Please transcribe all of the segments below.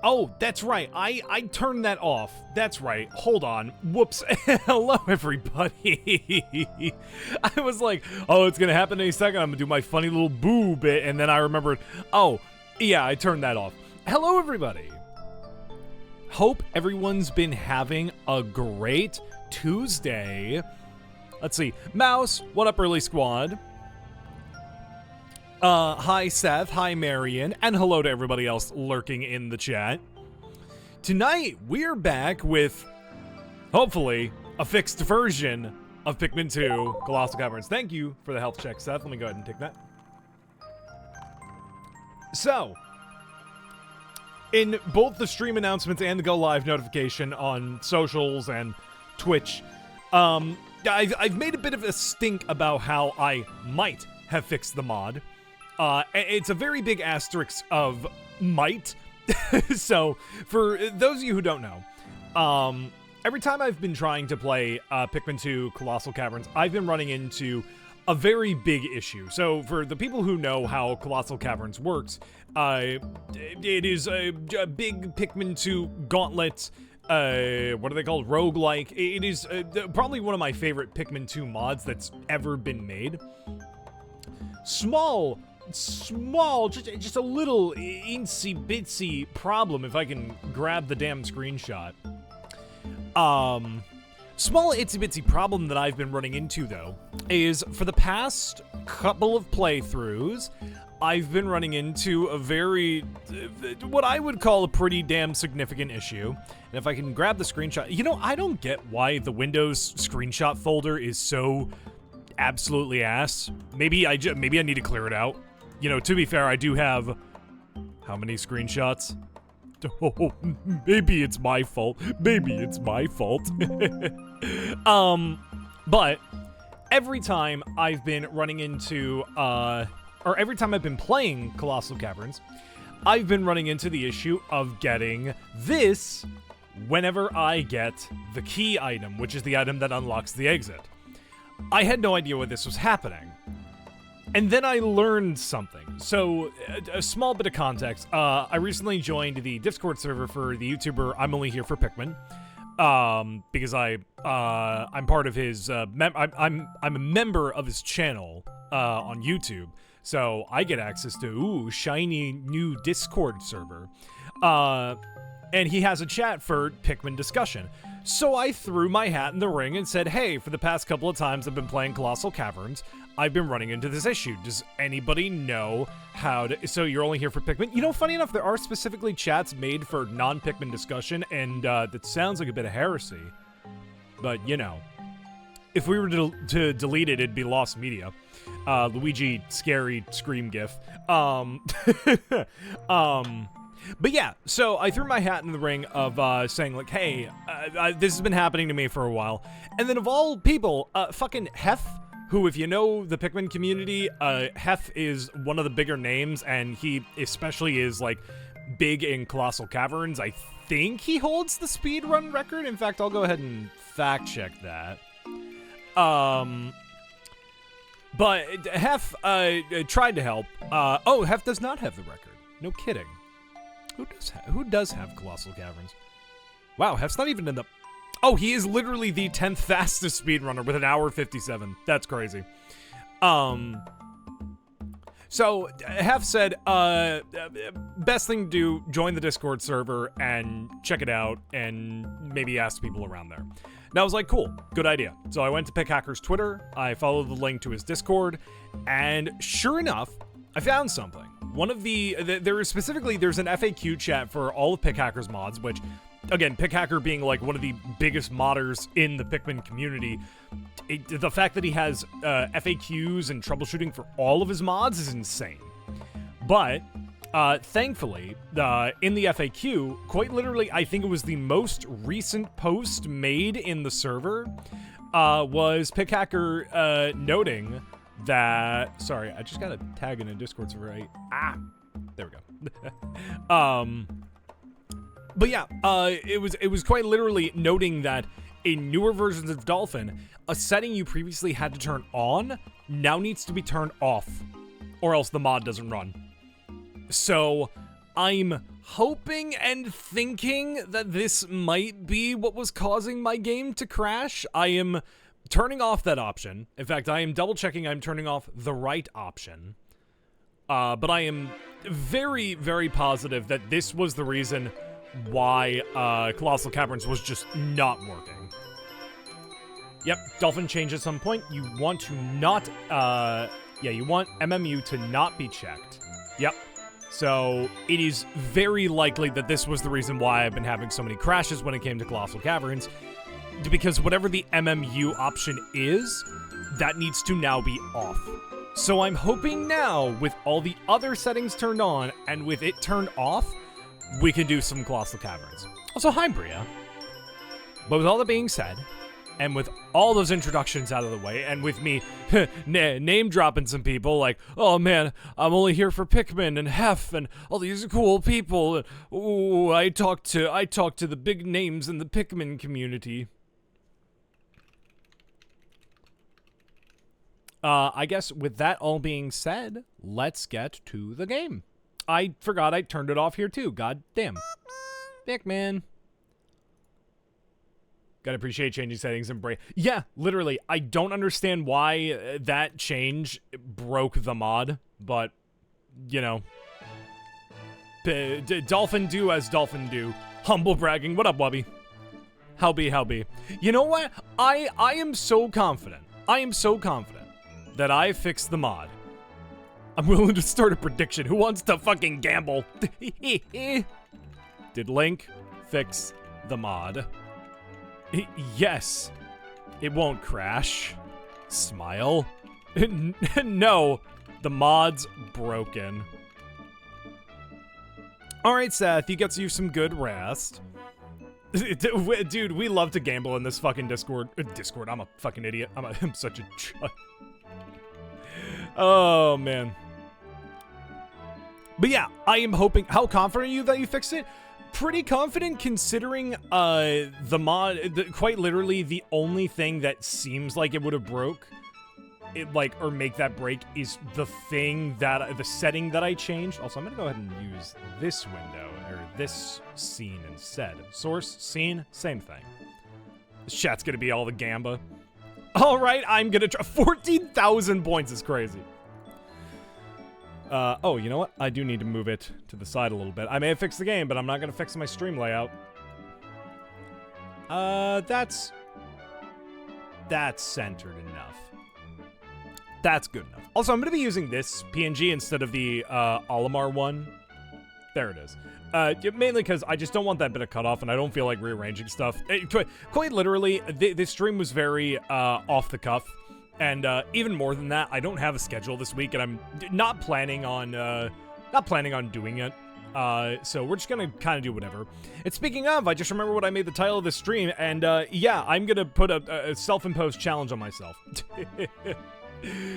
Oh, that's right. I turned that off. That's right. Hold on. Whoops. Hello, everybody. I was like, oh, it's going to happen any second. I'm going to do my funny little boo bit. And then I remembered, oh, yeah, I turned that off. Hello, everybody. Hope everyone's been having a great Tuesday. Let's see. Mouse, what up, early squad? Hi Seth, hi Marion, and hello to everybody else lurking in the chat. Tonight, we're back with, hopefully, a fixed version of Pikmin 2 Colossal Caverns. Thank you for the health check, Seth. Let me go ahead and take that. So, in both the stream announcements and the go live notification on socials and Twitch, I've made a bit of a stink about how I might have fixed the mod. It's a very big asterisk of might. So, for those of you who don't know, every time I've been trying to play Pikmin 2 Colossal Caverns, I've been running into a very big issue. So, for the people who know how Colossal Caverns works, it is a big Pikmin 2 gauntlet. What are they called? Roguelike. It is probably one of my favorite Pikmin 2 mods that's ever been made. Small, just a little itsy-bitsy problem, if I can grab the damn screenshot. Small itsy-bitsy problem that I've been running into, though, is for the past couple of playthroughs, I've been running into a very, what I would call a pretty damn significant issue. And if I can grab the screenshot, you know, I don't get why the Windows screenshot folder is so absolutely ass. Maybe I need to clear it out. You know, to be fair, I do have how many screenshots? Oh, maybe it's my fault. Maybe it's my fault. But every time I've been running into or every time I've been playing Colossal Caverns, I've been running into the issue of getting this whenever I get the key item, which is the item that unlocks the exit. I had no idea why this was happening. And then I learned something. So, a small bit of context. I recently joined the Discord server for the YouTuber I'm Only Here for Pikmin. Because I'm part of his, I'm a member of his channel, on YouTube. So, I get access to, shiny new Discord server. And he has a chat for Pikmin discussion. So I threw my hat in the ring and said, hey, for the past couple of times I've been playing Colossal Caverns, I've been running into this issue. Does anybody know how to... So you're only here for Pikmin? You know, funny enough, there are specifically chats made for non-Pikmin discussion, and that sounds like a bit of heresy. But, you know, if we were to delete it, it'd be lost media. Luigi scary scream gif. But yeah, so I threw my hat in the ring of saying, like, hey, this has been happening to me for a while. And then of all people, fucking Hef, who, if you know the Pikmin community, Hef is one of the bigger names, and he especially is, like, big in Colossal Caverns. I think he holds the speedrun record. In fact, I'll go ahead and fact-check that. But Hef tried to help. Oh, Hef does not have the record. No kidding. Who does have Colossal Caverns? Wow, Hef's not even in the... Oh, he is literally the 10th fastest speedrunner with 1 hour 57. That's crazy. So, Hef said, best thing to do, join the Discord server and check it out and maybe ask people around there. And I was like, cool, good idea. So I went to PickHacker's Twitter, I followed the link to his Discord, and sure enough, I found something. One of there's an FAQ chat for all of PickHacker's mods, which, again, PickHacker being like one of the biggest modders in the Pikmin community, the fact that he has FAQs and troubleshooting for all of his mods is insane. But thankfully, in the FAQ, quite literally, I think it was the most recent post made in the server, was PickHacker noting that, sorry, I just got a tag in a Discord server, there we go. But yeah, it was quite literally noting that in newer versions of Dolphin, a setting you previously had to turn on now needs to be turned off, or else the mod doesn't run. So, I'm hoping and thinking that this might be what was causing my game to crash. I am turning off that option. In fact, I am double checking I'm turning off the right option. But I am very, very positive that this was the reason why Colossal Caverns was just not working. Yep, dolphin change at some point. You want to not, you want MMU to not be checked. Yep. So it is very likely that this was the reason why I've been having so many crashes when it came to Colossal Caverns, because whatever the MMU option is, that needs to now be off. So I'm hoping now, with all the other settings turned on and with it turned off, we can do some Colossal Caverns. Also, hi, Bria. But with all that being said, and with all those introductions out of the way, and with me name-dropping some people, like, oh man, I'm only here for Pikmin and Hef and all these cool people. And, ooh, I talk to the big names in the Pikmin community. I guess with that all being said, let's get to the game. I forgot I turned it off here too. God damn. Pikmin. Gotta appreciate changing settings and break. Yeah, literally, I don't understand why that change broke the mod, but, you know. Dolphin do as dolphin do. Humble bragging. What up, Wubby? How be? You know what? I am so confident. I am so confident that I fixed the mod. I'm willing to start a prediction. Who wants to fucking gamble? Did Link fix the mod? Yes. It won't crash. Smile. No. The mod's broken. Alright, Seth. You get you some good rest. Dude, we love to gamble in this fucking Discord. Discord, I'm a fucking idiot. I'm such a chud. Oh, man. But yeah, I am hoping... How confident are you that you fixed it? Pretty confident, considering the mod... quite literally, the only thing that seems like it would have broke... or make that break is the thing that... the setting that I changed. Also, I'm gonna go ahead and use this window, or this scene instead. Source, scene, same thing. This chat's gonna be all the gamba. Alright, I'm gonna try... 14,000 points is crazy. Oh, you know what? I do need to move it to the side a little bit. I may have fixed the game, but I'm not gonna fix my stream layout. That's centered enough. That's good enough. Also, I'm gonna be using this PNG instead of the, Olimar one. There it is. Mainly because I just don't want that bit of cutoff, and I don't feel like rearranging stuff. Quite literally, this stream was very, off the cuff. And even more than that, I don't have a schedule this week, and I'm not planning on doing it. So we're just gonna kind of do whatever. And speaking of, I just remember what I made the title of this stream, and yeah, I'm gonna put a self-imposed challenge on myself.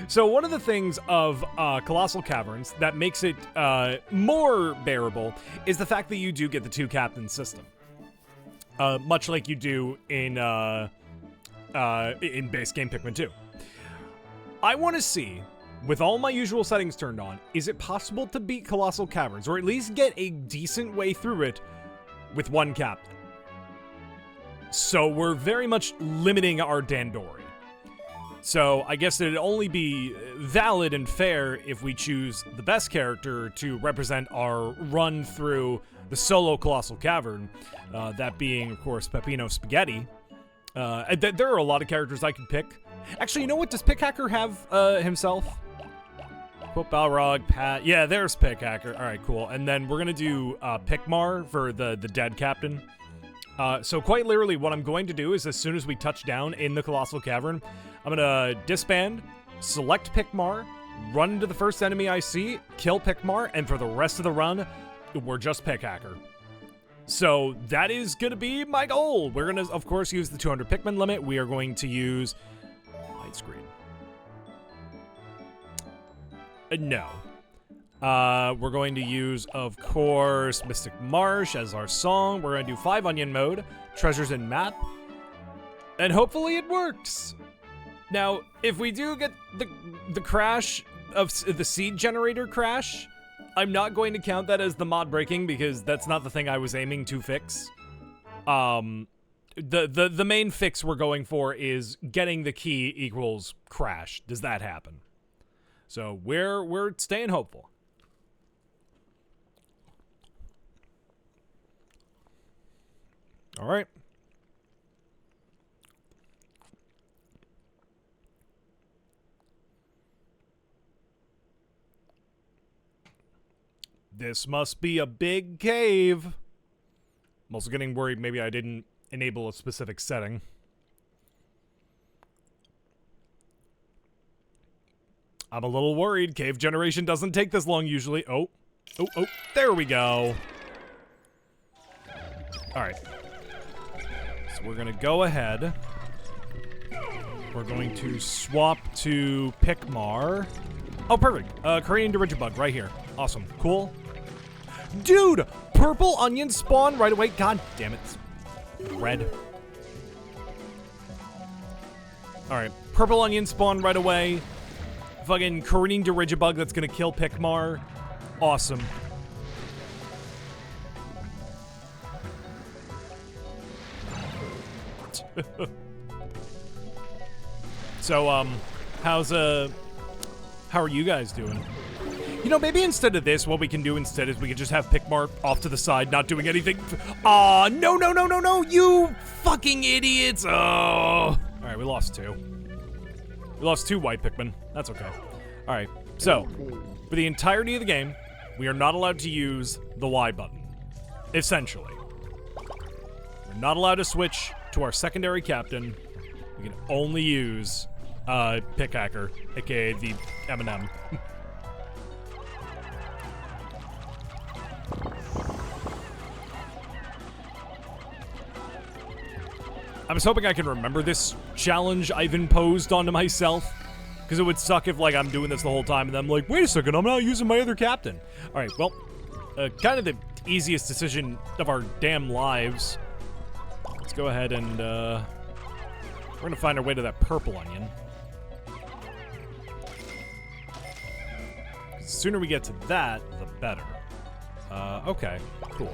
So one of the things of Colossal Caverns that makes it more bearable is the fact that you do get the two captain system, much like you do in base game Pikmin 2. I want to see, with all my usual settings turned on, is it possible to beat Colossal Caverns, or at least get a decent way through it with one captain? So we're very much limiting our Dandori. So I guess it'd only be valid and fair if we choose the best character to represent our run through the solo Colossal Cavern, that being, of course, Peppino Spaghetti. There are a lot of characters I could pick. Actually, you know what? Does Pickhacker have himself? Quote Balrog, Pat. Yeah, there's Pickhacker. All right, cool. And then we're gonna do Pikmar for the dead captain. So quite literally, what I'm going to do is as soon as we touch down in the Colossal Cavern, I'm gonna disband, select Pikmar, run into the first enemy I see, kill Pikmar, and for the rest of the run, we're just Pickhacker. So that is gonna be my goal. We're gonna, of course, use the 200 Pikmin limit. We are going to use widescreen. No. We're going to use, of course, Mystic Marsh as our song. We're going to do 5 onion mode, treasures and map, and hopefully it works. Now, if we do get the crash of the seed generator crash, I'm not going to count that as the mod breaking because that's not the thing I was aiming to fix. The main fix we're going for is getting the key equals crash. Does that happen? So we're staying hopeful. All right. This must be a big cave. I'm also getting worried maybe I didn't enable a specific setting. I'm a little worried. Cave generation doesn't take this long usually. Oh, there we go. All right. So we're gonna go ahead. We're going to swap to Pikmar. Oh, perfect. Korean Dirigibug right here. Awesome. Cool. Dude, purple onion spawn right away. God damn it. Red. Alright, purple onion spawn right away. Fucking Korean Dirigibug that's gonna kill Pikmar. Awesome. So, how are you guys doing? You know, maybe instead of this, what we can do instead is we can just have Pikmar off to the side, not doing anything. Aw, no, you fucking idiots. Oh. Alright, we lost 2. We lost 2 white Pikmin. That's okay. Alright, so, for the entirety of the game, we are not allowed to use the Y button. Essentially. We're not allowed to switch to our secondary captain. We can only use, Pickhacker, aka the M&M. I was hoping I could remember this challenge I've imposed onto myself, because it would suck if, like, I'm doing this the whole time, and I'm like, wait a second, I'm not using my other captain. Alright, well, kind of the easiest decision of our damn lives. Let's go ahead and, we're gonna find our way to that purple onion. The sooner we get to that, the better. Okay, cool.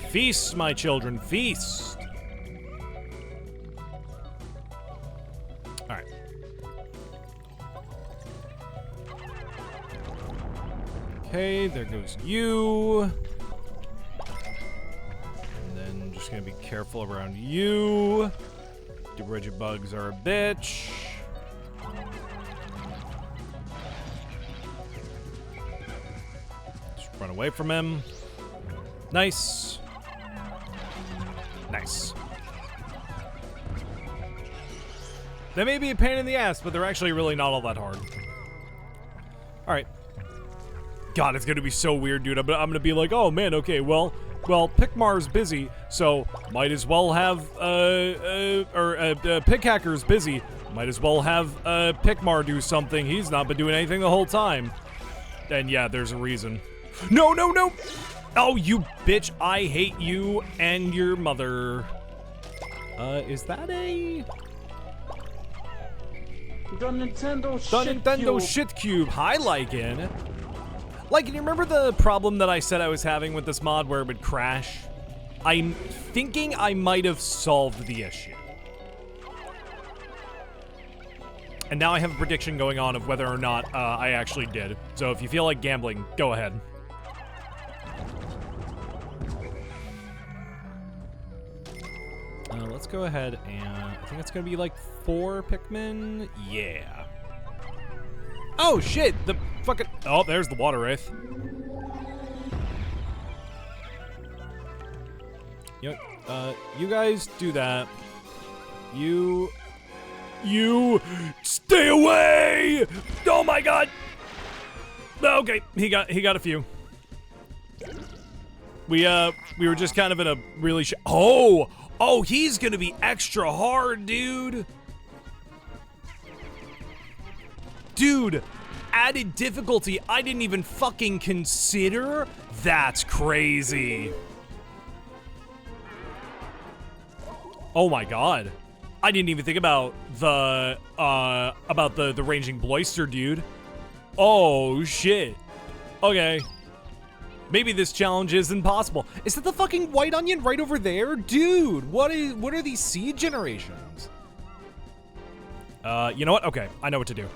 Feast, my children, feast! Alright. Okay, there goes you. And then just gonna be careful around you. Dirigibugs are a bitch. Just run away from him. Nice. Nice. They may be a pain in the ass, but they're actually really not all that hard. Alright. God, it's gonna be so weird, dude. I'm gonna be like, oh man, okay, well, Pikmar's busy, so might as well have, Pickhacker's busy. Might as well have, Pikmar do something. He's not been doing anything the whole time. And yeah, there's a reason. No! Oh, you bitch, I hate you and your mother. Is that a... The Nintendo shit cube. Hi, Lycan. Lycan, you remember the problem that I said I was having with this mod where it would crash? I'm thinking I might have solved the issue. And now I have a prediction going on of whether or not I actually did. So if you feel like gambling, go ahead. Let's go ahead and I think it's gonna be like 4 Pikmin. Yeah. Oh shit! The fucking oh, there's the water wraith. Yep. You guys do that. You stay away! Oh my god! Okay, he got a few. We were just kind of in a really Oh, he's gonna be extra hard, dude. Dude, added difficulty I didn't even fucking consider? That's crazy. Oh my god. I didn't even think about the ranging Bloister dude. Oh shit. Okay. Maybe this challenge is impossible. Is that the fucking white onion right over there? Dude, what are these seed generations? You know what? Okay, I know what to do.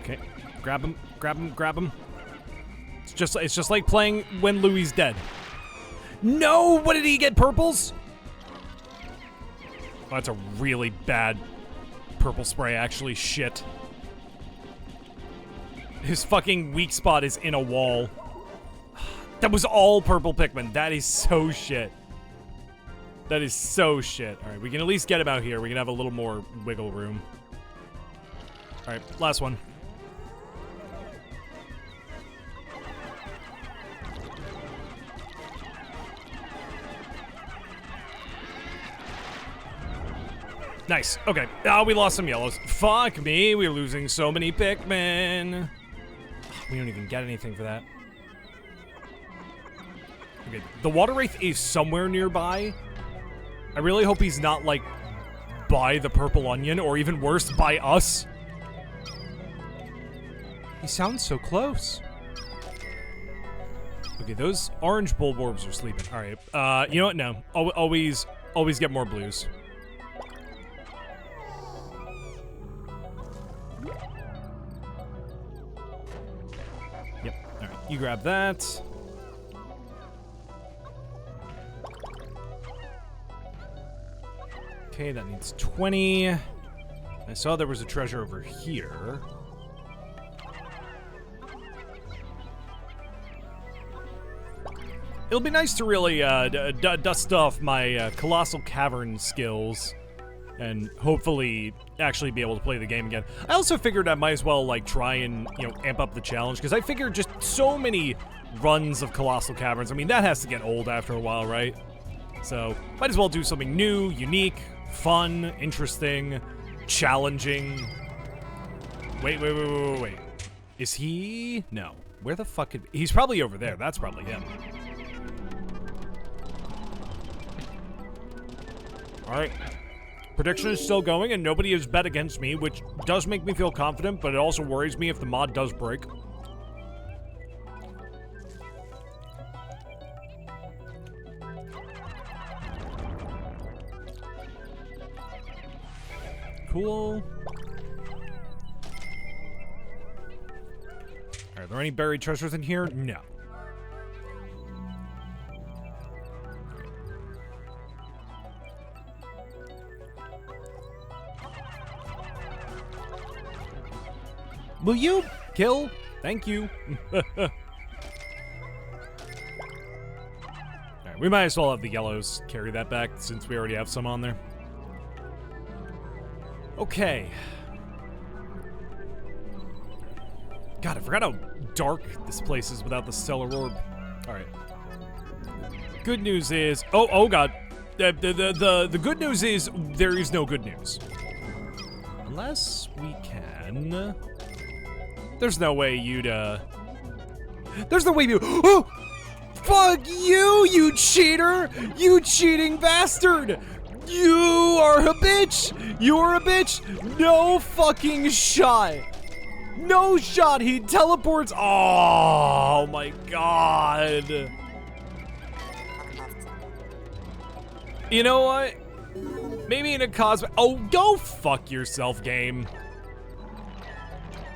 Okay, grab him, grab him, grab him. It's just like playing when Louie's dead. No, what did he get? Purples? Oh, that's a really bad purple spray, actually. Shit. His fucking weak spot is in a wall. That was all purple Pikmin. That is so shit. That is so shit. All right, we can at least get him out here. We can have a little more wiggle room. All right, last one. Nice. Okay. Oh, we lost some yellows. Fuck me. We're losing so many Pikmin. We don't even get anything for that. Okay. The Water Wraith is somewhere nearby. I really hope he's not, like, by the purple onion, or even worse, by us. He sounds so close. Okay, those orange bulborbs are sleeping. All right. You know what? No. Always get more blues. Yep. All right. You grab that. Okay, that needs 20. I saw there was a treasure over here. It'll be nice to really dust off my Colossal Caverns skills and hopefully actually be able to play the game again. I also figured I might as well, like, try and, you know, amp up the challenge, because I figured just so many runs of Colossal Caverns, I mean, that has to get old after a while, right? So, might as well do something new, unique, fun, interesting, challenging. Wait. Is he? No. Where the fuck could... He's probably over there. That's probably him. Alright. Prediction is still going, and nobody has bet against me, which does make me feel confident, but it also worries me if the mod does break. Cool. Are there any buried treasures in here? No. Will you kill? Thank you. Alright, we might as well have the yellows carry that back since we already have some on there. Okay. God, I forgot how dark this place is without the stellar orb. Alright. Good news is... Oh god. The good news is there is no good news. Unless we can... There's no way you'd, There's no way you... Oh! Fuck you, you cheater! You cheating bastard! You are a bitch! You're a bitch! No fucking shot! No shot! He teleports... Oh my god! You know what? Maybe in a cosmic... Oh, go fuck yourself, game.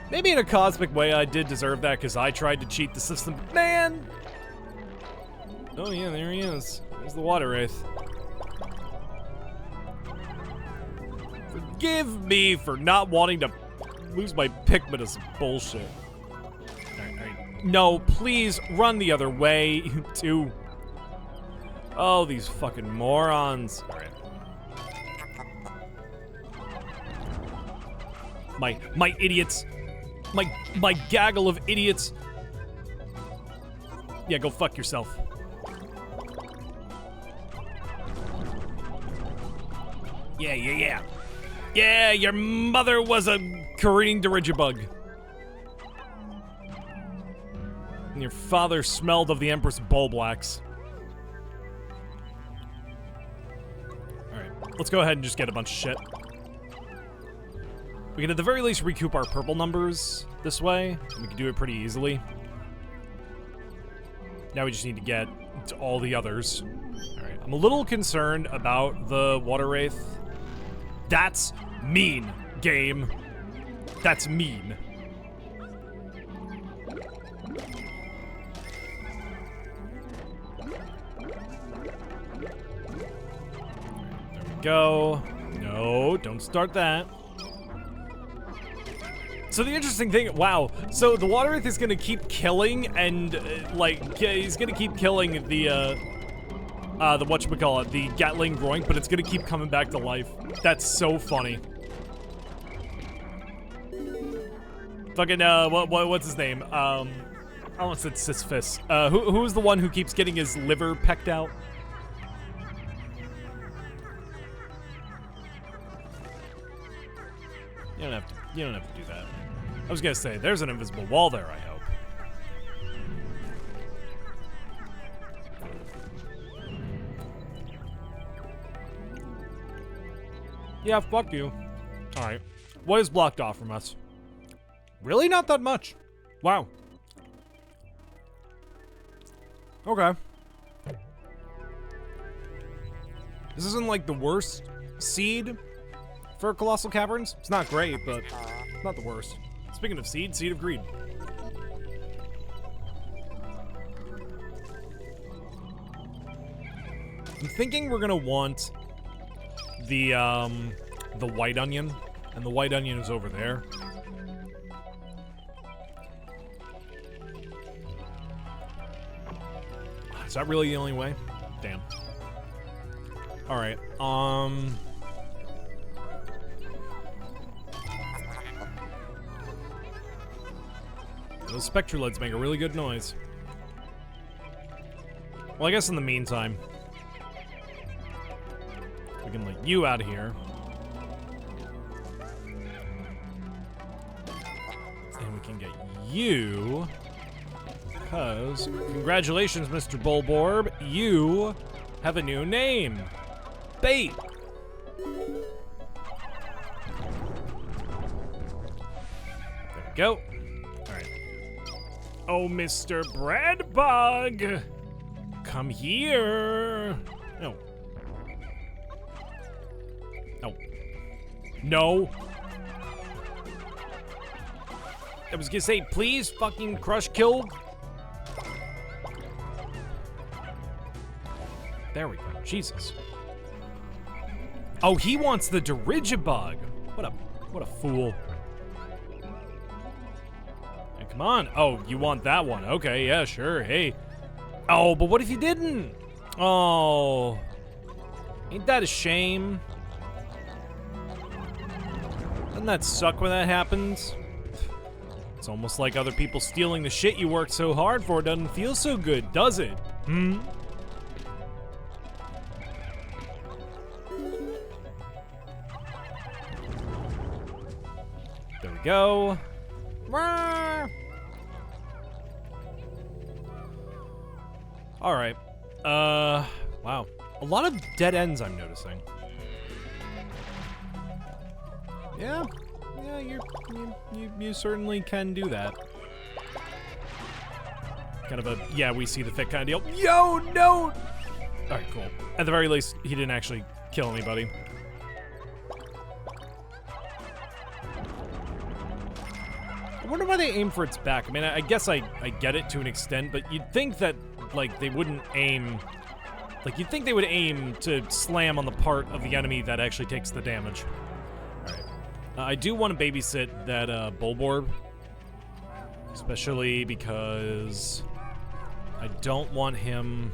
Maybe in a cosmic way I did deserve that because I tried to cheat the system. Man! Oh yeah, there he is. There's the Water Wraith. Forgive me for not wanting to lose my Pikmin to some bullshit. Alright. No, please run the other way, you two. Oh, these fucking morons. Alright. My idiots. My gaggle of idiots. Yeah, go fuck yourself. Yeah. Yeah, your mother was a Careening Dirigibug. And your father smelled of the Empress Bullblacks. Alright, let's go ahead and just get a bunch of shit. We can at the very least recoup our purple numbers this way. We can do it pretty easily. Now we just need to get to all the others. Alright, I'm a little concerned about the Water Wraith. That's mean, game. That's mean. There we go. No, don't start that. So the interesting thing, wow, so the Water Wraith is gonna keep killing and, like, he's gonna keep killing the whatchamacallit, the Gatling Groink, but it's gonna keep coming back to life. That's so funny. Fucking, what's his name? I almost said Sisyphus. Who's the one who keeps getting his liver pecked out? You don't have to do that. I was gonna say, there's an invisible wall there, I hope. Yeah, fuck you. Alright. What is blocked off from us? Really not that much. Wow. Okay. This isn't like the worst seed for Colossal Caverns. It's not great, but it's not the worst. Speaking of seed, Seed of Greed. I'm thinking we're gonna want the white onion, and the white onion is over there. Is that really the only way? Damn. Alright, those spectralids make a really good noise. Well, I guess in the meantime, we can let you out of here. And we can get you, because, congratulations, Mr. Bulborb, you have a new name. Bait. There we go. Oh, Mr. Breadbug! Come here! No. No. No! I was gonna say, please fucking crush kill. There we go. Jesus. Oh, he wants the Dirigibug. What a fool. Come on. Oh, you want that one. Okay, yeah, sure. Hey. Oh, but what if you didn't? Oh. Ain't that a shame? Doesn't that suck when that happens? It's almost like other people stealing the shit you worked so hard for doesn't feel so good, does it? Hmm? There we go. Alright. Wow. A lot of dead ends I'm noticing. Yeah. Yeah, you certainly can do that. Kind of a, yeah, we see the fit kind of deal. Yo, no! Alright, cool. At the very least, he didn't actually kill anybody. I wonder why they aim for its back. I mean, I guess I get it to an extent, but you'd think that, like, they wouldn't aim... Like, you'd think they would aim to slam on the part of the enemy that actually takes the damage. Alright. I do want to babysit that, Bulborb. Especially because... I don't want him...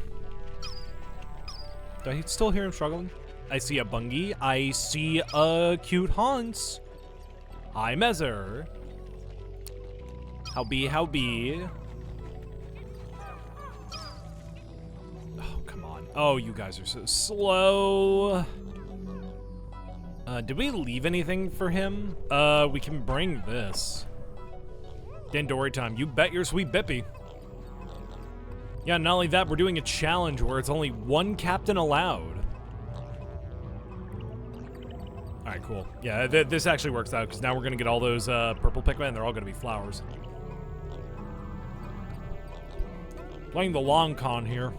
Do I still hear him struggling? I see a Bungie. I see a cute Haunts. Hi, Mezzer. How be? Oh, come on. Oh, you guys are so slow. Did we leave anything for him? We can bring this. Dandori time. You bet your sweet bippy. Yeah, not only that, we're doing a challenge where it's only one captain allowed. Alright, cool. Yeah, this actually works out, because now we're gonna get all those purple Pikmin, and they're all gonna be flowers. Playing the long con here.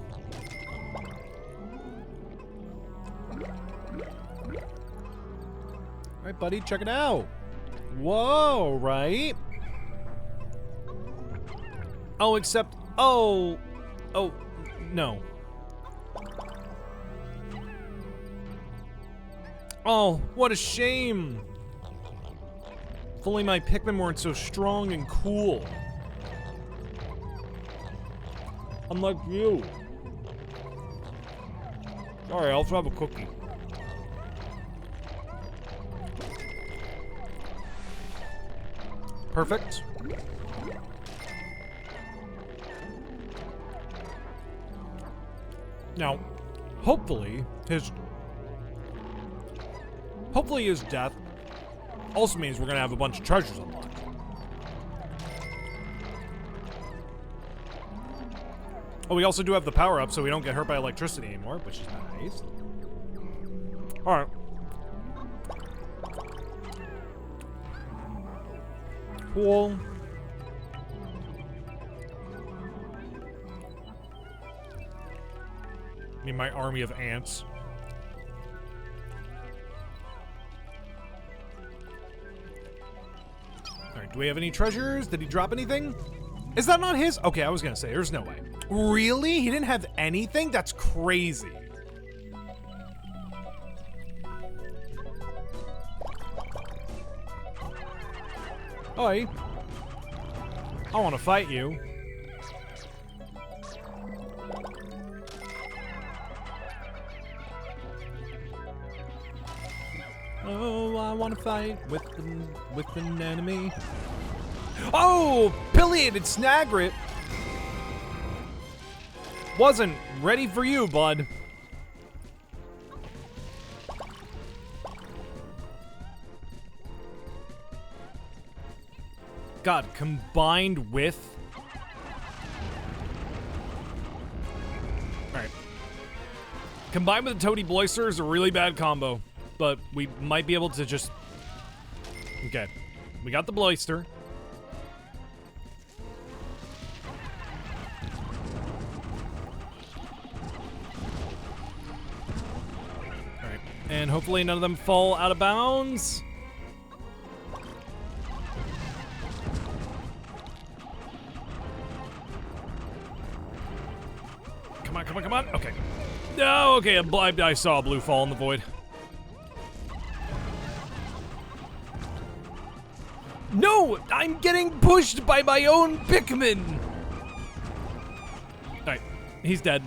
Alright, buddy, check it out. Whoa, right? Oh, except, oh, no. Oh, what a shame. If only my Pikmin weren't so strong and cool. Unlike you. Sorry, I also have a cookie. Perfect. Now, hopefully his death also means we're gonna have a bunch of treasures unlocked. Oh, we also do have the power up, so we don't get hurt by electricity anymore, which is nice. All right. Cool. I mean, my army of ants. Alright, do we have any treasures? Did he drop anything? Is that not his? Okay, I was gonna say, there's no way. Really? He didn't have anything? That's crazy. Oi. I want to fight you. Oh, I want to fight with an enemy. Oh, pileated Snagrit. Wasn't ready for you, bud. God, combined with... Alright. Combined with the Toady Bloister is a really bad combo. But we might be able to just... Okay. We got the Bloister. Alright. And hopefully none of them fall out of bounds. Come on, come on, come on. Okay. No, okay, I saw a blue fall in the void. No! I'm getting pushed by my own Pikmin! Alright, he's dead.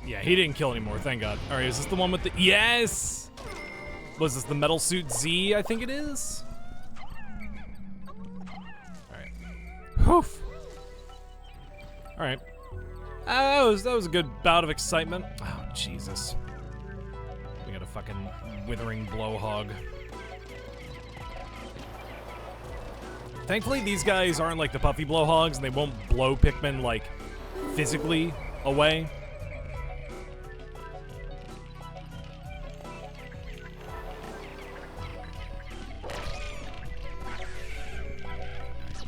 Yeah, he didn't kill anymore, thank God. Alright, is this the one with the... Yes! Was this the Metal Suit Z, I think it is? Alright. Woof! Alright. That was a good bout of excitement. Oh, Jesus. We got a fucking withering blowhog. Thankfully, these guys aren't like the puffy blowhogs, and they won't blow Pikmin, like, physically away.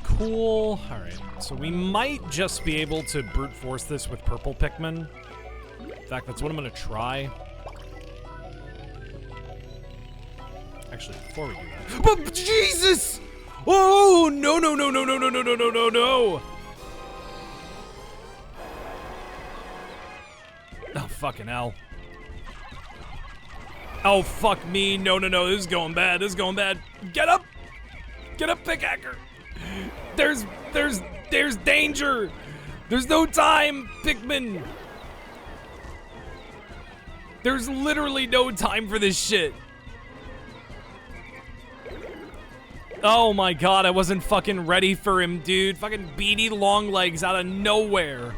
Cool. Alright, so we might just be able to brute force this with purple Pikmin. In fact, that's what I'm gonna try. Actually, before we do that... But Jesus! Oh, no, no, no, no, no, no, no, no, no, no, no! Oh, fucking hell. Oh, fuck me. No, no, no, this is going bad. This is going bad. Get up! Get up, Pickhacker! There's danger! There's no time, Pikmin! There's literally no time for this shit. Oh my God, I wasn't fucking ready for him, dude. Fucking beady long legs out of nowhere.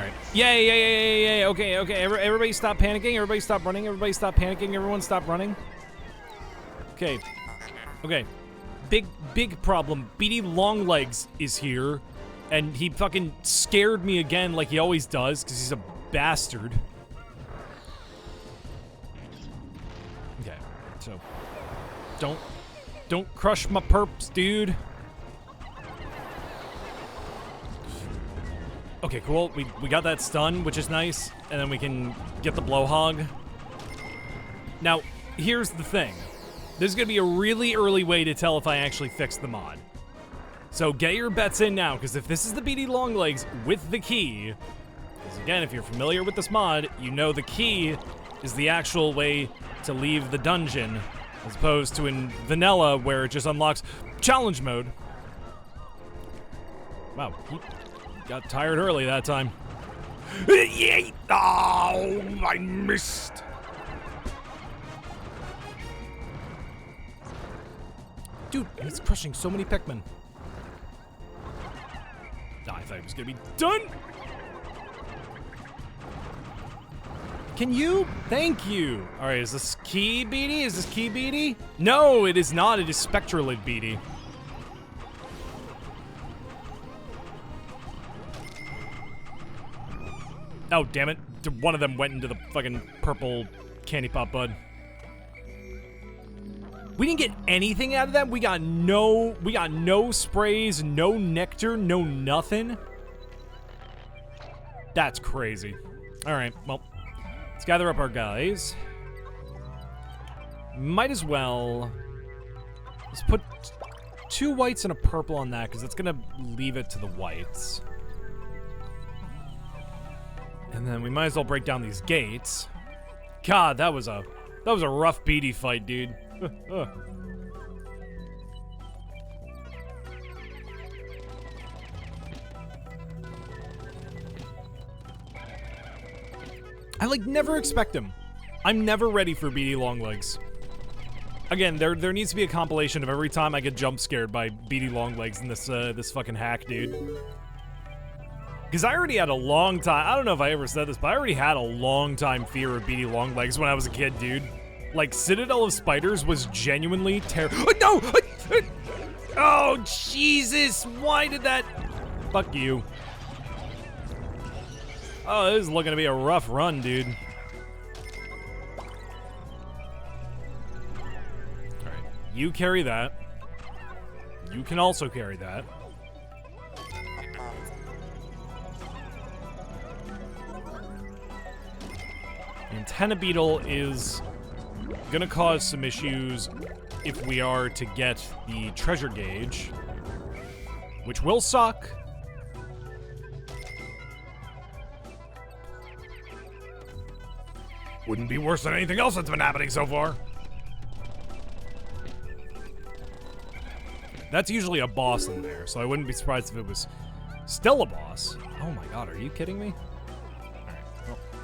right. Yay, yay, yay, yay, yay. Okay, okay. Everybody stop panicking. Everybody stop running. Everybody stop panicking. Everyone stop running. Okay. Okay. Big problem. Beady Longlegs is here, and he fucking scared me again like he always does, because he's a bastard. Okay, so don't crush my perps, dude. Okay, cool. We got that stun, which is nice, and then we can get the blowhog. Now, here's the thing. There's gonna be a really early way to tell if I actually fixed the mod. So get your bets in now, because if this is the Beady Longlegs with the key, because again, if you're familiar with this mod, you know the key is the actual way to leave the dungeon, as opposed to in vanilla where it just unlocks challenge mode. Wow, he got tired early that time. Oh, I missed. Dude, he's crushing so many Pikmin. Oh, I thought he was gonna be done. Can you? Thank you. All right, is this key Beady? Is this key Beady? No, it is not. It is Spectralid Beady. Oh, damn it. One of them went into the fucking purple candy pop bud. We didn't get anything out of that. We got no sprays, no nectar, no nothing. That's crazy. All right, well, let's gather up our guys. Might as well. Let's put 2 whites and a purple on that, because that's gonna leave it to the whites. And then we might as well break down these gates. God, that was a rough Beady fight, dude. I like never expect him. I'm never ready for Beady Longlegs. Again, there needs to be a compilation of every time I get jump scared by Beady Longlegs in this fucking hack, dude. Because I already had a long time, I don't know if I ever said this, but I already had a long time fear of Beady Longlegs when I was a kid, dude. Like, Citadel of Spiders was genuinely terrible. No! Oh, Jesus! Why did that? Fuck you. Oh, this is looking to be a rough run, dude. Alright, you carry that. You can also carry that. Antenna Beetle is gonna cause some issues if we are to get the treasure gauge, which will suck. Wouldn't be worse than anything else that's been happening so far. That's usually a boss in there, so I wouldn't be surprised if it was still a boss. Oh my god, are you kidding me?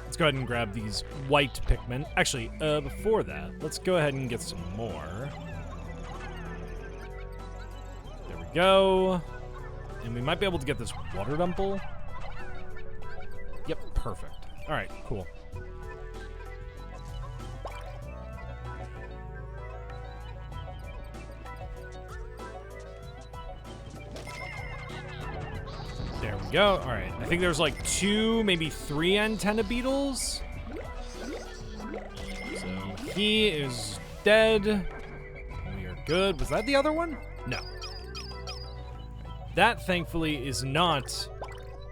Let's go ahead and grab these white Pikmin. Actually, before that, let's go ahead and get some more. There we go. And we might be able to get this water dumple. Yep, perfect. All right, cool. There we go. All right. I think there's like 2, maybe 3 antenna beetles. So he is dead. We are good. Was that the other one? No. That, thankfully, is not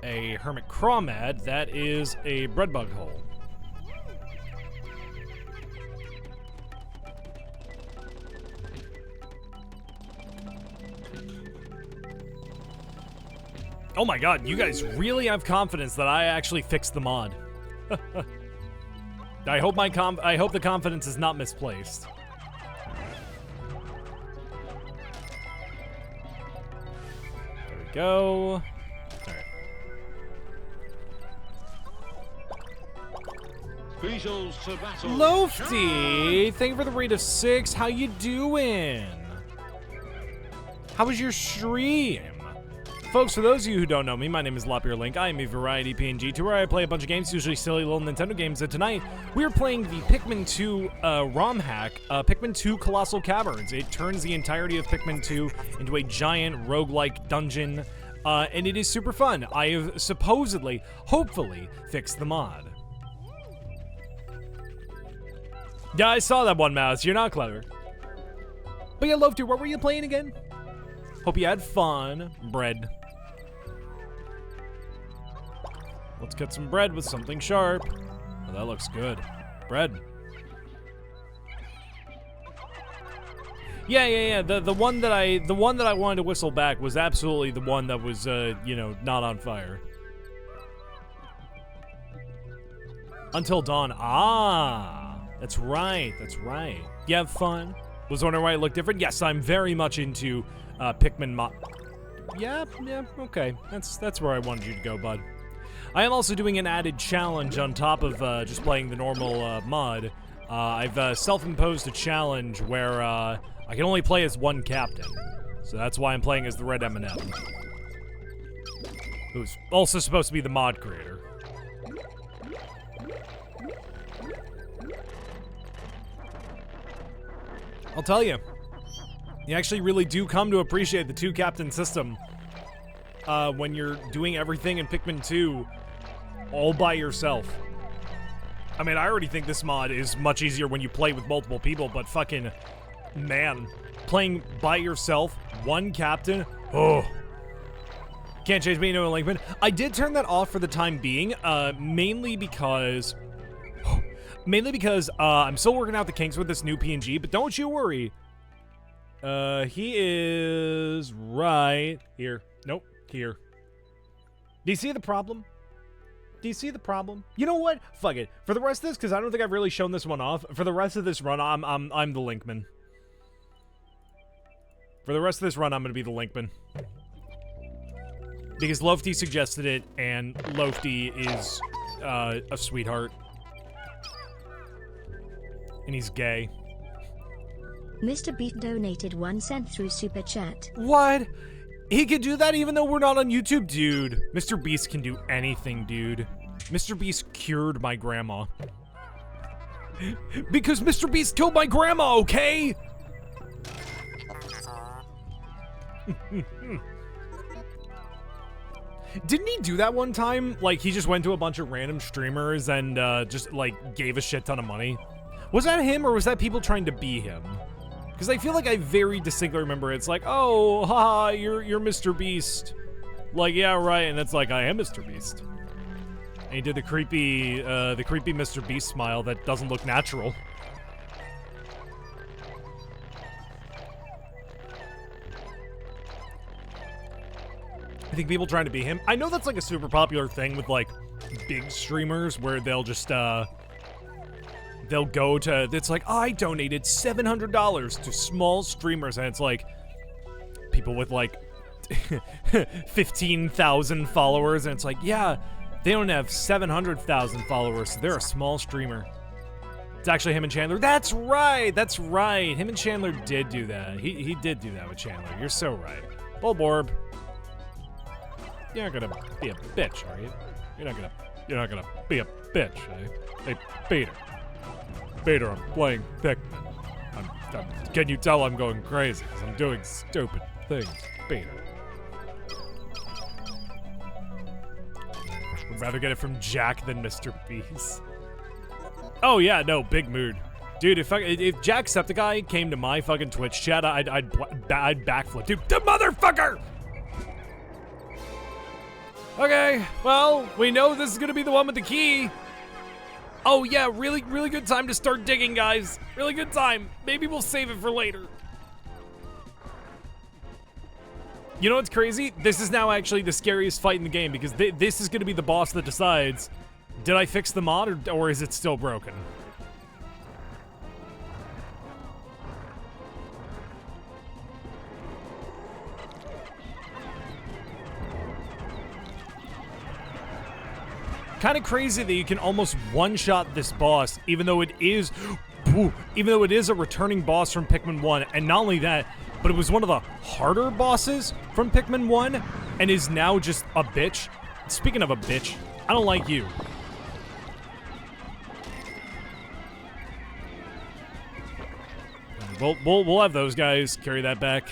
a hermit crawmad. That is a breadbug hole. Oh my god, you guys really have confidence that I actually fixed the mod. I hope the confidence is not misplaced. There we go. All right. Lofty, thank you for the rate of 6. How you doing? How was your stream? Folks, for those of you who don't know me, my name is LoppearLink. I am a variety PNG tour where I play a bunch of games, usually silly little Nintendo games. And tonight, we are playing the Pikmin 2 ROM hack, Pikmin 2 Colossal Caverns. It turns the entirety of Pikmin 2 into a giant roguelike dungeon, and it is super fun. I have supposedly, hopefully, fixed the mod. Yeah, I saw that one, Mouse. You're not clever. But yeah, Lofty, what were you playing again? Hope you had fun. Bread. Let's get some bread with something sharp. Oh, that looks good. Bread. Yeah. The one that I wanted to whistle back was absolutely the one that was not on fire. Until dawn. Ah, that's right. You have fun. Was wondering why it looked different. Yes, I'm very much into Pikmin mod. Yeah, okay. That's where I wanted you to go, bud. I am also doing an added challenge on top of just playing the normal mod. I've self-imposed a challenge where I can only play as one captain. So that's why I'm playing as the Red M&M. Who's also supposed to be the mod creator. I'll tell you, you actually really do come to appreciate the two-captain system when you're doing everything in Pikmin 2 all by yourself. I mean, I already think this mod is much easier when you play with multiple people, but fucking, man, playing by yourself, one captain, oh. Can't change me into a Linkman. I did turn that off for the time being, mainly because I'm still working out the kinks with this new PNG, but don't you worry. He is right here. Nope, here. Do you see the problem? Do you see the problem? You know what? Fuck it. For the rest of this, because I don't think I've really shown this one off. For the rest of this run, I'm the Linkman. For the rest of this run, I'm gonna be the Linkman. Because Lofty suggested it, and Lofty is a sweetheart. And he's gay. Mr. Beast donated 1 cent through Super Chat. What? He could do that even though we're not on YouTube? Dude, Mr. Beast can do anything, dude. Mr. Beast cured my grandma. Because Mr. Beast killed my grandma, okay? Didn't he do that one time? Like, he just went to a bunch of random streamers and just, like, gave a shit ton of money? Was that him, or was that people trying to be him? Because I feel like I very distinctly remember it's like, oh, haha, you're Mr. Beast. Like, yeah, right, and it's like, I am Mr. Beast. And he did the creepy Mr. Beast smile that doesn't look natural. I think people trying to be him. I know that's like a super popular thing with like big streamers where they'll just they'll go to, it's like, I donated $700 to small streamers, and it's like people with like 15,000 followers, and it's like, yeah, they don't have 700,000 followers, so they're a small streamer. It's actually him and Chandler. That's right. Him and Chandler did do that. He did do that with Chandler. You're so right. Bulborb. You're not gonna be a bitch, are you? You're not gonna be a bitch, eh? Hey, Peter. Peter, I'm playing Pikmin. Can you tell I'm going crazy? Because I'm doing stupid things, Peter. Would rather get it from Jack than Mr. Beast. Oh yeah, no, big mood. Dude, if Jacksepticeye came to my fucking Twitch chat, I'd backflip. Dude, the motherfucker! Okay, well, we know this is gonna be the one with the key. Oh yeah, really good time to start digging, guys. Really good time. Maybe we'll save it for later. You know what's crazy? This is now actually the scariest fight in the game because this is gonna be the boss that decides, did I fix the mod or is it still broken? Kind of crazy that you can almost one-shot this boss, even though it is a returning boss from Pikmin 1, and not only that, but it was one of the harder bosses from Pikmin 1. and is now just a bitch. Speaking of a bitch, I don't like you. We'll have those guys carry that back.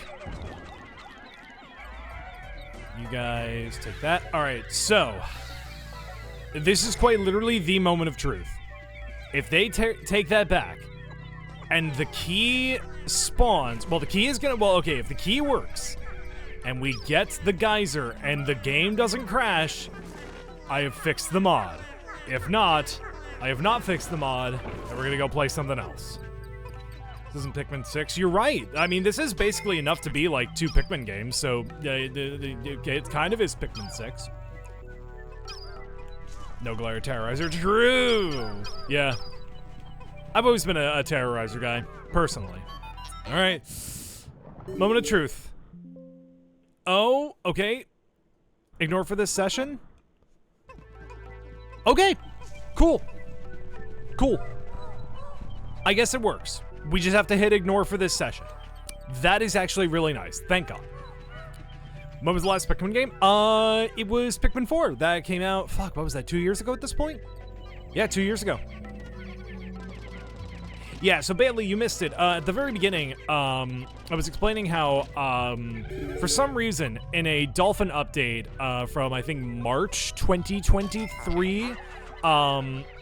You guys take that. All right, so this is quite literally the moment of truth. If they take that back, and the key spawns, well, the key is gonna, well, okay, if the key works, and we get the geyser, and the game doesn't crash, I have fixed the mod. If not, I have not fixed the mod, and we're gonna go play something else. This isn't Pikmin 6. You're right. I mean, this is basically enough to be like 2 Pikmin games, so it kind of is Pikmin 6. No Glare Terrorizer. True! Yeah. I've always been a Terrorizer guy, personally. Alright. Moment of truth. Oh, okay. Ignore for this session? Okay. Cool. Cool. I guess it works. We just have to hit ignore for this session. That is actually really nice. Thank God. When was the last Pikmin game? It was Pikmin 4. That came out, fuck, what was that, 2 years ago at this point? Yeah, 2 years ago. Yeah, so Bailey, you missed it. At the very beginning, I was explaining how, for some reason, in a Dolphin update from, I think, March 2023,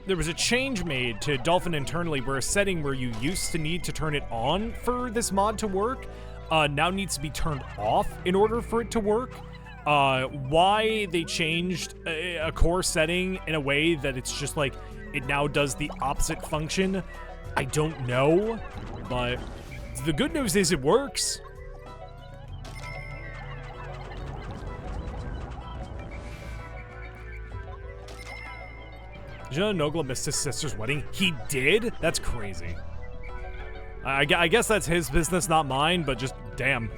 there was a change made to Dolphin internally where a setting where you used to need to turn it on for this mod to work now needs to be turned off in order for it to work. Why they changed a core setting in a way that it's just like it now does the opposite function, I don't know, but the good news is it works. Did you know Nogla missed his sister's wedding? He did? That's crazy. I guess that's his business, not mine, but just damn.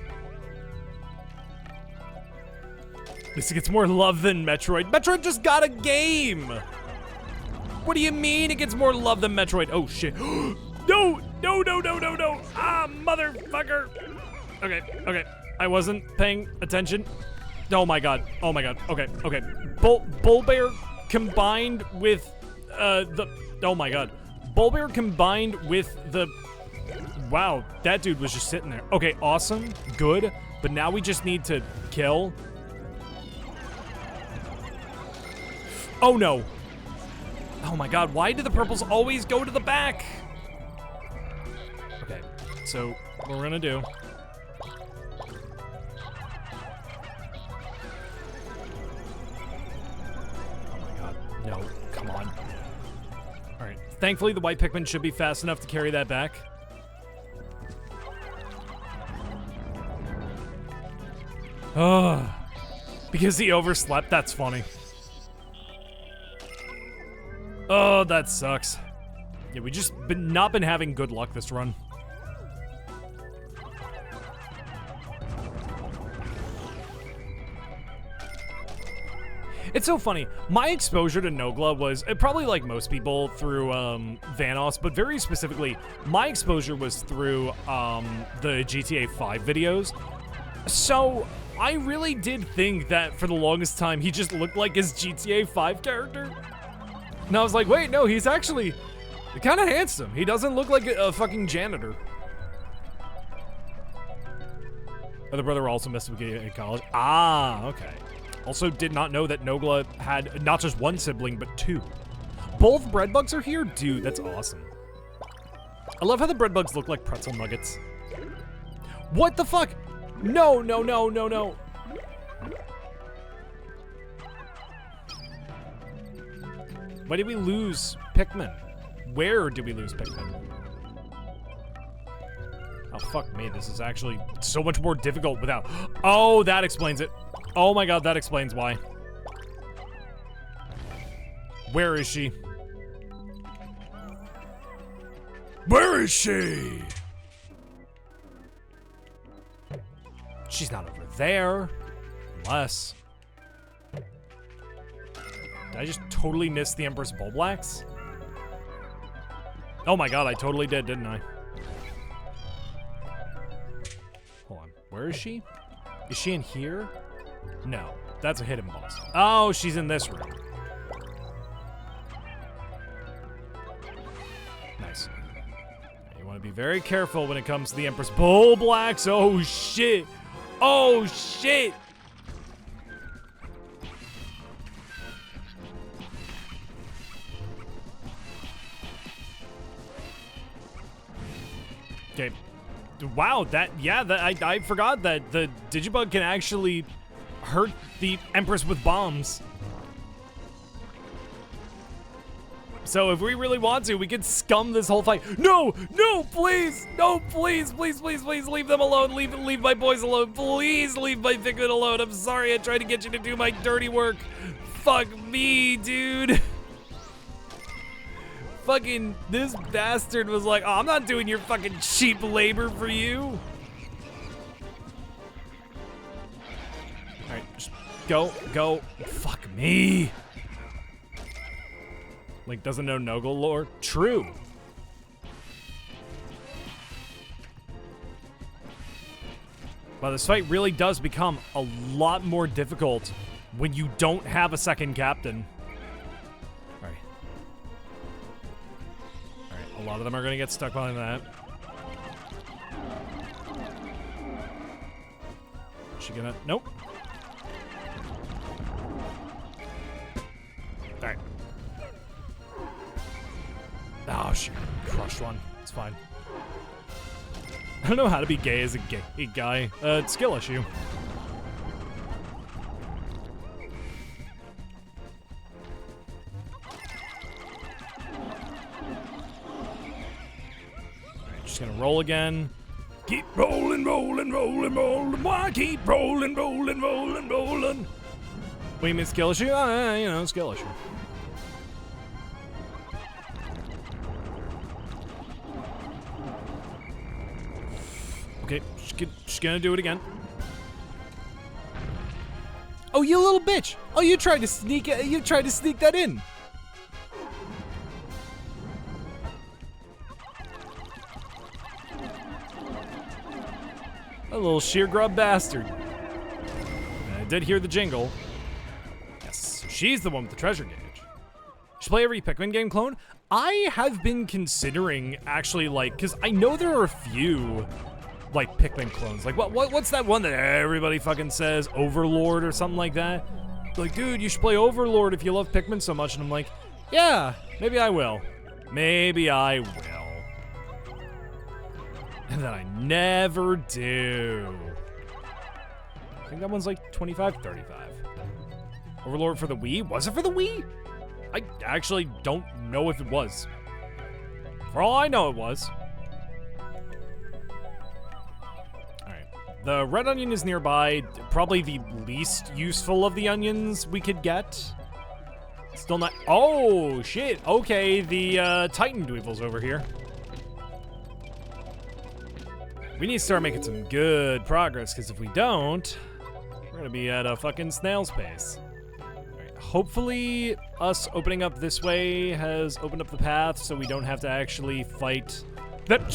This gets more love than Metroid. Metroid just got a game! What do you mean it gets more love than Metroid? Oh, shit. No! No, no, no, no, no! Ah, motherfucker! Okay, okay. I wasn't paying attention. Oh my god. Oh my god. Okay, okay. Bullbear combined with, oh my god. Bullbear combined with the... Wow, that dude was just sitting there. Okay, awesome. Good. But now we just need to kill. Oh no. Oh my god, why do the purples always go to the back? Okay, so what we're gonna do... Oh my god, no, come on. Alright, thankfully the white Pikmin should be fast enough to carry that back. Oh, because he overslept, that's funny. Oh, that sucks. Yeah, we just not been having good luck this run. It's so funny. My exposure to Nogla was probably like most people through Vanoss, but very specifically, my exposure was through the GTA 5 videos. So I really did think that for the longest time he just looked like his GTA 5 character. And I was like, wait, no, he's actually kind of handsome. He doesn't look like a fucking janitor. Other brother also missed with in college. Ah, okay. Also did not know that Nogla had not just one sibling, but 2. Both bread bugs are here? Dude, that's awesome. I love how the bread bugs look like pretzel nuggets. What the fuck? No, no, no, no, no. Why did we lose Pikmin? Where did we lose Pikmin? Oh, fuck me. This is actually so much more difficult without... Oh, that explains it. Oh my god, that explains why. Where is she? Where is she? She's not over there. Unless... Did I just totally miss the Empress Bulblax? Oh my god, I totally did, didn't I? Hold on. Where is she? Is she in here? No, that's a hidden boss. Oh, she's in this room. Nice. You want to be very careful when it comes to the Empress Bull Blacks. Oh, shit. Oh, shit. Okay. Wow, I forgot that the Digibug can actually hurt the Empress with bombs. So if we really want to, we could scum this whole fight. No, please, please, leave them alone. Leave my boys alone. Please leave my Pikmin alone. I'm sorry, I tried to get you to do my dirty work. Fuck me, dude. Fucking, this bastard was like, oh, I'm not doing your fucking cheap labor for you. All right, just go. Fuck me. Link doesn't know Noggle lore? True. But this fight really does become a lot more difficult when you don't have a second captain. Alright. Alright, a lot of them are gonna get stuck behind that. Is she gonna? Nope. Alright. Oh, she crushed one. It's fine. I don't know how to be gay as a gay guy. It's skill issue. Alright, just gonna roll again. Keep rolling. Why keep rolling? What do you mean skill issue? Skill issue. Okay, she's gonna do it again. Oh, you little bitch! Oh, you tried to sneak it. You tried to sneak that in. A little sheer grub bastard. And I did hear the jingle. Yes, so she's the one with the treasure gauge. Should play every Pikmin game clone? I have been considering actually, like, because I know there are a few like Pikmin clones. Like what's that one that everybody fucking says? Overlord or something like that? Like, dude, you should play Overlord if you love Pikmin so much. And I'm like, yeah, maybe I will. Maybe I will. And then I never do. I think that one's like 25, 35. Overlord for the Wii? Was it for the Wii? I actually don't know if it was. For all I know, it was. The red onion is nearby, probably the least useful of the onions we could get. Still not, oh shit, okay, the Titan Dweevil's over here. We need to start making some good progress, because if we don't, we're gonna be at a fucking snail's pace. Alright, hopefully us opening up this way has opened up the path so we don't have to actually fight that.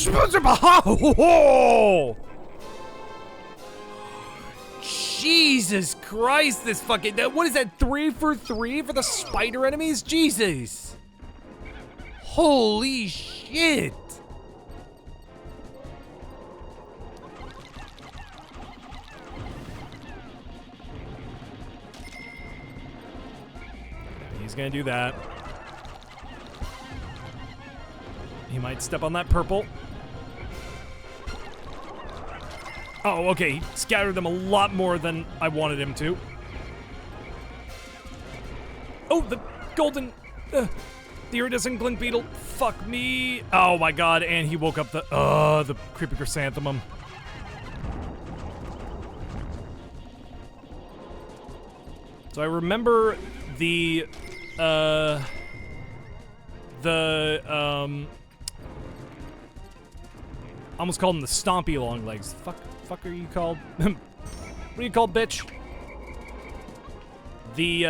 Jesus Christ, this fucking, what is that, 3 for 3 for the spider enemies? Jesus. Holy shit. He's gonna do that. He might step on that purple. Oh, okay, he scattered them a lot more than I wanted him to. Oh, the golden, the iridescent glint beetle. Fuck me. Oh my god, and he woke up the creepy chrysanthemum. So I remember the almost called him the Stompy Long Legs. Fuck are you called? What are you called, bitch? The,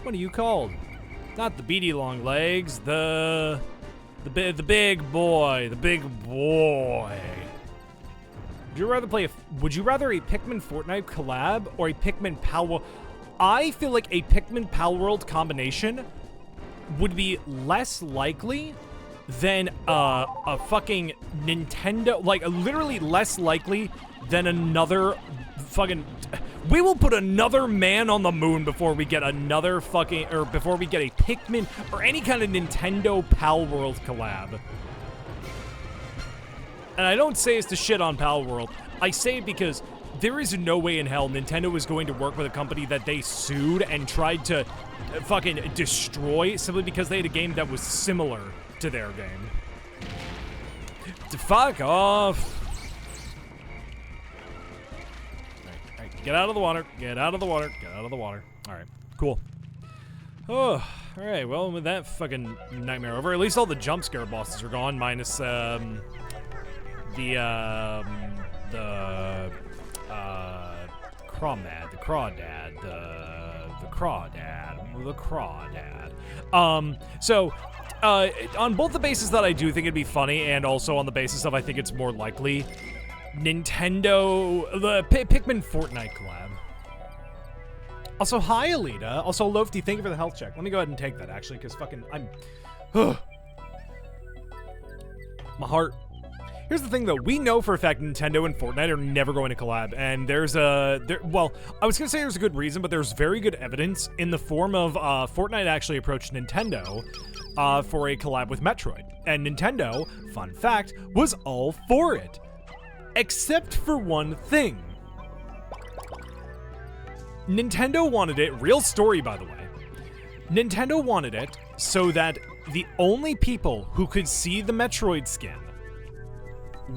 what are you called? Not the beady long legs, the big boy, Would you rather a Pikmin Fortnite collab or a Pikmin Pal World? I feel like a Pikmin Pal World combination would be less likely than a fucking Nintendo, like literally less likely than another fucking. We will put another man on the moon before we get another fucking, or before we get a Pikmin or any kind of Nintendo Pal World collab. And I don't say it's to shit on Pal World. I say it because there is no way in hell Nintendo is going to work with a company that they sued and tried to fucking destroy simply because they had a game that was similar to their game. Fuck off. All right, get out of the water. Get out of the water. Get out of the water. All right, cool. Oh, all right. Well, with that fucking nightmare over, at least all the jump scare bosses are gone, minus the Crawdad, the Crawdad. So, on both the basis that I do think it'd be funny, and also on the basis of I think it's more likely, Nintendo, the Pikmin Fortnite collab. Also, hi, Alita. Also, Lofty, thank you for the health check. Let me go ahead and take that, actually, because fucking, my heart. Here's the thing, though. We know for a fact Nintendo and Fortnite are never going to collab, and well, I was going to say there's a good reason, but there's very good evidence in the form of Fortnite actually approached Nintendo for a collab with Metroid. And Nintendo, fun fact, was all for it. Except for one thing. Nintendo wanted it, real story by the way, Nintendo wanted it so that the only people who could see the Metroid skin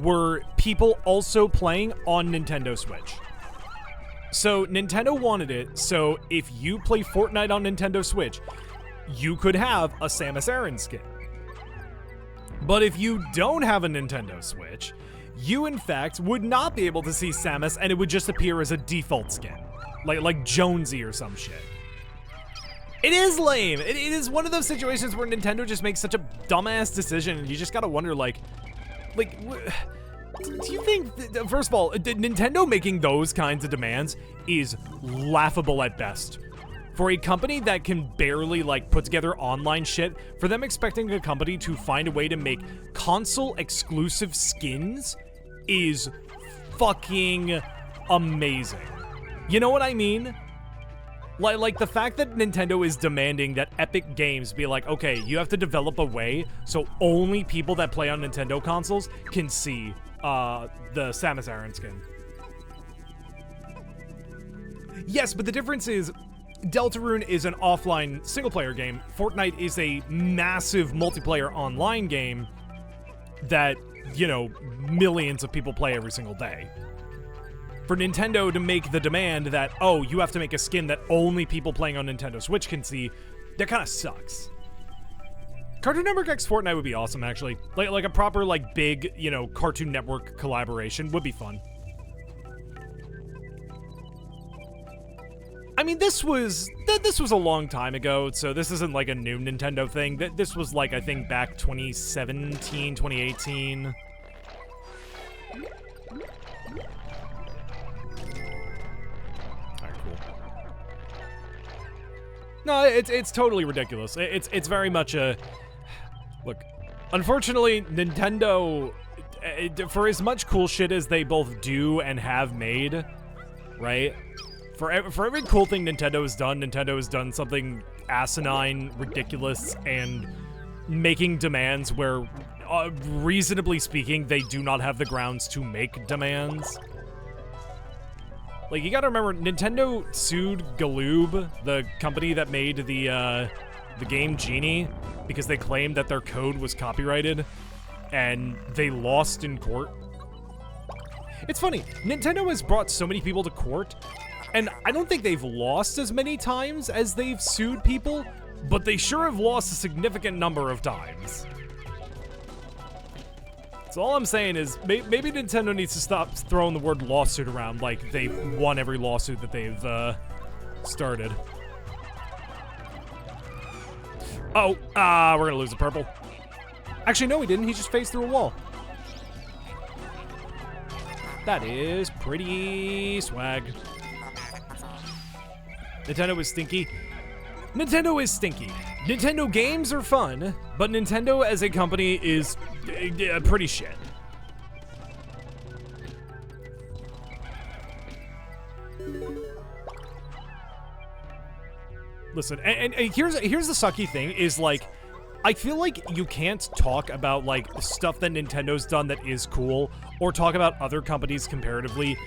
were people also playing on Nintendo Switch. So Nintendo wanted it so if you play Fortnite on Nintendo Switch, you could have a Samus Aran skin. But if you don't have a Nintendo Switch, you in fact would not be able to see Samus, and it would just appear as a default skin. Like Jonesy or some shit. It is lame. It is one of those situations where Nintendo just makes such a dumbass decision, and you just gotta wonder, like, do you think, first of all, Nintendo making those kinds of demands is laughable at best. For a company that can barely, like, put together online shit, for them expecting a company to find a way to make console-exclusive skins is fucking amazing. You know what I mean? Like the fact that Nintendo is demanding that Epic Games be like, okay, you have to develop a way so only people that play on Nintendo consoles can see the Samus Aran skin. Yes, but the difference is Deltarune is an offline single-player game. Fortnite is a massive multiplayer online game that, you know, millions of people play every single day. For Nintendo to make the demand that, oh, you have to make a skin that only people playing on Nintendo Switch can see, that kind of sucks. Cartoon Network X Fortnite would be awesome, actually. Like a proper, like, big, you know, Cartoon Network collaboration would be fun. I mean, this was a long time ago, so this isn't like a new Nintendo thing. This was like, I think, back 2017, 2018. No, it's totally ridiculous. It's very much a... Look, unfortunately, Nintendo, for as much cool shit as they both do and have made, right? For every cool thing Nintendo has done something asinine, ridiculous, and making demands where, reasonably speaking, they do not have the grounds to make demands. Like, you gotta remember, Nintendo sued Galoob, the company that made the game Genie, because they claimed that their code was copyrighted, and they lost in court. It's funny, Nintendo has brought so many people to court, and I don't think they've lost as many times as they've sued people, but they sure have lost a significant number of times. So all I'm saying is, maybe Nintendo needs to stop throwing the word lawsuit around like they've won every lawsuit that they've started. Oh, we're gonna lose the purple. Actually, no, he didn't. He just phased through a wall. That is pretty swag. Nintendo is stinky. Nintendo is stinky. Nintendo games are fun, but Nintendo as a company is pretty shit. Listen, and here's the sucky thing is, like, I feel like you can't talk about, like, stuff that Nintendo's done that is cool, or talk about other companies comparatively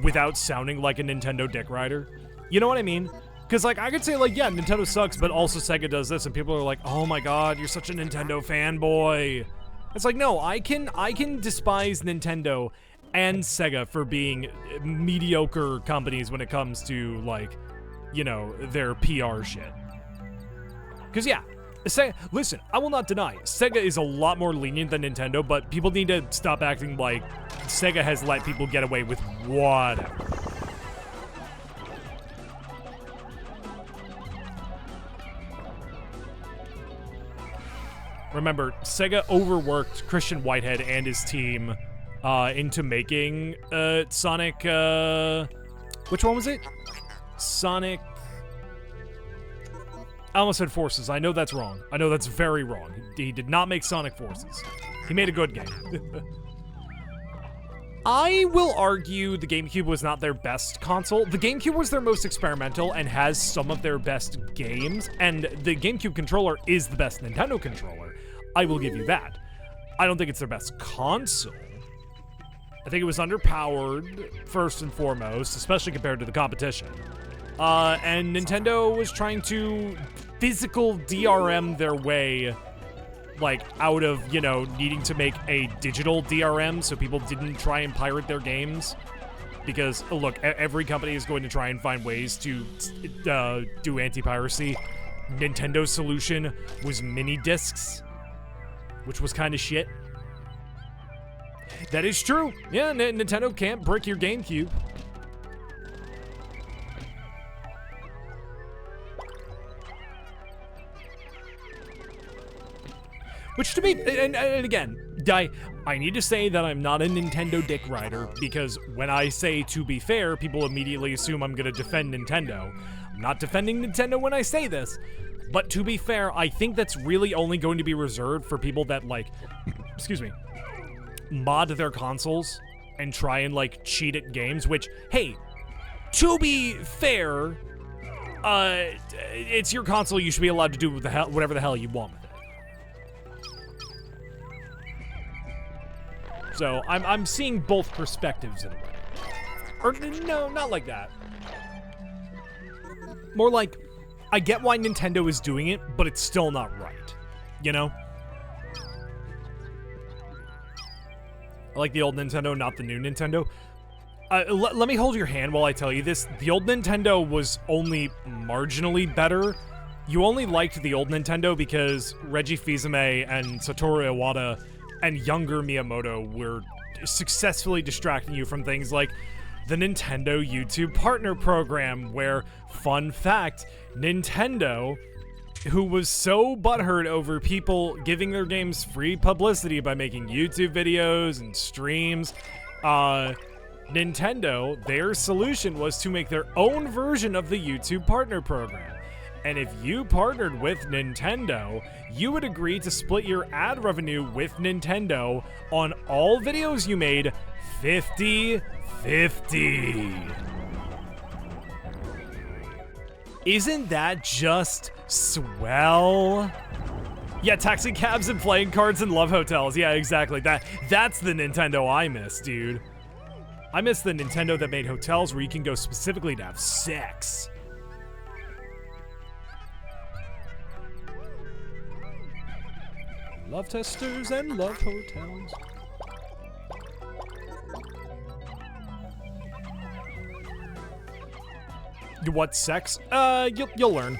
without sounding like a Nintendo dick rider. You know what I mean? Because, like, I could say, like, yeah, Nintendo sucks, but also Sega does this, and people are like, oh my god, you're such a Nintendo fanboy. It's like, no, I can despise Nintendo and Sega for being mediocre companies when it comes to, like, you know, their PR shit. Because, yeah, listen, I will not deny, Sega is a lot more lenient than Nintendo, but people need to stop acting like Sega has let people get away with whatever. Remember, Sega overworked Christian Whitehead and his team into making Sonic, which one was it? Sonic... I almost said Forces. I know that's wrong. I know that's very wrong. He did not make Sonic Forces. He made a good game. I will argue the GameCube was not their best console. The GameCube was their most experimental and has some of their best games, and the GameCube controller is the best Nintendo controller. I will give you that. I don't think it's their best console. I think it was underpowered, first and foremost, especially compared to the competition. And Nintendo was trying to physical DRM their way, like, out of, you know, needing to make a digital DRM so people didn't try and pirate their games. Because, look, every company is going to try and find ways to do anti-piracy. Nintendo's solution was mini discs, which was kind of shit. That is true. Yeah, Nintendo can't brick your GameCube. Which to me, and again, I need to say that I'm not a Nintendo dick rider, because when I say to be fair, people immediately assume I'm gonna defend Nintendo. I'm not defending Nintendo when I say this, but to be fair, I think that's really only going to be reserved for people that, like, excuse me, mod their consoles and try and, like, cheat at games, which, hey, to be fair, it's your console, you should be allowed to do whatever the hell you want with it. So, I'm seeing both perspectives in a way. Or, no, not like that. More like, I get why Nintendo is doing it, but it's still not right. You know? I like the old Nintendo, not the new Nintendo. Let me hold your hand while I tell you this. The old Nintendo was only marginally better. You only liked the old Nintendo because Reggie Fils-Aimé and Satoru Iwata and younger Miyamoto were successfully distracting you from things like the Nintendo YouTube Partner Program, where, fun fact, Nintendo, who was so butthurt over people giving their games free publicity by making YouTube videos and streams, Nintendo, their solution was to make their own version of the YouTube Partner Program. And if you partnered with Nintendo, you would agree to split your ad revenue with Nintendo on all videos you made 50-50. Isn't that just swell? Yeah, taxi cabs and playing cards and love hotels. Yeah, exactly. That's the Nintendo I miss, dude. I miss the Nintendo that made hotels where you can go specifically to have sex. Love testers and love hotels. What sex? You'll learn.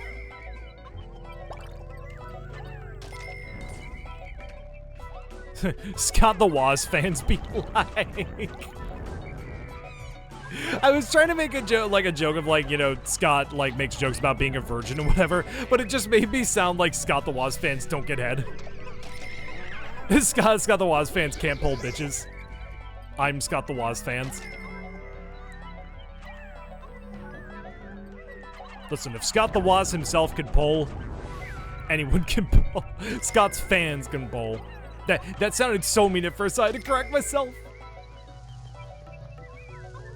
Scott the Woz fans be like. I was trying to make a joke, of, like, you know, Scott, like, makes jokes about being a virgin or whatever, but it just made me sound like Scott the Woz fans don't get head. Scott the Woz fans can't pull bitches. I'm Scott the Woz fans. Listen, if Scott the Woz himself could bowl, anyone can bowl. Scott's fans can bowl. That sounded so mean at first. I had to correct myself.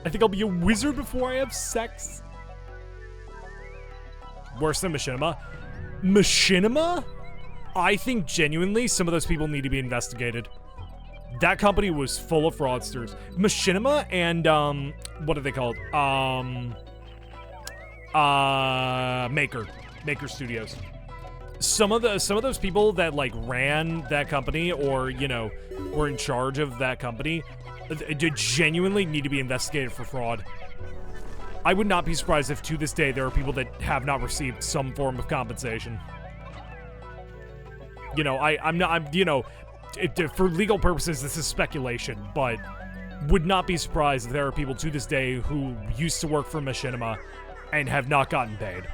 I think I'll be a wizard before I have sex. Worse than Machinima? Machinima? I think genuinely some of those people need to be investigated. That company was full of fraudsters. Machinima and, what are they called? Maker Studios. Some of those people that like ran that company or, you know, were in charge of that company genuinely need to be investigated for fraud. I would not be surprised if to this day there are people that have not received some form of compensation. You know, for legal purposes, this is speculation, but would not be surprised if there are people to this day who used to work for Machinima and have not gotten paid.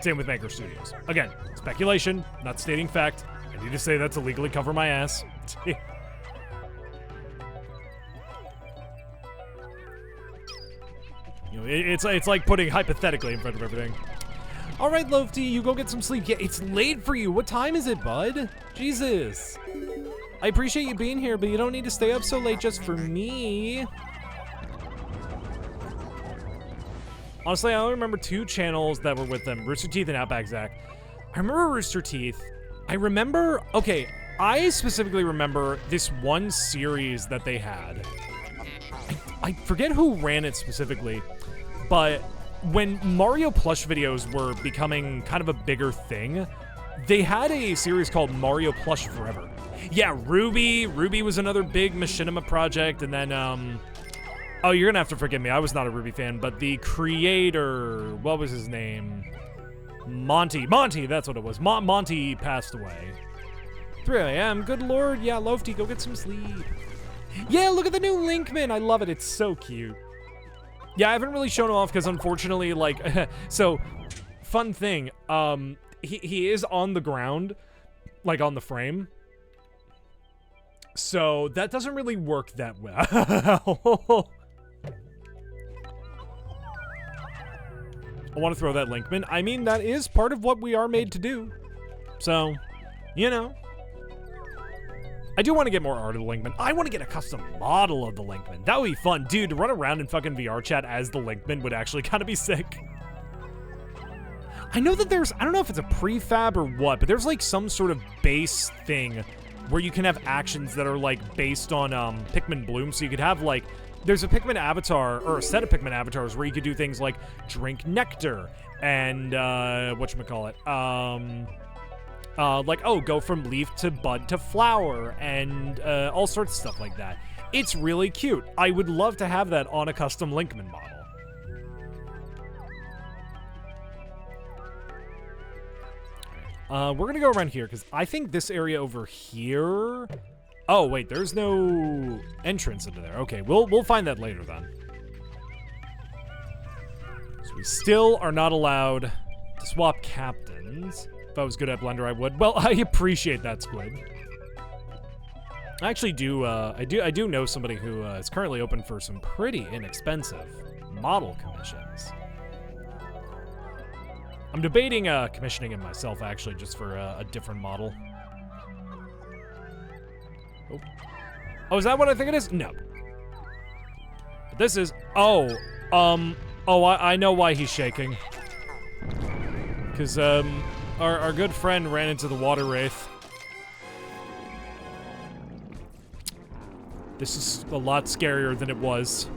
Same with Maker Studios. Again, speculation, not stating fact. I need to say that to legally cover my ass. You know, it's like putting hypothetically in front of everything. All right, Lofty, you go get some sleep. Yeah, it's late for you. What time is it, bud? Jesus. I appreciate you being here, but you don't need to stay up so late just for me. Honestly, I only remember 2 channels that were with them, Rooster Teeth and Outback Zach. I remember Rooster Teeth. Okay, I specifically remember this one series that they had. I forget who ran it specifically, but when Mario plush videos were becoming kind of a bigger thing, they had a series called Mario Plush Forever. Yeah, Ruby was another big Machinima project, and then, oh, you're gonna have to forgive me, I was not a Ruby fan, but the creator, what was his name? Monty, that's what it was. Monty passed away. 3 a.m., good lord, yeah, Lofty, go get some sleep. Yeah, look at the new Linkman, I love it, it's so cute. Yeah, I haven't really shown him off because unfortunately, like, so, fun thing, he is on the ground, like on the frame. So that doesn't really work that well. I want to throw that Linkman. I mean, that is part of what we are made to do. So, you know. I do want to get more art of the Linkman. I want to get a custom model of the Linkman. That would be fun. Dude, to run around in fucking VR chat as the Linkman would actually kind of be sick. I know that there's, I don't know if it's a prefab or what, but there's like some sort of base thing where you can have actions that are like based on Pikmin Bloom. So you could have like, there's a Pikmin avatar, or a set of Pikmin avatars where you could do things like drink nectar and whatchamacallit, like, oh, go from leaf to bud to flower and all sorts of stuff like that. It's really cute. I would love to have that on a custom Linkman model. We're gonna go around here, because I think this area over here... Oh, wait, there's no entrance into there. Okay, we'll find that later, then. So we still are not allowed to swap captains. If I was good at Blender, I would. Well, I appreciate that, Squid. I actually do, I do know somebody who is currently open for some pretty inexpensive model commissions. I'm debating commissioning him myself, actually, just for a different model. Oh, is that what I think it is? No. But this is... Oh, I know why he's shaking. Because, our good friend ran into the water wraith. This is a lot scarier than it was.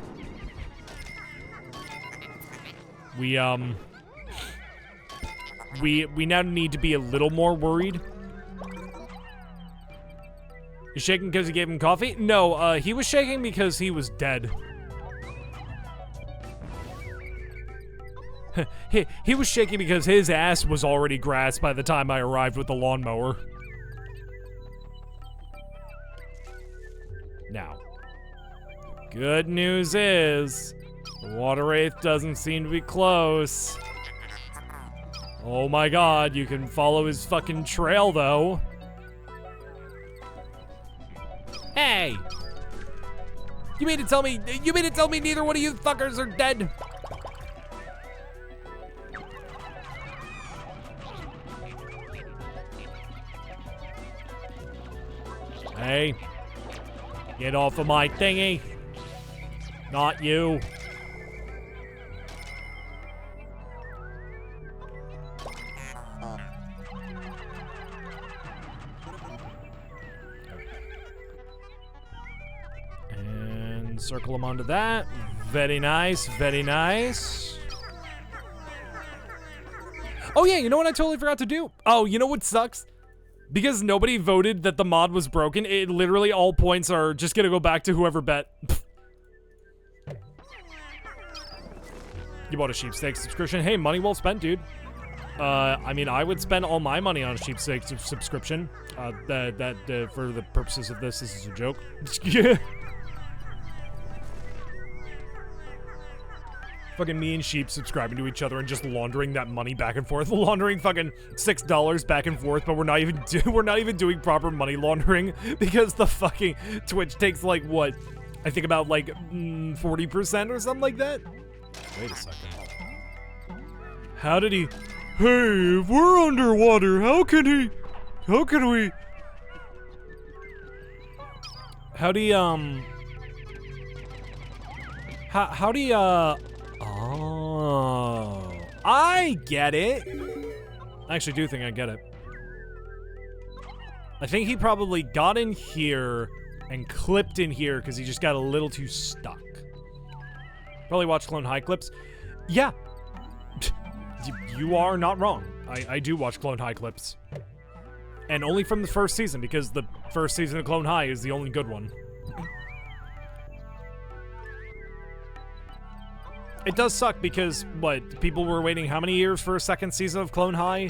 We now need to be a little more worried. He's shaking because he gave him coffee? No, he was shaking because he was dead. he was shaking because his ass was already grass by the time I arrived with the lawnmower. Now, good news is, the water wraith doesn't seem to be close. Oh my god, you can follow his fucking trail, though. Hey! You mean to tell me neither one of you fuckers are dead? Hey, get off of my thingy. Not you. And circle them onto that. Very nice, very nice. Oh yeah, you know what I totally forgot to do? Oh, you know what sucks? Because nobody voted that the mod was broken, it literally all points are just gonna go back to whoever bet. You bought a sheepsteak subscription. Hey, money well spent, dude. I mean, I would spend all my money on a sheepsteak subscription. For the purposes of this is a joke. Fucking me and sheep subscribing to each other and just laundering that money back and forth, laundering fucking $6 back and forth, but we're not even doing proper money laundering because the fucking Twitch takes like what? I think about like 40% or something like that. Wait a second. How did he? Hey, if we're underwater, how can we? How do you How do you Oh, I get it. I actually do think I get it. I think he probably got in here and clipped in here because he just got a little too stuck. Probably watch Clone High clips. Yeah. You are not wrong. I do watch Clone High clips. And only from the first season, because the first season of Clone High is the only good one. It does suck because, what, people were waiting how many years for a second season of Clone High?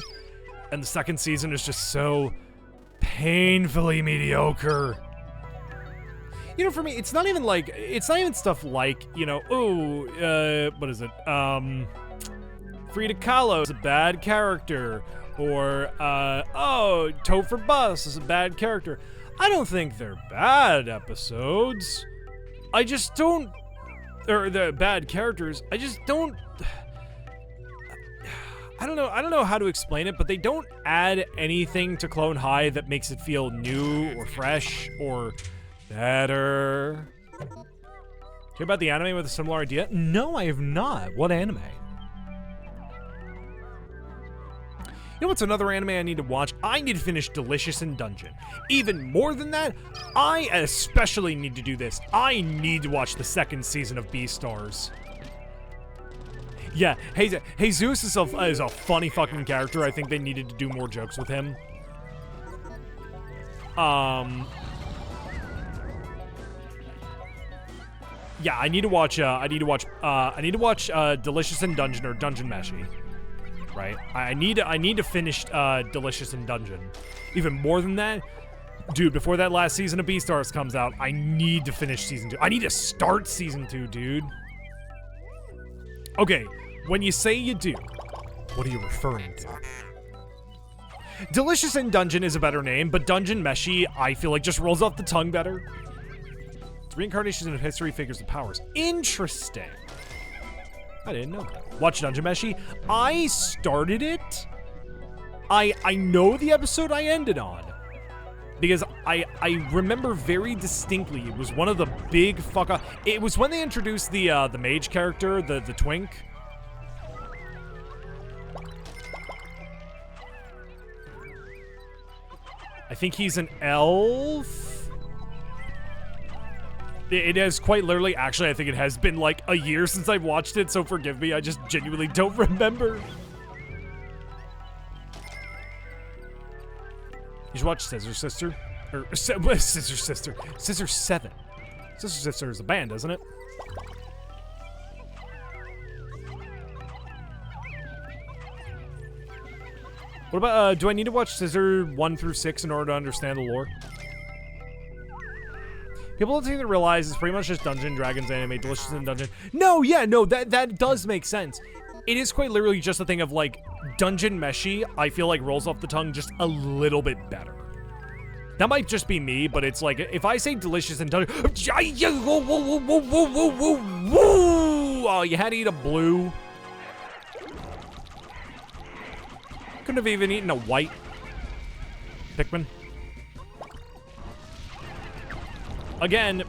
And the second season is just so painfully mediocre. You know, for me, it's not even stuff like, you know, what is it? Frida Kahlo is a bad character. Or, Topher Bus is a bad character. I don't think they're bad episodes. I just don't... Or the bad characters. I just don't... I don't know how to explain it, but they don't add anything to Clone High that makes it feel new or fresh or better. Hear about the anime with a similar idea? No, I have not. What anime? You know what's another anime I need to watch? I need to finish Delicious in Dungeon. Even more than that, I especially need to do this. I need to watch the second season of Beastars. Yeah, Jesus is a funny fucking character. I think they needed to do more jokes with him. Yeah, I need to watch Delicious in Dungeon or Dungeon Meshi. Right? I need to finish Delicious in Dungeon. Even more than that, dude, before that last season of Beastars comes out, I need to finish season 2. I need to start season 2, dude. Okay, when you say you do, what are you referring to? Delicious in Dungeon is a better name, but Dungeon Meshi, I feel like just rolls off the tongue better. It's reincarnations of history figures of powers. Interesting. I didn't know that. Watch Dungeon Meshi. I started it. I know the episode I ended on. Because I remember very distinctly, it was one of the big fuck up. It was when they introduced the mage character, the twink. I think he's an elf. It has quite literally, actually, I think it has been like a year since I've watched it, so forgive me, I just genuinely don't remember. You should watch Scissor Sister. Or, Scissor Sister. Scissor 7. Scissor Sister is a band, isn't it? What about, do I need to watch Scissor 1 through 6 in order to understand the lore? People don't seem to realize it's pretty much just Dungeon Dragons anime, Delicious in Dungeon. No, yeah, no, that does make sense. It is quite literally just a thing of, like, Dungeon Meshi, I feel like rolls off the tongue just a little bit better. That might just be me, but it's like, if I say delicious and oh, you had to eat a blue. Couldn't have even eaten a white Pikmin. Again,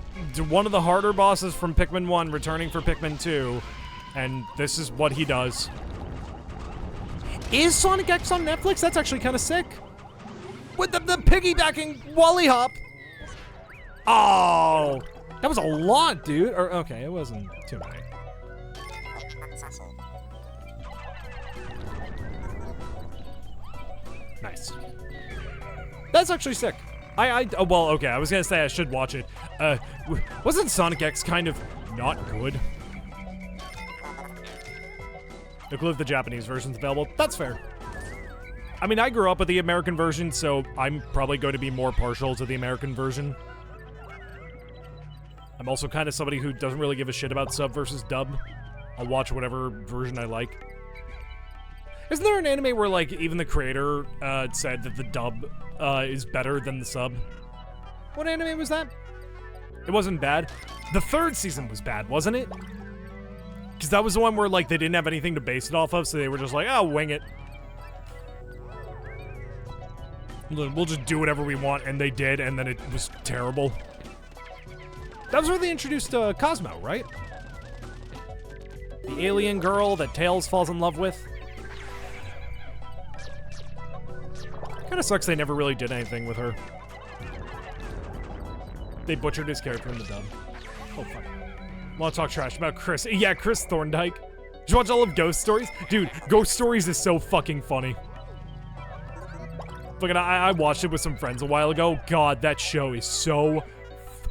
one of the harder bosses from Pikmin 1 returning for Pikmin 2, and this is what he does. Is Sonic X on Netflix? That's actually kind of sick. With the piggybacking Wally Hop. Oh, that was a lot, dude. Or, okay, it wasn't too many. Nice. That's actually sick. Well, okay, I was gonna say I should watch it. Wasn't Sonic X kind of not good? Include the Japanese versions available. That's fair. I mean, I grew up with the American version, so I'm probably going to be more partial to the American version. I'm also kind of somebody who doesn't really give a shit about sub versus dub. I'll watch whatever version I like. Isn't there an anime where, like, even the creator said that the dub is better than the sub? What anime was that? It wasn't bad. The third season was bad, wasn't it? Because that was the one where, like, they didn't have anything to base it off of, so they were just like, oh, wing it. We'll just do whatever we want, and they did, and then it was terrible. That was where they introduced Cosmo, right? The alien girl that Tails falls in love with. Kinda sucks they never really did anything with her. They butchered his character in the dub. Oh, fuck. I want to talk trash about Chris. Yeah, Chris Thorndike. Did you watch all of Ghost Stories? Dude, Ghost Stories is so fucking funny. Look, I watched it with some friends a while ago. God, that show is so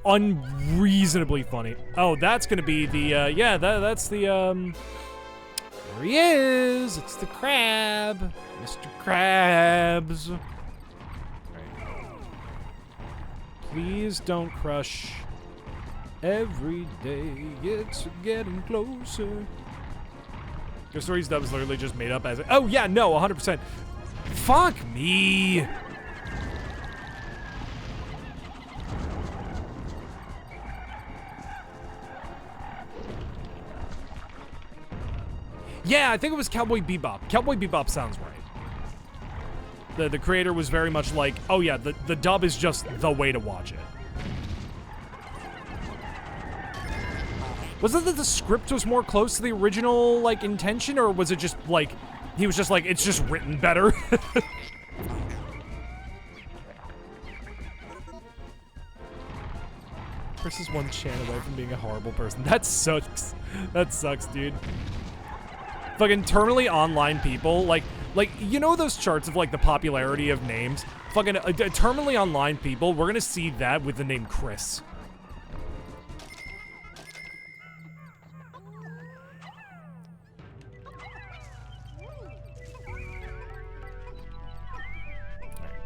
unreasonably funny. Oh, that's gonna be the, yeah, that's the, there he is. It's the crab. Mr. Krabs. Right. Please don't crush. Every day it's getting closer. Ghost Stories dub is literally just made up as it. Oh, yeah, no, 100%. Fuck me. Yeah, I think it was Cowboy Bebop. Cowboy Bebop sounds right. The creator was very much like, oh yeah, the dub is just the way to watch it. Was it that the script was more close to the original, like, intention, or was it just, like, he was just like, it's just written better? Chris is one chan away from being a horrible person. That sucks. That sucks, dude. Fucking terminally online people, like, you know those charts of, like, the popularity of names? Fucking terminally online people, we're gonna see that with the name Chris.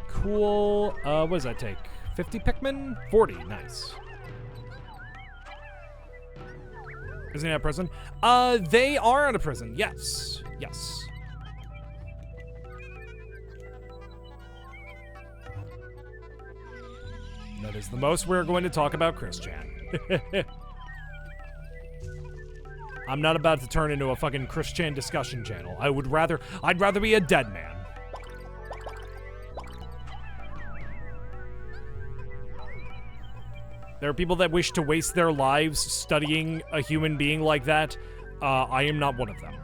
Cool. What does that take? 50 Pikmin? 40. Nice. Isn't he out of prison? They are out of prison. Yes. Yes. That is the most we're going to talk about Chris Chan. I'm not about to turn into a fucking Chris Chan discussion channel. I'd rather be a dead man. There are people that wish to waste their lives studying a human being like that. I am not one of them.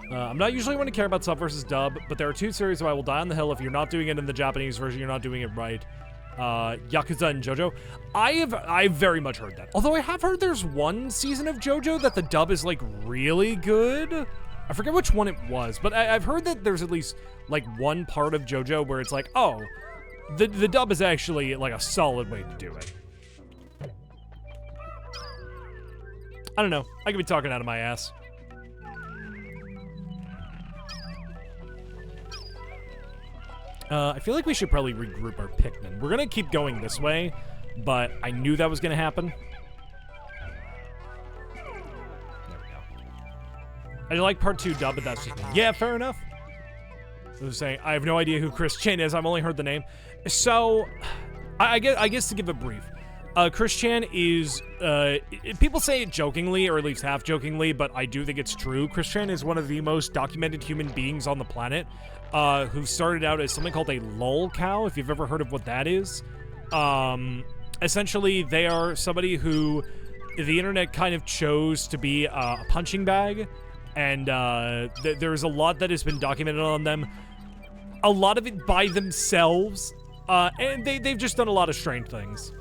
I'm not usually one to care about sub versus dub, but there are two series where I will die on the hill if you're not doing it in the Japanese version, you're not doing it right. Yakuza and JoJo. I've very much heard that. Although I have heard there's one season of JoJo that the dub is, like, really good. I forget which one it was, but I've heard that there's at least, like, one part of JoJo where it's like, oh, the dub is actually, like, a solid way to do it. I don't know. I could be talking out of my ass. I feel like we should probably regroup our Pikmin. We're gonna keep going this way, but I knew that was gonna happen. There we go. I like part 2 dub, but that's just me. Yeah, fair enough. I was saying, I have no idea who Chris Chan is. I've only heard the name. So, I guess to give a brief, Chris Chan is, people say it jokingly, or at least half jokingly, but I do think it's true. Chris Chan is one of the most documented human beings on the planet, who started out as something called a lol cow, if you've ever heard of what that is. Essentially, they are somebody who the internet kind of chose to be a punching bag, and there's a lot that has been documented on them. A lot of it by themselves, and they've just done a lot of strange things.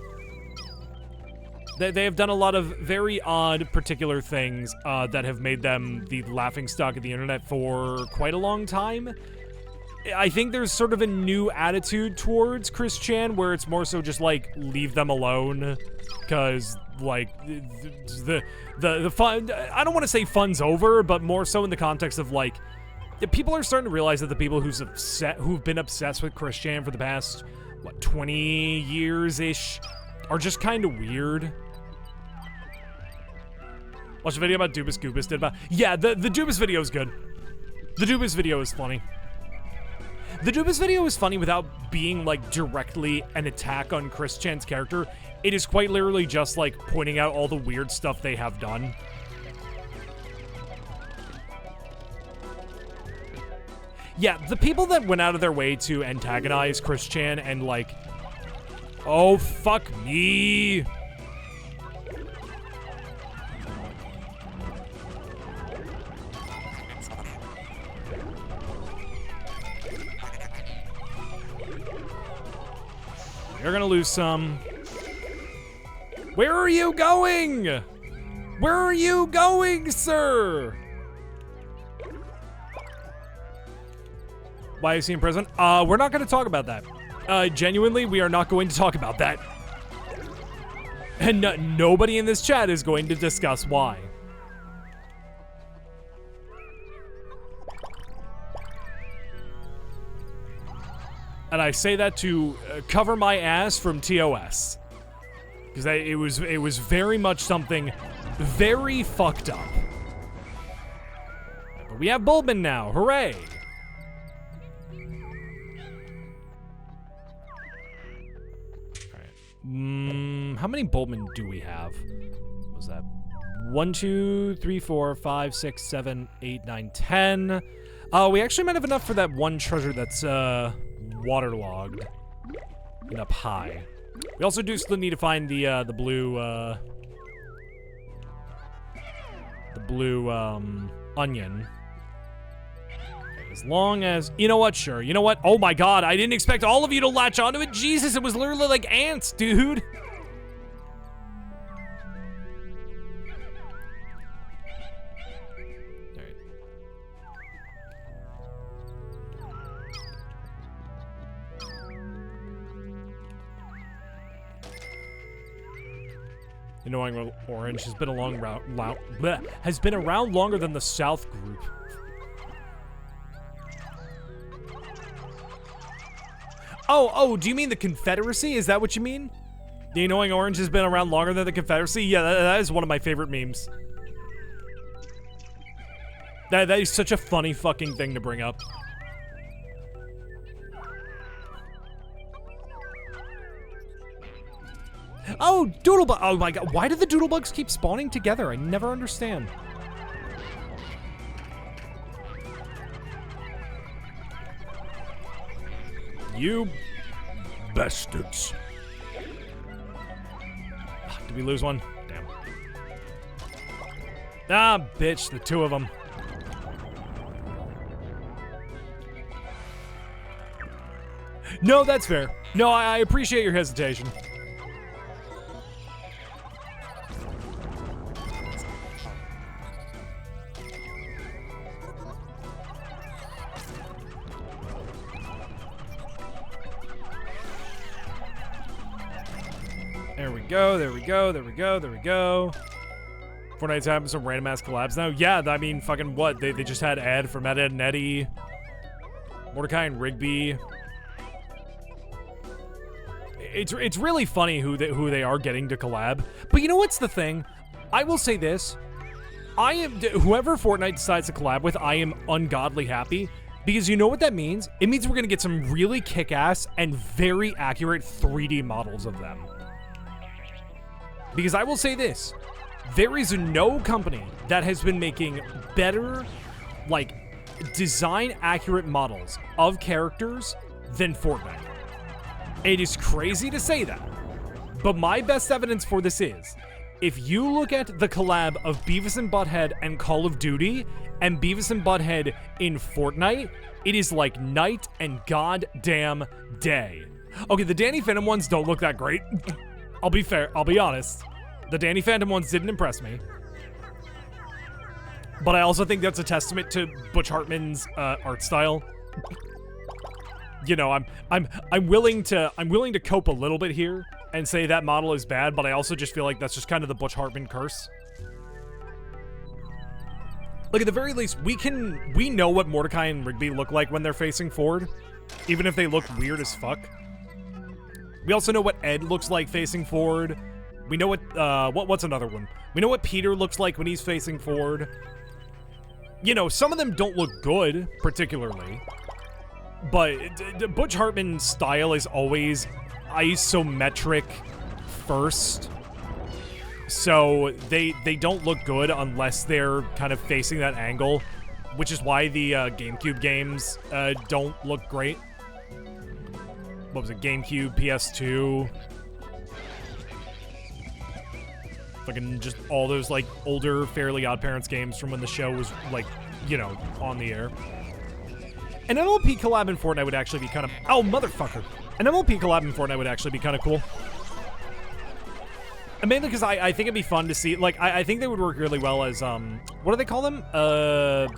They have done a lot of very odd, particular things that have made them the laughingstock of the internet for quite a long time. I think there's sort of a new attitude towards Chris Chan where it's more so just like, leave them alone, because like the fun, I don't want to say fun's over, but more so in the context of like, people are starting to realize that the people who've been obsessed with Chris Chan for the past, what, 20 years-ish, are just kind of weird. Watch a video about Dubus Goobus did about... Yeah, the Dubus video is good. The Dubus video is funny. The Dubus video is funny without being, like, directly an attack on Chris Chan's character. It is quite literally just, like, pointing out all the weird stuff they have done. Yeah, the people that went out of their way to antagonize Chris Chan and, like... Oh, fuck me! You're gonna lose some. Where are you going? Where are you going, sir? Why is he in prison? We're not gonna talk about that. Genuinely, we are not going to talk about that. And nobody in this chat is going to discuss why. And I say that to cover my ass from TOS. Because it was very much something very fucked up. But we have Bulbin now, hooray! Alright. How many Bulbin do we have? What was that? 1, 2, 3, 4, 5, 6, 7, 8, 9, 10. We actually might have enough for that one treasure that's, waterlogged and up high. We also do still need to find the blue onion. As long as, you know what, sure. You know what? Oh my god, I didn't expect all of you to latch onto it. Jesus, it was literally like ants, dude. Annoying Orange has been has been around longer than the South group. Oh, do you mean the Confederacy? Is that what you mean? The Annoying Orange has been around longer than the Confederacy? Yeah, that is one of my favorite memes. That is such a funny fucking thing to bring up. Oh, Doodlebug. Oh my god, why do the Doodlebugs keep spawning together? I never understand. You bastards. Did we lose one? Damn. Ah, bitch, the two of them. No, that's fair. No, I appreciate your hesitation. There we go, there we go, there we go, there we go. Fortnite's having some random ass collabs now. Yeah, I mean, fucking what? They just had Ed from Ed, and Eddie. Mordecai and Rigby. It's really funny who they are getting to collab. But you know what's the thing? I will say this. whoever Fortnite decides to collab with, I am ungodly happy. Because you know what that means? It means we're going to get some really kick-ass and very accurate 3D models of them. Because I will say this, there is no company that has been making better, like, design-accurate models of characters than Fortnite. It is crazy to say that, but my best evidence for this is, if you look at the collab of Beavis and Butthead and Call of Duty, and Beavis and Butthead in Fortnite, it is like night and goddamn day. Okay, the Danny Phantom ones don't look that great. I'll be fair, I'll be honest. The Danny Phantom ones didn't impress me. But I also think that's a testament to Butch Hartman's art style. You know, I'm willing to cope a little bit here and say that model is bad, but I also just feel like that's just kind of the Butch Hartman curse. Like, at the very least, we know what Mordecai and Rigby look like when they're facing forward, even if they look weird as fuck. We also know what Ed looks like facing forward. We know what's another one? We know what Peter looks like when he's facing forward. You know, some of them don't look good, particularly. But Butch Hartman's style is always isometric first. So they don't look good unless they're kind of facing that angle, which is why the GameCube games don't look great. What was it? GameCube, PS2. Fucking just all those, like, older Fairly OddParents games from when the show was, like, you know, on the air. An MLP collab in Fortnite would actually be kind of... Oh, motherfucker. An MLP collab in Fortnite would actually be kind of cool. And mainly because I think it'd be fun to see... Like, I think they would work really well as, what do they call them? I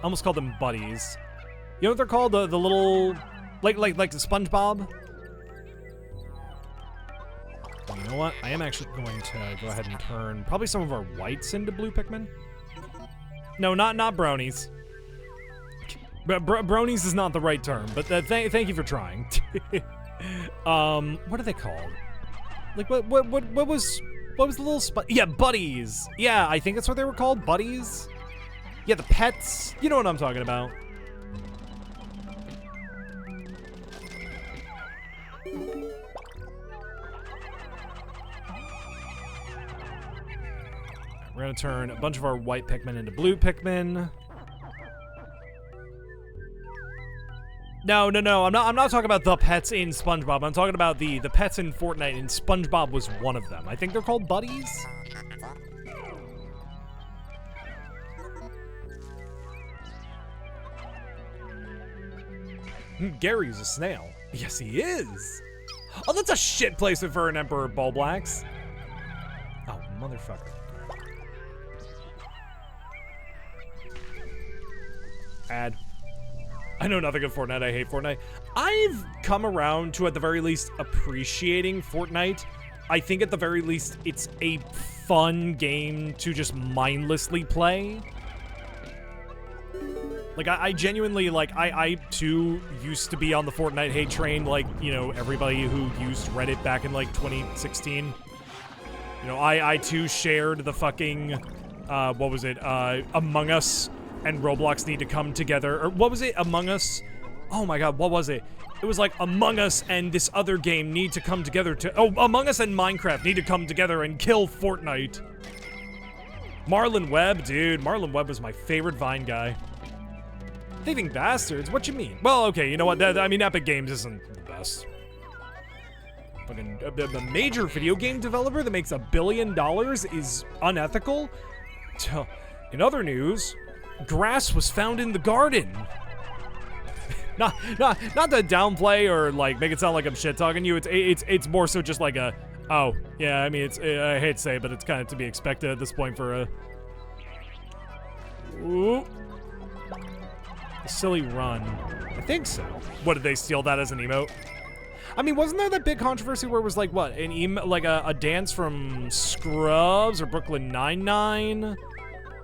almost called them buddies. You know what they're called? The little... Like the SpongeBob? You know what? I am actually going to go ahead and turn probably some of our whites into blue Pikmin. No, not bronies. Bronies is not the right term, but thank you for trying. What are they called? Like what was the little yeah, buddies. Yeah, I think that's what they were called, buddies. Yeah, the pets. You know what I'm talking about. We're gonna turn a bunch of our white Pikmin into blue Pikmin. No, I'm not talking about the pets in SpongeBob. I'm talking about the pets in Fortnite, and SpongeBob was one of them. I think they're called buddies. Gary's a snail. Yes, he is. Oh, that's a shit placement for an Emperor Bulblax. Oh, motherfucker. Add. I know nothing of Fortnite. I hate Fortnite. I've come around to, at the very least, appreciating Fortnite. I think, at the very least, it's a fun game to just mindlessly play. Like, I genuinely, like, I too used to be on the Fortnite hate train, like, you know, everybody who used Reddit back in, like, 2016. You know, I too shared the fucking, what was it, Among Us and Roblox need to come together, or what was it, Among Us? Oh my god, what was it? It was like Among Us and this other game need to come together to, oh, Among Us and Minecraft need to come together and kill Fortnite. Marlon Webb, dude, Marlon Webb was my favorite Vine guy. Thieving bastards, what you mean? Well, okay, you know what, I mean, Epic Games isn't the best. Fucking, the major video game developer that makes $1 billion is unethical? In other news, grass was found in the garden. not to downplay or like make it sound like I'm shit talking you. It's more so just like a, oh yeah. I mean, it's I hate to say it, but it's kind of to be expected at this point for a silly run. I think so. What, did they steal that as an emote? I mean, wasn't there that big controversy where it was like what, like a dance from Scrubs or Brooklyn Nine-Nine?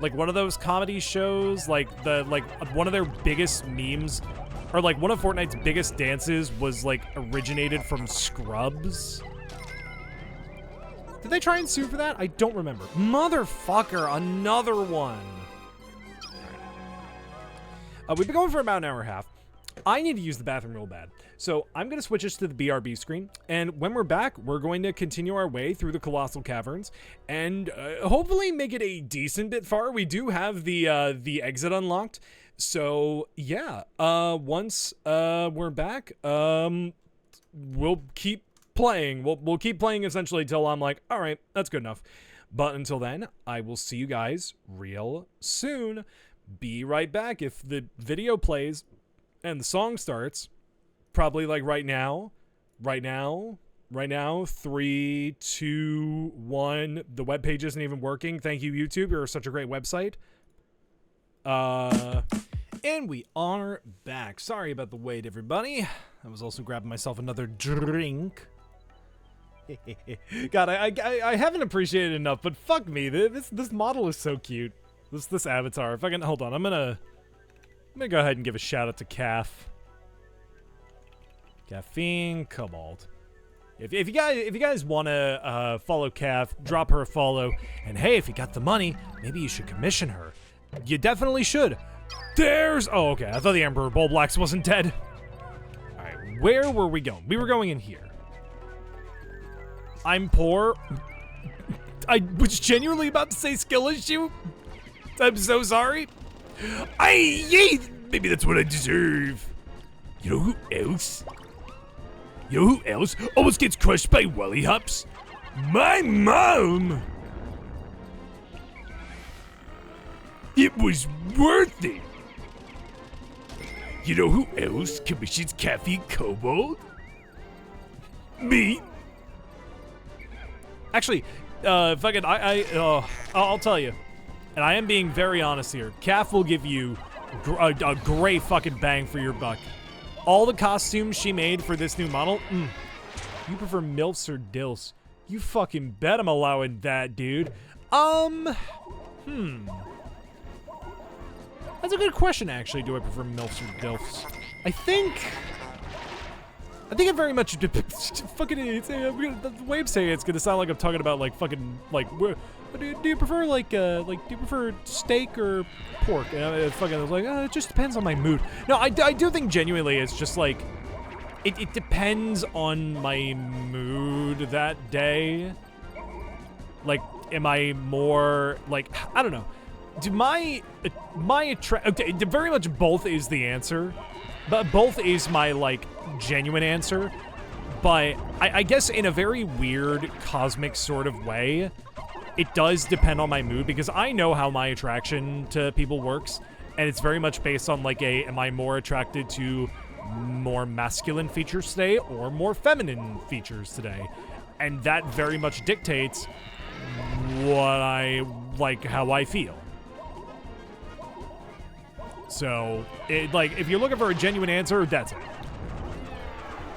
Like one of those comedy shows, like one of their biggest memes, or like one of Fortnite's biggest dances was like originated from Scrubs. Did they try and sue for that? I don't remember. Motherfucker, another one. We've been going for about an hour and a half. I need to use the bathroom real bad. So I'm going to switch us to the BRB screen. And when we're back, we're going to continue our way through the Colossal Caverns. And hopefully make it a decent bit far. We do have the exit unlocked. So yeah, once we're back, we'll keep playing. We'll keep playing essentially till I'm like, all right, that's good enough. But until then, I will see you guys real soon. Be right back. If the video plays and the song starts, probably like right now, 3, 2, 1. The webpage isn't even working. Thank you, YouTube. You're such a great website. And we are back. Sorry about the wait, everybody. I was also grabbing myself another drink. God, I haven't appreciated it enough, but fuck me. This model is so cute. This avatar. If I can hold on, I'm gonna go ahead and give a shout out to Calf. Caffeine Cobalt. If you guys wanna follow Calf, drop her a follow. And hey, if you got the money, maybe you should commission her. You definitely should. Oh, okay. I thought the Emperor Bullblacks wasn't dead. All right, where were we going? We were going in here. I'm poor. I was genuinely about to say skill issue. I'm so sorry. Maybe that's what I deserve. You know who else? Almost gets crushed by Wallyhops? My mom! It was worth it. You know who else commissions Caffeine Cobalt? Me. Actually, fucking, I'll tell you. And I am being very honest here. Calf will give you a great fucking bang for your buck. All the costumes she made for this new model, You prefer MILFs or DILFs? You fucking bet I'm allowing that, dude. That's a good question, actually. Do I prefer MILFs or DILFs? I think it very much fucking. The way I'm saying it's gonna sound like I'm talking about like fucking like. Do you prefer like do you prefer steak or pork? It just depends on my mood. No, I do think genuinely it's just like it depends on my mood that day. Like, am I more like, I don't know. Do my okay, very much both is the answer, but both is my like genuine answer. But I guess in a very weird cosmic sort of way, it does depend on my mood, because I know how my attraction to people works, and it's very much based on like am I more attracted to more masculine features today or more feminine features today, and that very much dictates what I like, how I feel. So, if you're looking for a genuine answer, that's it.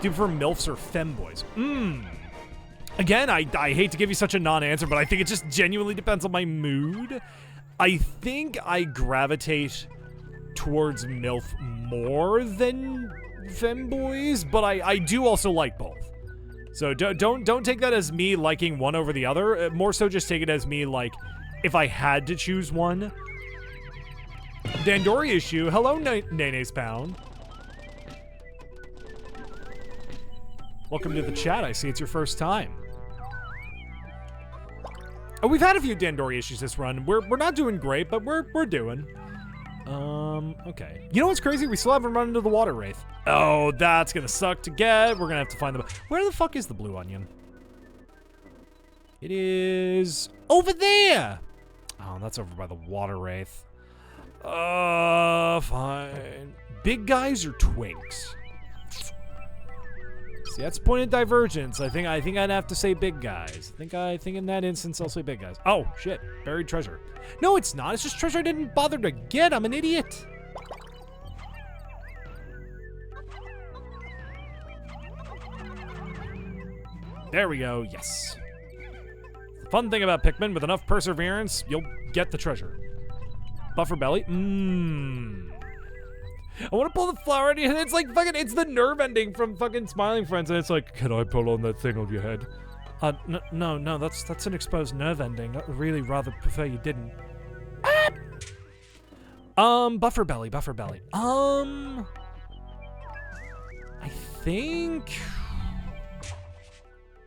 Do you prefer MILFs or femboys? Again, I hate to give you such a non-answer, but I think it just genuinely depends on my mood. I think I gravitate towards MILF more than femboys, but I do also like both. So don't take that as me liking one over the other. More so just take it as me, like, if I had to choose one. Dandori issue. Hello, Nene's Pound. Welcome to the chat. I see it's your first time. Oh, we've had a few Dandori issues this run. We're not doing great, but we're doing. Okay. You know what's crazy? We still haven't run into the water wraith. Oh, that's gonna suck to get. We're gonna have to find the... Where the fuck is the blue onion? It is over there. Oh, that's over by the water wraith. Fine. Big guys or twinks? See, that's point of divergence. I think I'd have to say big guys. I think in that instance I'll say big guys. Oh shit, buried treasure. No, it's not. It's just treasure I didn't bother to get. I'm an idiot. There we go. Yes. The fun thing about Pikmin, with enough perseverance, you'll get the treasure. Buffer belly. I want to pull the flower out of your head. It's like fucking, it's the nerve ending from fucking Smiling Friends, and it's like, can I pull on that thing on your head? No, that's an exposed nerve ending. I'd really rather prefer you didn't. Buffer belly. I think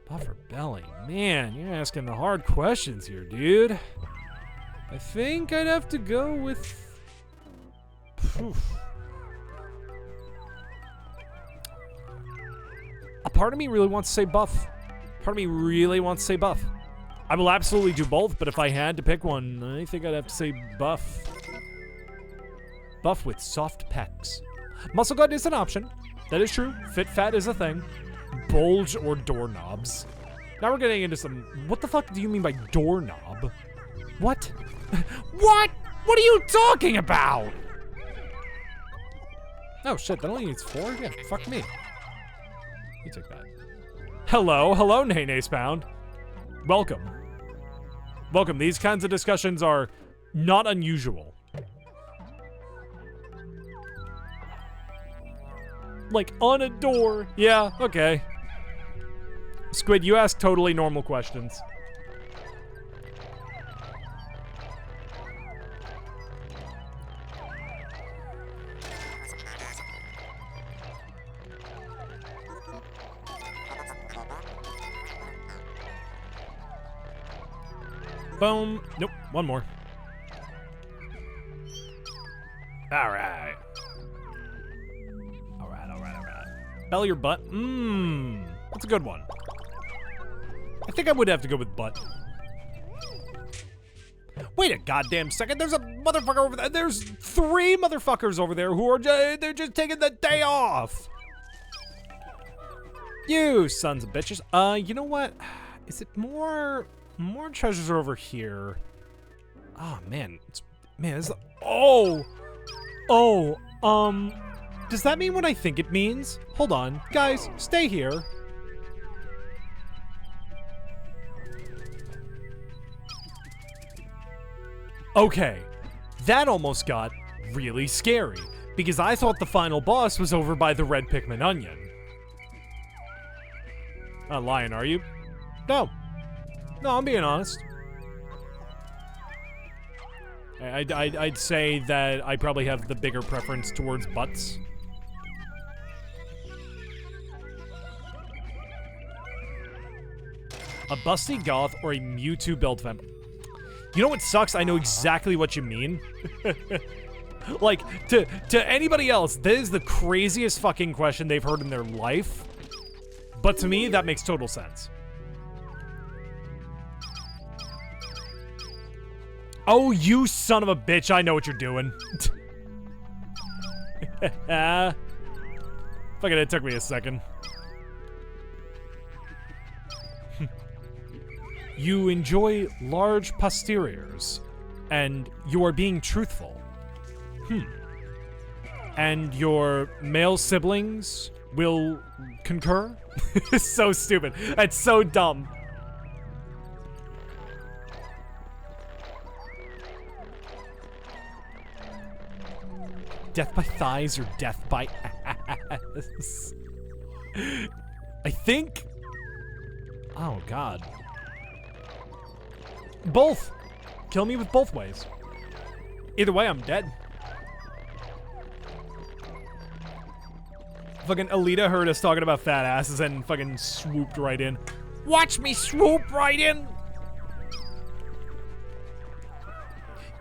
buffer belly. Man, you're asking the hard questions here, dude. I think I'd have to go with. A part of me really wants to say buff. I will absolutely do both, but if I had to pick one, I think I'd have to say buff. Buff with soft pecs. Muscle gut is an option. That is true. Fit fat is a thing. Bulge or doorknobs. Now we're getting into some... What the fuck do you mean by doorknob? What? What? What are you talking about? Oh shit, that only needs 4? Yeah, fuck me. You take that. Hello, Nay Spound. Welcome. These kinds of discussions are not unusual. Like, on a door. Yeah, okay. Squid, you ask totally normal questions. Boom. Nope, one more. All right. Belly or butt? That's a good one. I think I would have to go with butt. Wait a goddamn second, there's a motherfucker over there. There's 3 motherfuckers over there who are they're just taking the day off. You sons of bitches. You know what? Is it more treasures are over here? Oh man, this is, does that mean what I think it means? Hold on, guys, stay here. Okay, that almost got really scary because I thought the final boss was over by the red Pikmin onion. Not lying, are you? No, I'm being honest. I'd say that I probably have the bigger preference towards butts. A busty goth or a Mewtwo belt vamp. You know what sucks? I know exactly what you mean. Like, to anybody else, this is the craziest fucking question they've heard in their life. But to me, that makes total sense. Oh, you son of a bitch, I know what you're doing. Fucking it took me a second. You enjoy large posteriors, and you are being truthful. And your male siblings will concur? So stupid. That's so dumb. Death by thighs or death by ass? I think... Oh, God. Both. Kill me with both ways. Either way, I'm dead. Fucking Alita heard us talking about fat asses and fucking swooped right in. Watch me swoop right in!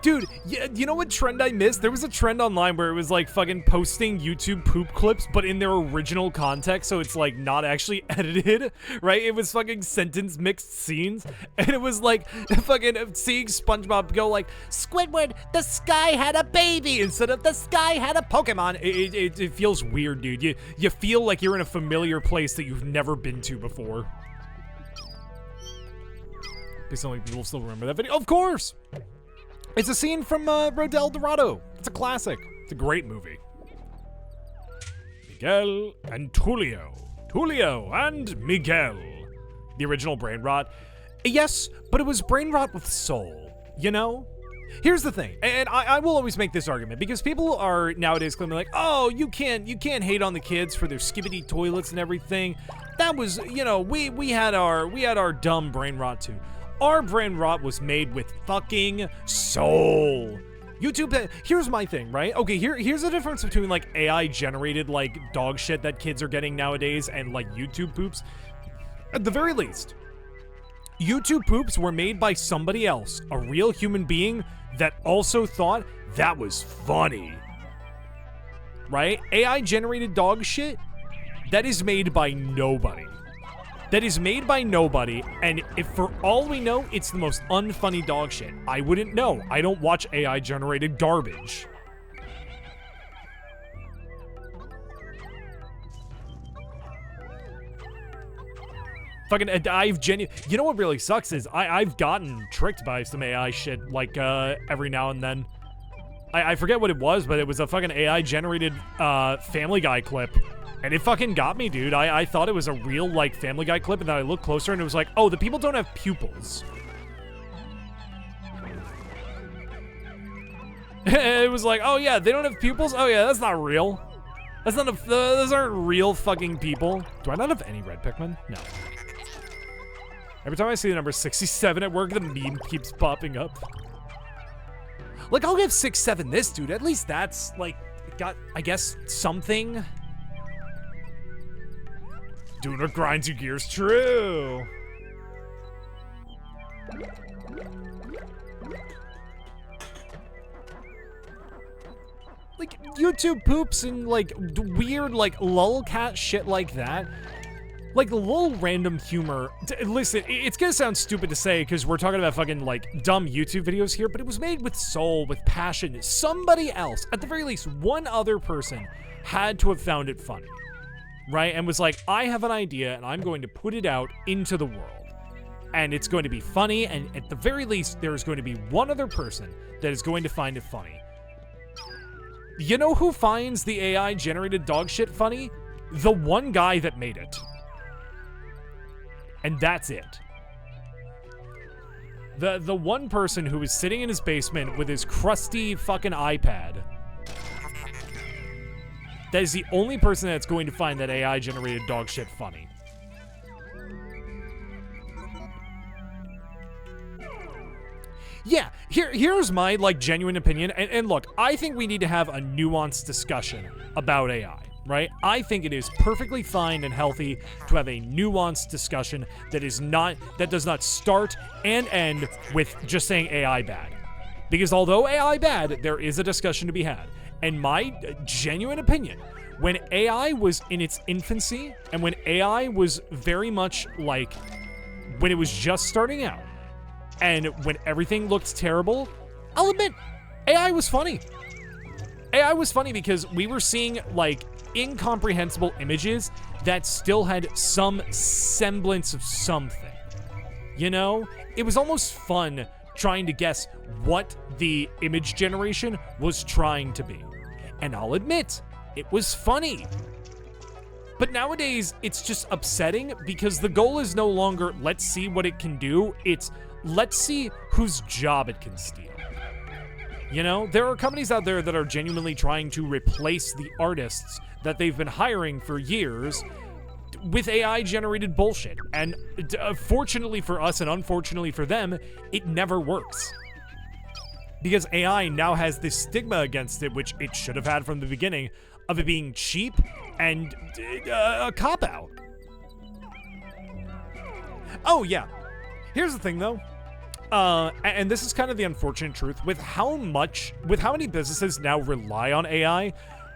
Dude, you know what trend I missed? There was a trend online where it was like fucking posting YouTube poop clips, but in their original context, so it's like not actually edited, right? It was fucking sentence mixed scenes, and it was like fucking seeing SpongeBob go like, Squidward, the sky had a baby, instead of the sky had a Pokemon. It feels weird, dude. You feel like you're in a familiar place that you've never been to before. Because so many people still remember that video. Of course! It's a scene from Road to El Dorado. It's a classic. It's a great movie. Miguel and Tulio. Tulio and Miguel. The original brain rot. Yes, but it was brain rot with soul, you know? Here's the thing, and I will always make this argument because people are nowadays claiming like, oh, you can't hate on the kids for their skibbity toilets and everything. That was, you know, we had our dumb brain rot too. Our brain rot was made with fucking soul. YouTube, here's my thing, right? Okay, here's the difference between like AI generated like dog shit that kids are getting nowadays and like YouTube poops. At the very least, YouTube poops were made by somebody else, a real human being that also thought that was funny. Right? AI generated dog shit, that is made by nobody. That is made by nobody, and if for all we know, it's the most unfunny dog shit. I wouldn't know. I don't watch AI generated garbage. Fucking, you know what really sucks is I've gotten tricked by some AI shit, like, every now and then. I forget what it was, but it was a fucking AI generated, Family Guy clip. And it fucking got me, dude. I thought it was a real, like, Family Guy clip, and then I looked closer and it was like, oh, the people don't have pupils. It was like, oh yeah, they don't have pupils? Oh yeah, that's not real. That's not those aren't real fucking people. Do I not have any red Pikmin? No. Every time I see the number 67 at work, the meme keeps popping up. Like, I'll give 6-7 this, dude. At least that's, like, got, I guess, something. Doing what grinds your gears, true. Like, YouTube poops and, like, weird, like, lolcat shit like that. Like, little random humor. Listen, it's gonna sound stupid to say because we're talking about fucking, like, dumb YouTube videos here, but it was made with soul, with passion. Somebody else, at the very least, one other person had to have found it funny, right? And was like, I have an idea and I'm going to put it out into the world. And it's going to be funny, and at the very least, there's going to be one other person that is going to find it funny. You know who finds the AI-generated dog shit funny? The one guy that made it. And that's it. The one person who is sitting in his basement with his crusty fucking iPad. That is the only person that's going to find that AI-generated dog shit funny. Yeah, here's my, like, genuine opinion. And look, I think we need to have a nuanced discussion about AI. Right? I think it is perfectly fine and healthy to have a nuanced discussion that does not start and end with just saying AI bad. Because although AI bad, there is a discussion to be had. And my genuine opinion, when AI was in its infancy, and when AI was very much like, when it was just starting out, and when everything looked terrible, I'll admit, AI was funny. AI was funny because we were seeing, like, incomprehensible images that still had some semblance of something. You know? It was almost fun trying to guess what the image generation was trying to be. And I'll admit, it was funny. But nowadays, it's just upsetting because the goal is no longer, let's see what it can do. It's, let's see whose job it can steal. You know, there are companies out there that are genuinely trying to replace the artists that they've been hiring for years with AI-generated bullshit. And fortunately for us and unfortunately for them, it never works. Because AI now has this stigma against it, which it should have had from the beginning, of it being cheap and a cop-out. Oh, yeah. Here's the thing, though. And this is kind of the unfortunate truth, with how many businesses now rely on AI,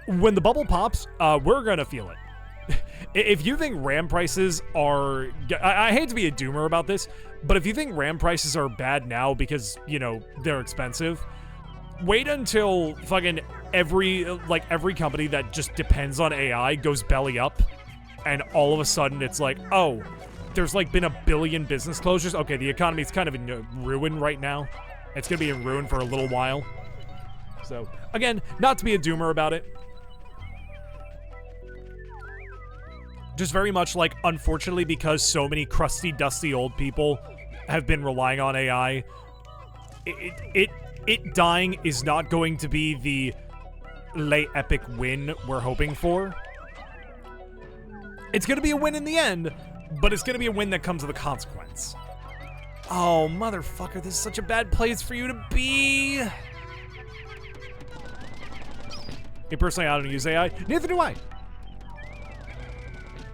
when the bubble pops, we're gonna feel it. If you think RAM prices are, I hate to be a doomer about this, but if you think RAM prices are bad now because, you know, they're expensive, wait until fucking every company that just depends on AI goes belly up, and all of a sudden it's like, oh, there's like been 1 billion business closures. Okay, the economy's kind of in ruin right now. It's gonna be in ruin for a little while. So, again, not to be a doomer about it. Just very much like, unfortunately, because so many crusty, dusty old people have been relying on AI, it it dying is not going to be the late epic win we're hoping for. It's gonna be a win in the end, but it's gonna be a win that comes with a consequence. Oh, motherfucker, this is such a bad place for you to be. Me personally, I don't use AI. Neither do I.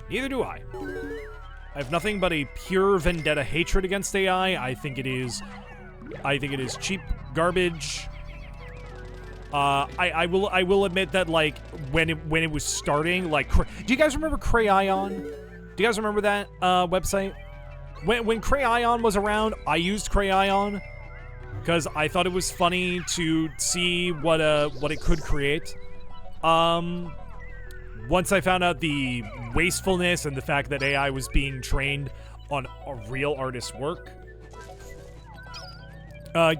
Neither do I. I have nothing but a pure vendetta hatred against AI. I think it is cheap garbage. I will admit that, like, when it was starting, like, do you guys remember Crayon? Do you guys remember that website? When Crayon was around, I used Crayon because I thought it was funny to see what it could create. Once I found out the wastefulness and the fact that AI was being trained on a real artist's work,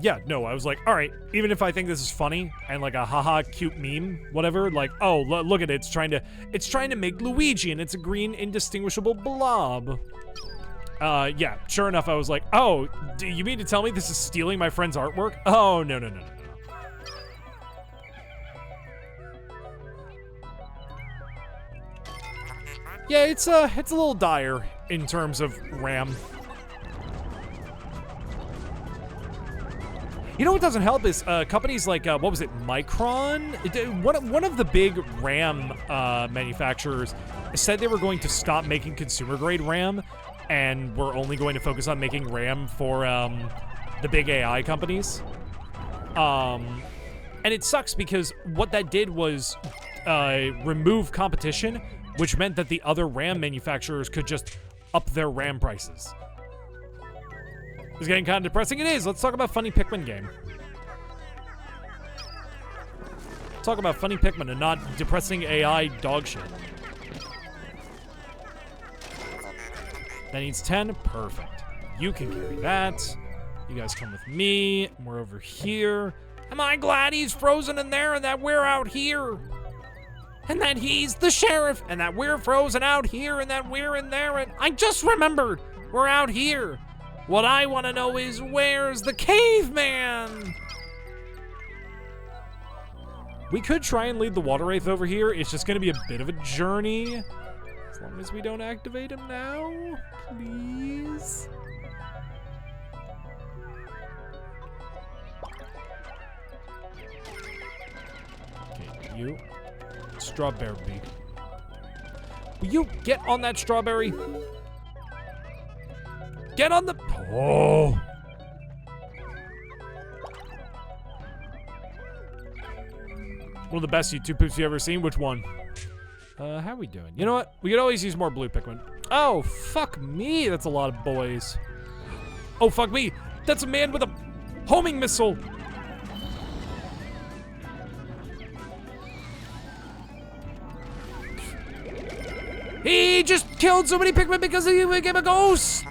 yeah, no, I was like, all right, even if I think this is funny and like a haha cute meme, whatever, like, oh, look at it, it's trying to make Luigi and it's a green indistinguishable blob. Yeah, sure enough, I was like, oh, do you mean to tell me this is stealing my friend's artwork? Oh, no. Yeah, it's a little dire in terms of RAM. You know what doesn't help is companies like, what was it, Micron? One of the big RAM manufacturers said they were going to stop making consumer-grade RAM and were only going to focus on making RAM for the big AI companies. And it sucks because what that did was remove competition, which meant that the other RAM manufacturers could just up their RAM prices. It's getting kind of depressing. It is. Let's talk about funny Pikmin game. Talk about funny Pikmin and not depressing AI dog shit. That needs 10. Perfect. You can carry that. You guys come with me. We're over here. Am I glad he's frozen in there and that we're out here? And that he's the sheriff, and that we're frozen out here, and that we're in there, and I just remembered, we're out here. What I want to know is, where's the caveman? We could try and lead the water wraith over here. It's just going to be a bit of a journey. As long as we don't activate him now, please. Okay, you. Strawberry. Will you get on that strawberry? Get on the... Oh. One of the best YouTube poops you've ever seen. Which one? How are we doing? You know what? We could always use more blue Pikmin. Oh, fuck me. That's a lot of boys. Oh, fuck me. That's a man with a homing missile. He just killed so many Pikmin because he became a ghost!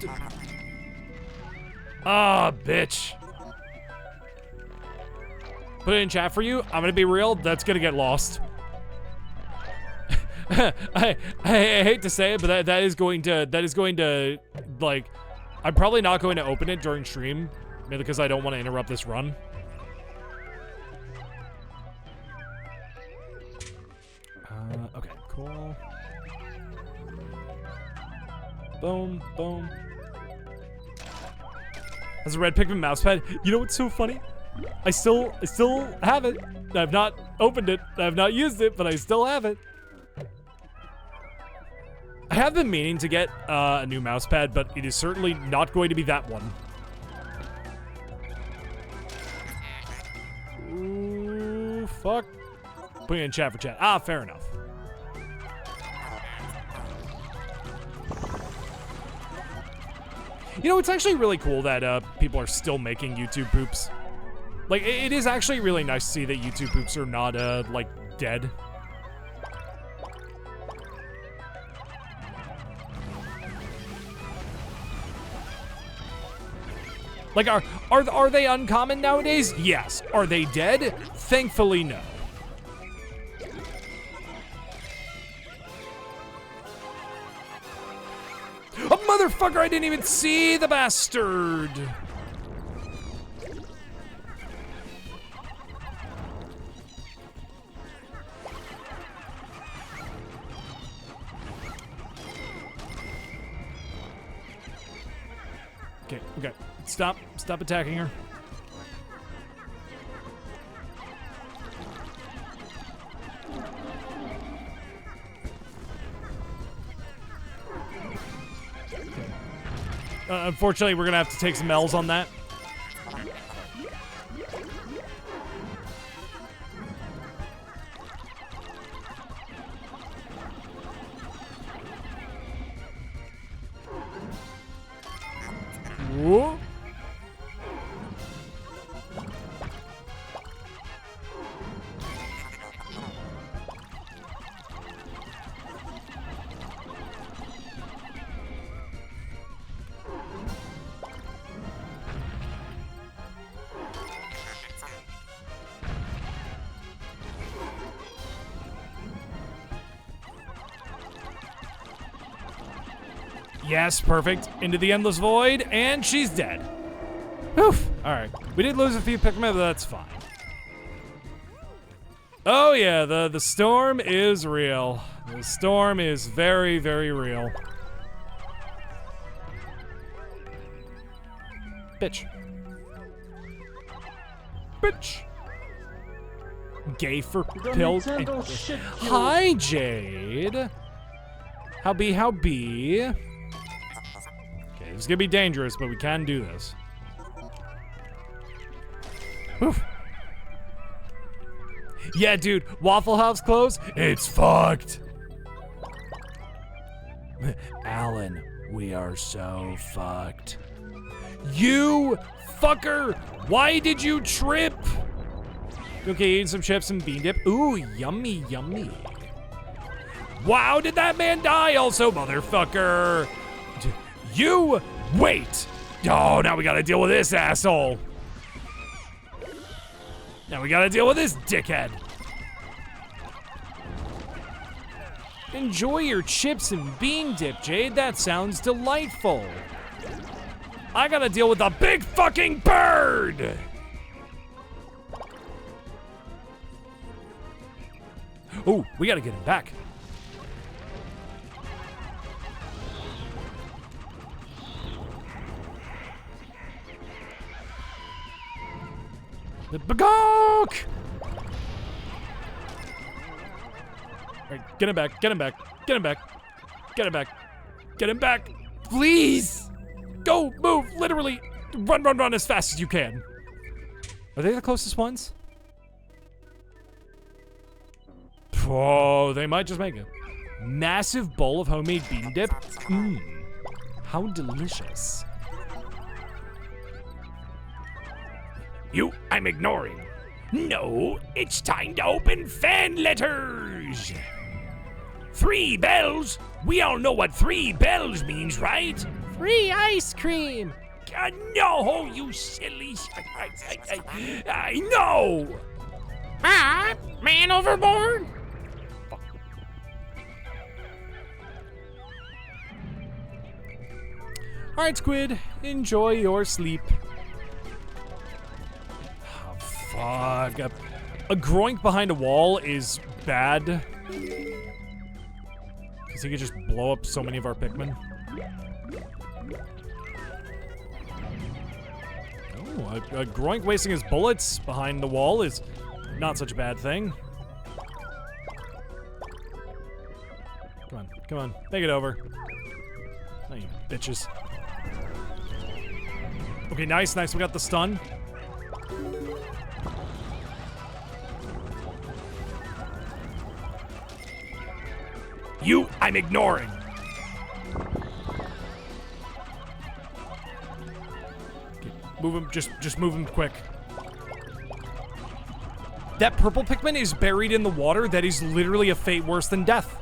Ah, bitch. Put it in chat for you. I'm gonna be real, that's gonna get lost. I hate to say it, but that is going to, like, I'm probably not going to open it during stream, mainly because I don't want to interrupt this run. Okay, cool. Boom, boom. That's a red Pikmin mousepad. You know what's so funny? I still have it. I've not opened it. I've not used it, but I still have it. I have been meaning to get a new mousepad, but it is certainly not going to be that one. Ooh, fuck. Putting it in chat for chat. Ah, fair enough. You know, it's actually really cool that people are still making YouTube poops. Like, it is actually really nice to see that YouTube poops are not, like, dead. Like, are they uncommon nowadays? Yes. Are they dead? Thankfully, no. Oh, motherfucker, I didn't even see the bastard. Okay, stop attacking her. Unfortunately, we're gonna have to take some L's on that. Whoa. Yes, perfect. Into the endless void, and she's dead. Whew. All right. We did lose a few Pikmin, but that's fine. Oh yeah, the storm is real. The storm is very, very real. Bitch. Bitch. Gay for pills. Hi, Jade. How be, how be? Okay, this is gonna be dangerous, but we can do this. Whew. Yeah, dude, Waffle House closed? It's fucked. Alan, we are so fucked. You fucker! Why did you trip? Okay, eating some chips and bean dip. Ooh, yummy, yummy. Wow, did that man die also, motherfucker? You wait. Oh, now we gotta deal with this asshole. Now we gotta deal with this dickhead. Enjoy your chips and bean dip, Jade. That sounds delightful. I gotta deal with the big fucking bird. Oh, we gotta get him back. The bagok! Alright, get him back, get him back, get him back, get him back, get him back, please! Go, move, literally, run as fast as you can. Are they the closest ones? Oh, they might just make it. Massive bowl of homemade bean dip. Mmm, how delicious. You, I'm ignoring. No, it's time to open fan letters. 3 bells? We all know what 3 bells means, right? Free ice cream. No, you silly. I know. Ah, man overboard? All right, Squid, enjoy your sleep. Oh, fuck. A groink behind a wall is bad. Because he could just blow up so many of our Pikmin. Oh, a groink wasting his bullets behind the wall is not such a bad thing. Come on, take it over. Oh, you bitches. Okay, nice, we got the stun. You, I'm ignoring. Okay, move him, just move him quick. That purple Pikmin is buried in the water. That is literally a fate worse than death.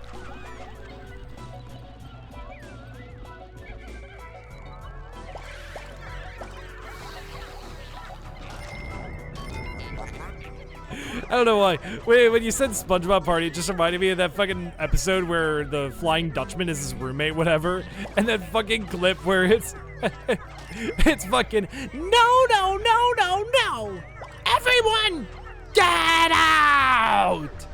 I don't know why. Wait, when you said SpongeBob Party, it just reminded me of that fucking episode where the Flying Dutchman is his roommate, whatever, and that fucking clip where it's it's fucking no, everyone get out.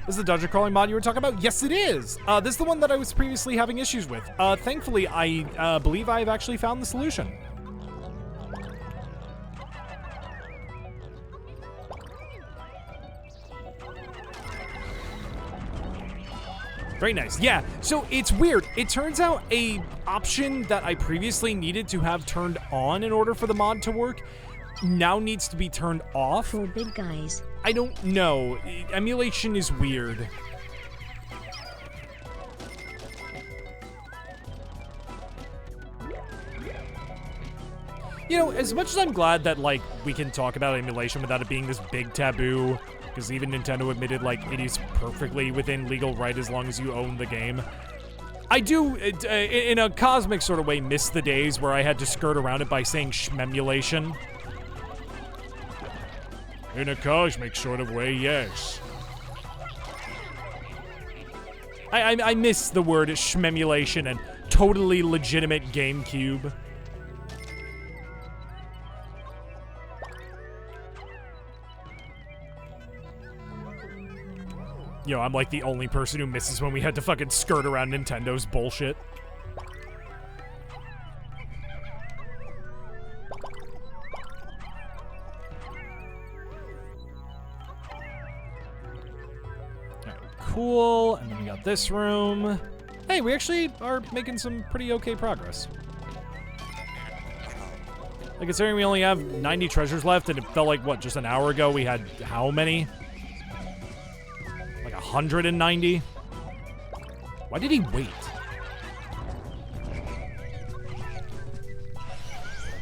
This is the dungeon crawling mod you were talking about? Yes, it is. This is the one that I was previously having issues with. Thankfully, I believe I've actually found the solution. Very nice. Yeah, so it's weird. It turns out a option that I previously needed to have turned on in order for the mod to work now needs to be turned off. For big guys. I don't know. Emulation is weird. You know, as much as I'm glad that, like, we can talk about emulation without it being this big taboo, because even Nintendo admitted, like, it is perfectly within legal right as long as you own the game. I do, in a cosmic sort of way, miss the days where I had to skirt around it by saying shmemulation. In a cosmic sort of way, yes. I miss the word shmemulation and totally legitimate GameCube. Yo, I'm like the only person who misses when we had to fucking skirt around Nintendo's bullshit. Alright, cool. And then we got this room. Hey, we actually are making some pretty okay progress. Like, considering we only have 90 treasures left, and it felt like, what, just an hour ago we had how many? 190? Why did he wait?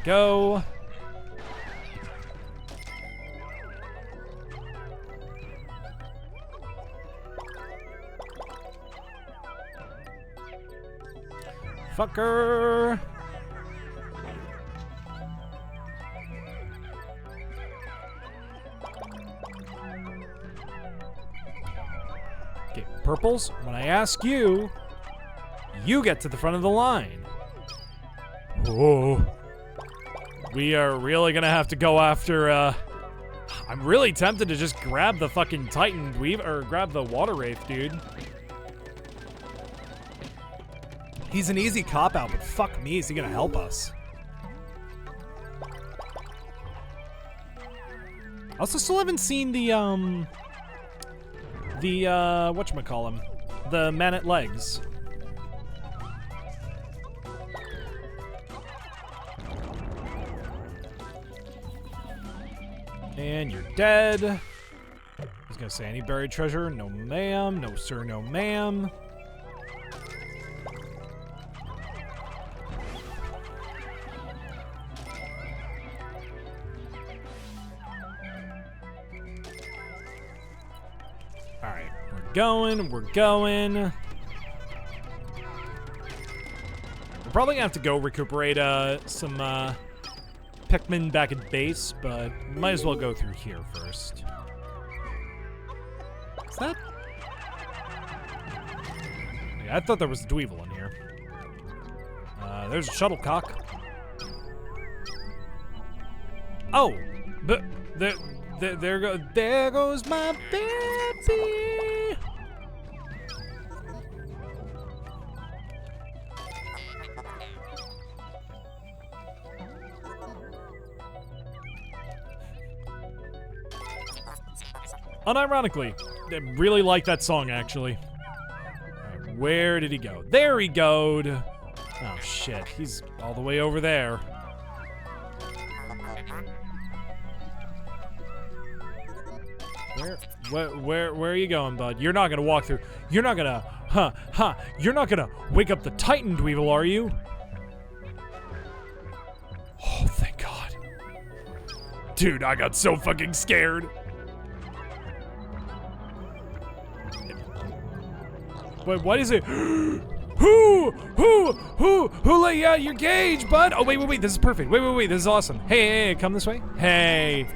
Go. Fucker. Okay, purples, when I ask you, you get to the front of the line. Oh. We are really gonna have to go after, I'm really tempted to just grab the fucking Titan Dweeb, or grab the Water Wraith, dude. He's an easy cop-out, but fuck me, is he gonna help us? I also still haven't seen the whatchamacallem, the man at legs. And you're dead. I was gonna say, any buried treasure? No ma'am, no sir, no ma'am. Alright, we're going. We're probably gonna have to go recuperate some Pikmin back at base, but might as well go through here first. Is that? Yeah, I thought there was a Dweevil in here. There's a shuttlecock. Oh, but there goes my baby. Unironically, I really like that song, actually. Alright, where did he go? There he goed! Oh, shit. He's all the way over there. Where are you going, bud? You're not gonna walk through. You're not gonna, you're not gonna wake up the Titan Dweevil, are you? Oh, thank God. Dude, I got so fucking scared. Wait, what is it? Who let you out your cage, bud? Oh, wait, this is perfect. Wait, this is awesome. Hey, come this way. Hey.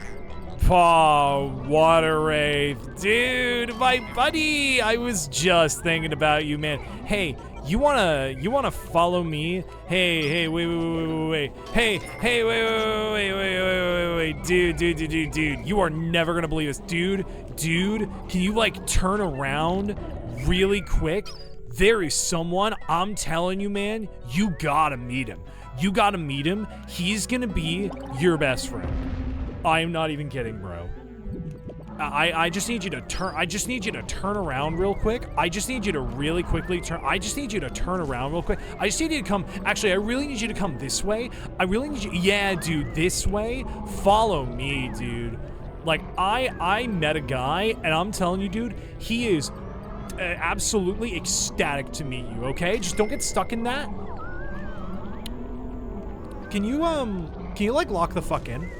Paw, Water Wraith. Dude, my buddy. I was just thinking about you, man. Hey, You wanna follow me? Hey, wait. Hey, wait. Dude. You are never gonna believe this. Dude, can you like turn around really quick? There is someone, I'm telling you, man, you gotta meet him. He's gonna be your best friend. I am not even kidding, bro. I just need you to turn around real quick. I just need you to really quickly turn. I just need you to turn around real quick. I just need you to come. Actually, I really need you to come this way. I really need you. Yeah, dude, this way. Follow me, dude. Like, I met a guy, and I'm telling you, dude, he is absolutely ecstatic to meet you, okay? Just don't get stuck in that. Can you like lock the fuck in?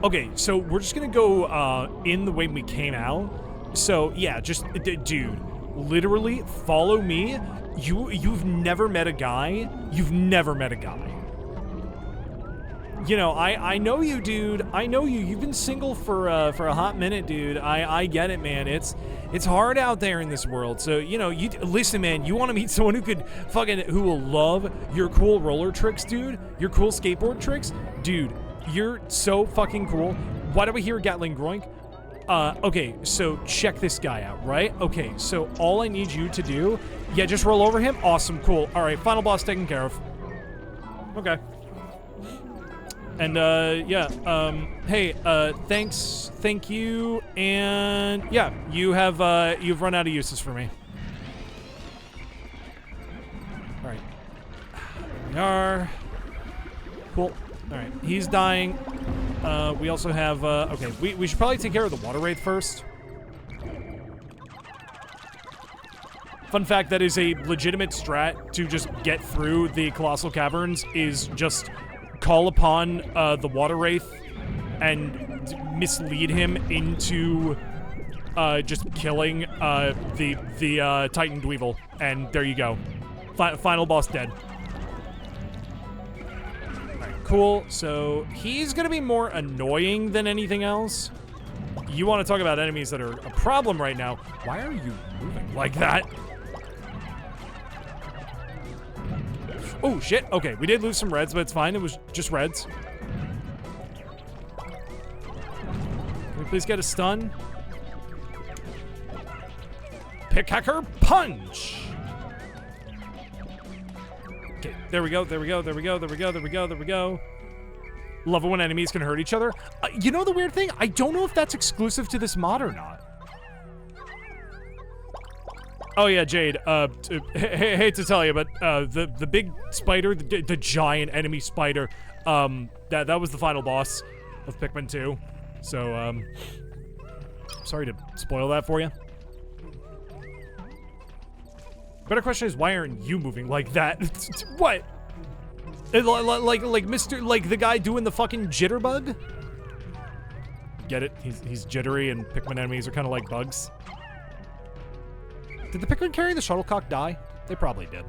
Okay, so we're just gonna go in the way we came out. So yeah, just dude, literally follow me. You've never met a guy. You know, I know you, dude. I know you. You've been single for a hot minute, dude. I get it, man. It's hard out there in this world. So, you know, you listen, man, you want to meet someone who will love your cool roller tricks, dude? Your cool skateboard tricks? Dude, you're so fucking cool. Why do we hear Gatling Groink? Okay, so check this guy out, right? Okay, so all I need you to do, yeah, just roll over him. Awesome, cool. All right, final boss taken care of. Okay. And, hey, thanks, thank you, and, yeah, you've run out of uses for me. All right. There we are. Cool. All right, he's dying. We also have, okay, we should probably take care of the water wraith first. Fun fact, that is a legitimate strat to just get through the Colossal Caverns, is just call upon the water wraith and mislead him into just killing the Titan Dweevil, and there you go. Final boss dead. Alright, cool. So he's gonna be more annoying than anything else. You want to talk about enemies that are a problem right now. Why are you moving like that? Oh, shit. Okay, we did lose some reds, but it's fine. It was just reds. Can we please get a stun? Pickhacker punch! Okay, there we go. Love it when enemies can hurt each other. You know the weird thing? I don't know if that's exclusive to this mod or not. Oh yeah, Jade, hate to tell you, but the big spider, the giant enemy spider, that was the final boss of Pikmin 2. So, sorry to spoil that for you. Better question is, why aren't you moving like that? What? Like Mr. Like the guy doing the fucking jitterbug? Get it? He's jittery, and Pikmin enemies are kind of like bugs. Did the Pikmin carrying the shuttlecock die? They probably did.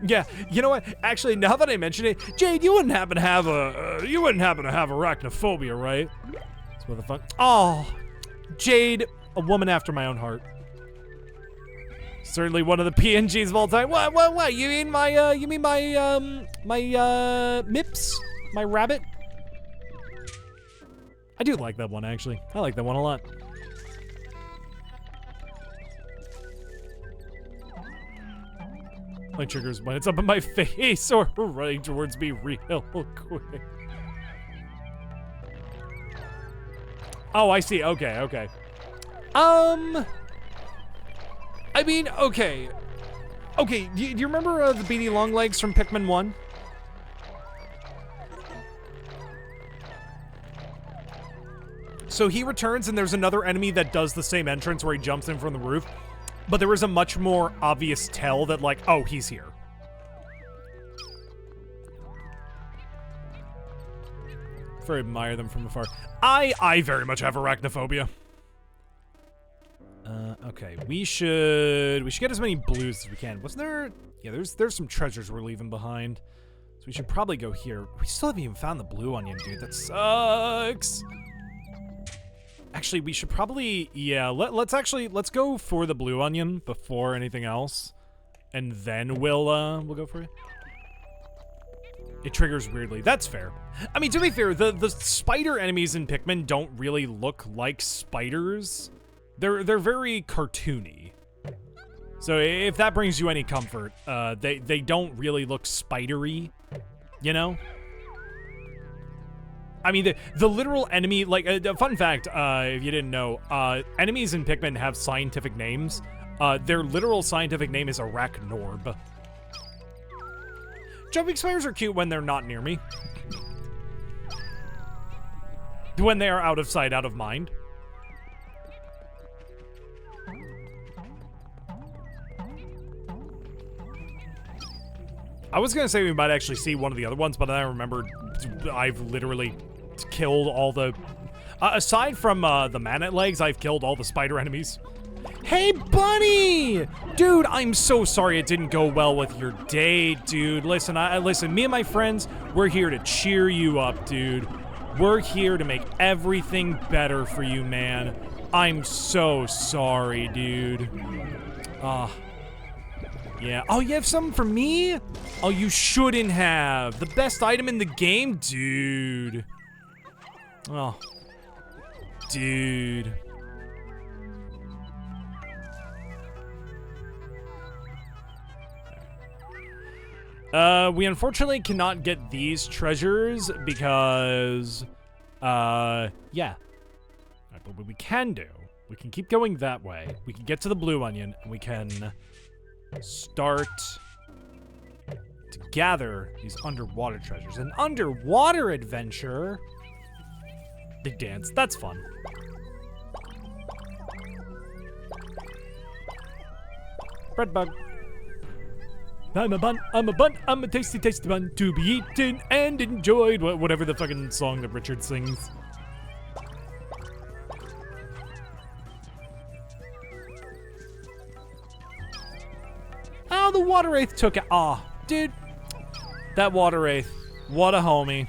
Yeah, you know what? Actually, now that I mention it, Jade, you wouldn't happen to have arachnophobia, right? That's what the fuck. Oh, Jade, a woman after my own heart. Certainly one of the PNGs of all time. What? You mean my Mips? My rabbit? I do like that one, actually. I like that one a lot. My triggers when it's up in my face or running towards me real quick. Oh, I see. Okay. I mean, okay. Okay, do you remember the beady longlegs from Pikmin 1? So he returns and there's another enemy that does the same entrance where he jumps in from the roof, but there is a much more obvious tell that, like, oh, he's here. Very admire them from afar. I very much have arachnophobia. Okay, we should get as many blues as we can. Wasn't there? Yeah, there's some treasures we're leaving behind. So we should probably go here. We still haven't even found the blue onion, dude. That sucks. Actually, we should probably, yeah, let's go for the blue onion before anything else. And then we'll go for it. It triggers weirdly. That's fair. I mean, to be fair, the spider enemies in Pikmin don't really look like spiders. They're very cartoony. So if that brings you any comfort, they don't really look spidery, you know? I mean, the literal enemy, like, fun fact, if you didn't know, enemies in Pikmin have scientific names. Their literal scientific name is Arachnorb. Jumping spiders are cute when they're not near me. When they are out of sight, out of mind. I was gonna say we might actually see one of the other ones, but then I remembered I've literally killed all the... aside from the man-at legs, I've killed all the spider enemies. Hey, Bunny! Dude, I'm so sorry it didn't go well with your date, dude. Listen, listen, me and my friends, we're here to cheer you up, dude. We're here to make everything better for you, man. I'm so sorry, dude. Yeah. Oh, you have something for me? Oh, you shouldn't have. The best item in the game? Dude. Oh. Dude. We unfortunately cannot get these treasures because, yeah. Right, but what we can do, we can keep going that way. We can get to the blue onion, and we can start to gather these underwater treasures. An underwater adventure? They dance. That's fun. Bread bug. I'm a bun, I'm a tasty, tasty bun to be eaten and enjoyed. Whatever the fucking song that Richard sings. Oh, the water wraith took it. Aw, dude. That water wraith. What a homie.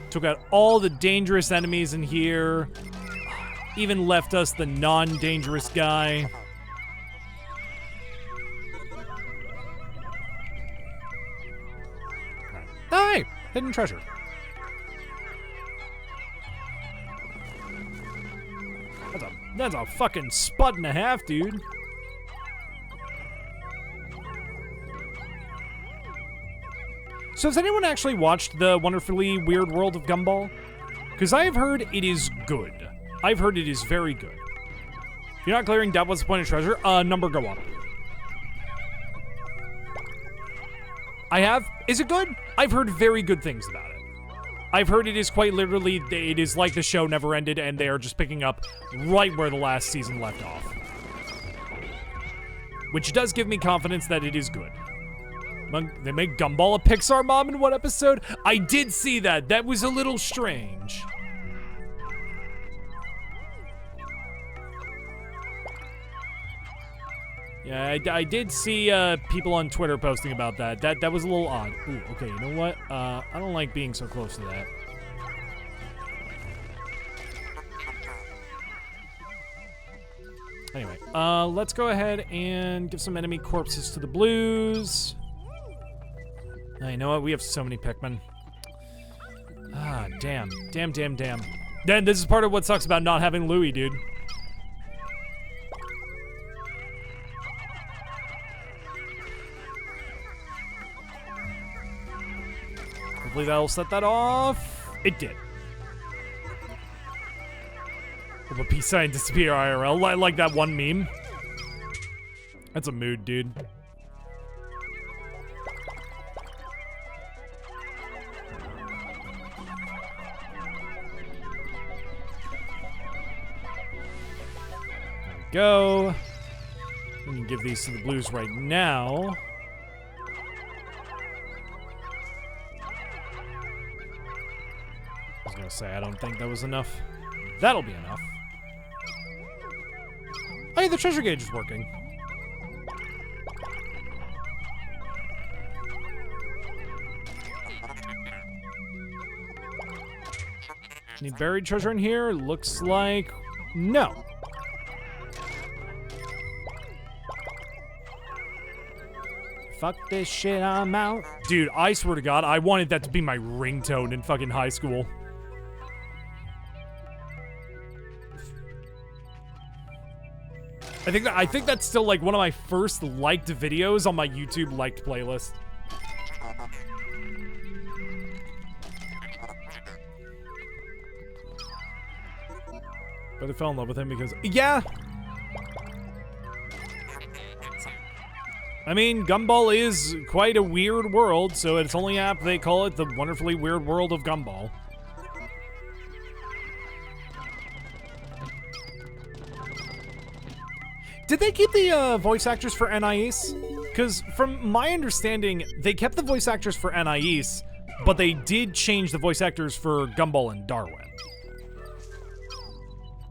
Took out all the dangerous enemies in here. Even left us the non-dangerous guy. Oh, hey, hidden treasure. That's a fucking spud and a half, dude. So has anyone actually watched the Wonderfully Weird World of Gumball? Because I have heard it is good. I've heard it is very good. If you're not clearing that was the point of treasure, number go up. I have. Is it good? I've heard very good things about it. I've heard it is quite literally, it is like the show never ended and they are just picking up right where the last season left off. Which does give me confidence that it is good. They make Gumball a Pixar mom in one episode? I did see that. That was a little strange. Yeah, I did see people on Twitter posting about that. That was a little odd. Ooh, okay, you know what? I don't like being so close to that. Anyway, let's go ahead and give some enemy corpses to the blues. You know what? We have so many Pikmin. Ah, damn. Damn. Then this is part of what sucks about not having Louie, dude. Hopefully that'll set that off. It did. Will the peace sign disappear IRL? Like that one meme. That's a mood, dude. Go. We can give these to the blues right now. I was gonna say, I don't think that was enough. That'll be enough. Oh yeah, the treasure gauge is working. Any buried treasure in here? Looks like no. Fuck this shit, I'm out. Dude, I swear to God, I wanted that to be my ringtone in fucking high school. I think that's still like one of my first liked videos on my YouTube liked playlist. But I fell in love with him because, yeah. I mean, Gumball is quite a weird world, so it's only apt they call it the wonderfully weird world of Gumball. Did they keep the voice actors for Anais? Because from my understanding, they kept the voice actors for Anais, but they did change the voice actors for Gumball and Darwin.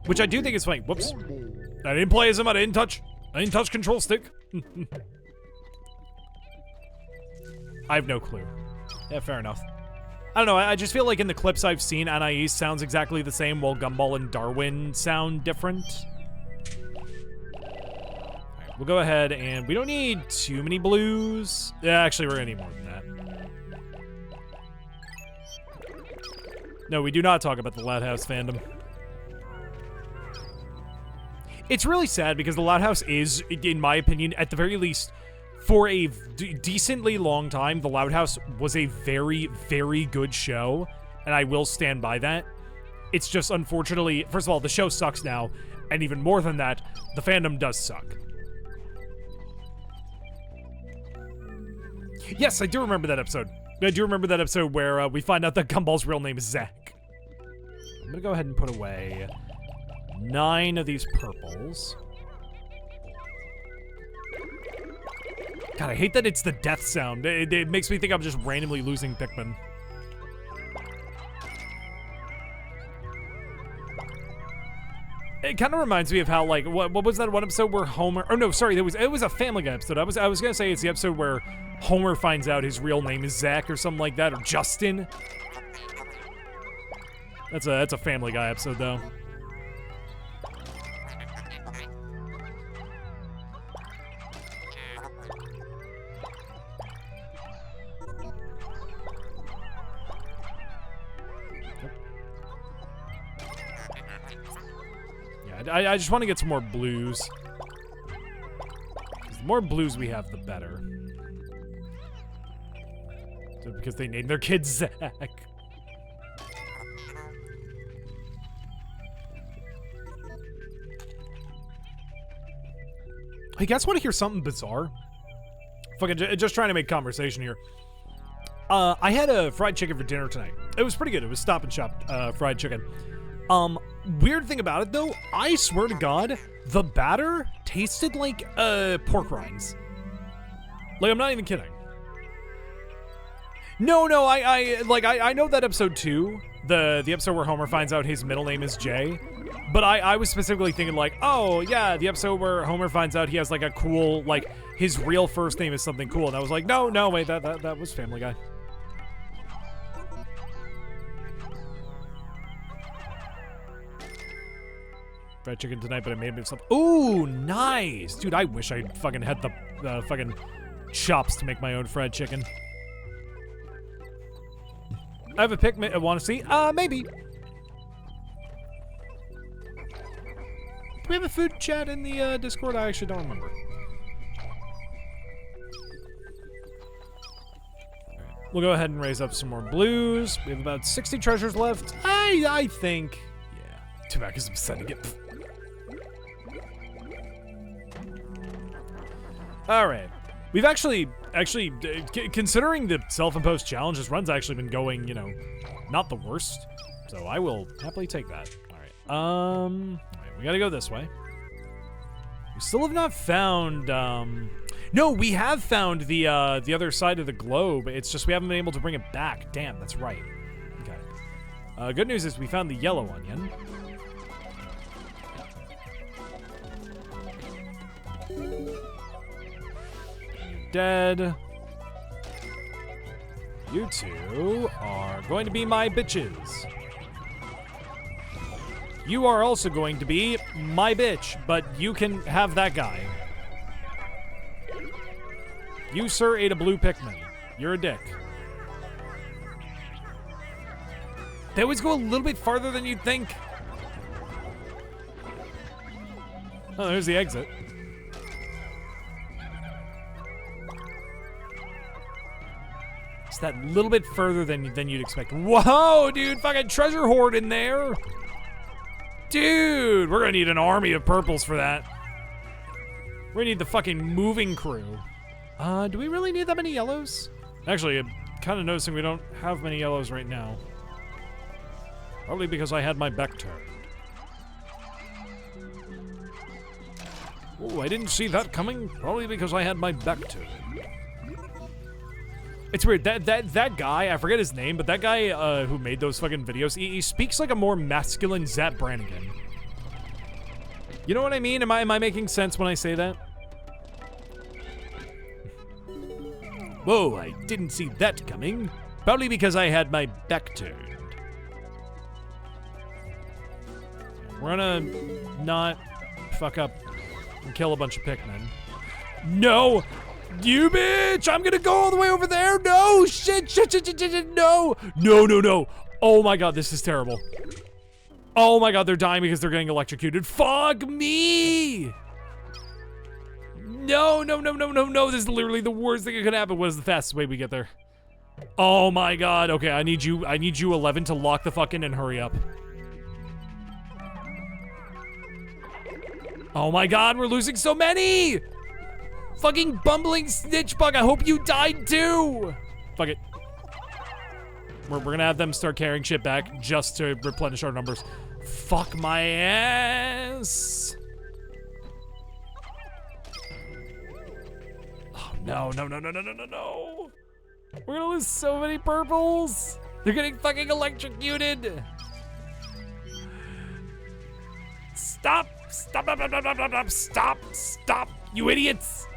Which I do think is funny. Whoops. I didn't play as him, I didn't touch control stick. I have no clue. Yeah, fair enough. I don't know, I just feel like in the clips I've seen, Anais sounds exactly the same while Gumball and Darwin sound different. Alright, we'll go ahead and we don't need too many blues. Yeah, actually we're gonna need more than that. No, we do not talk about the Loud House fandom. It's really sad because the Loud House is, in my opinion, at the very least, for a decently long time, the Loud House was a very, very good show, and I will stand by that. It's just, unfortunately, first of all, the show sucks now, and even more than that, the fandom does suck. Yes, I do remember that episode. I do remember that episode where we find out that Gumball's real name is Zach. I'm gonna go ahead and put away 9 of these purples. God, I hate that it's the death sound. It makes me think I'm just randomly losing Pikmin. It kind of reminds me of how, like, what was that one episode where Homer... Oh, no, sorry, it was a Family Guy episode. I was gonna say it's the episode where Homer finds out his real name is Zach or something like that, or Justin. That's a Family Guy episode, though. I just want to get some more blues. The more blues we have, the better. So because they named their kid Zach. Hey, guys, want to hear something bizarre? Fucking just trying to make conversation here. I had a fried chicken for dinner tonight. It was pretty good. It was Stop and Shop fried chicken. Weird thing about it though, I swear to God, the batter tasted like pork rinds. Like, I'm not even kidding. No, I know that episode 2, the episode where Homer finds out his middle name is Jay, but I was specifically thinking like, oh yeah, the episode where Homer finds out he has like a cool, like his real first name is something cool, and I was like, no, wait, that was Family Guy. Fried chicken tonight, but I made it something. Ooh, nice, dude. I wish I fucking had the fucking chops to make my own fried chicken. I have a Pikmin I want to see. Maybe. Do we have a food chat in the Discord? I actually don't remember. Alright, we'll go ahead and raise up some more blues. We have about 60 treasures left. I think. Yeah. Too bad because I'm sending it. All right, we've actually, considering the self-imposed challenge, this run's actually been going, you know, not the worst. So I will happily take that. All right, we gotta go this way. We still have not found, no, we have found the other side of the globe. It's just we haven't been able to bring it back. Damn, that's right. Okay. Good news is we found the yellow onion. dead. You two are going to be my bitches. You are also going to be my bitch, but you can have that guy. You, sir, ate a blue Pikmin. You're a dick. They always go a little bit farther than you'd think. Oh, there's the exit. It's that little bit further than you'd expect. Whoa, dude, fucking treasure hoard in there. Dude, we're gonna need an army of purples for that. We're gonna need the fucking moving crew. Do we really need that many yellows? Actually, I'm kind of noticing we don't have many yellows right now. Probably because I had my back turned. Oh, I didn't see that coming. Probably because I had my back turned. It's weird, that guy, I forget his name, but that guy who made those fucking videos, he speaks like a more masculine Zap Brannigan. You know what I mean? Am I making sense when I say that? Whoa, I didn't see that coming. Probably because I had my back turned. We're gonna not fuck up and kill a bunch of Pikmin. No! You bitch! I'm gonna go all the way over there! No! Shit! No! No! Oh my god, this is terrible. Oh my god, they're dying because they're getting electrocuted. Fuck me! No! This is literally the worst thing that could happen. What is the fastest way we get there? Oh my god. Okay, I need you 11 to lock the fuck in and hurry up. Oh my god, we're losing so many! Fucking bumbling snitch bug, I hope you died too! Fuck it. We're gonna have them start carrying shit back just to replenish our numbers. Fuck my ass! Oh no. We're gonna lose so many purples! They're getting fucking electrocuted! Stop! Stop, you idiots!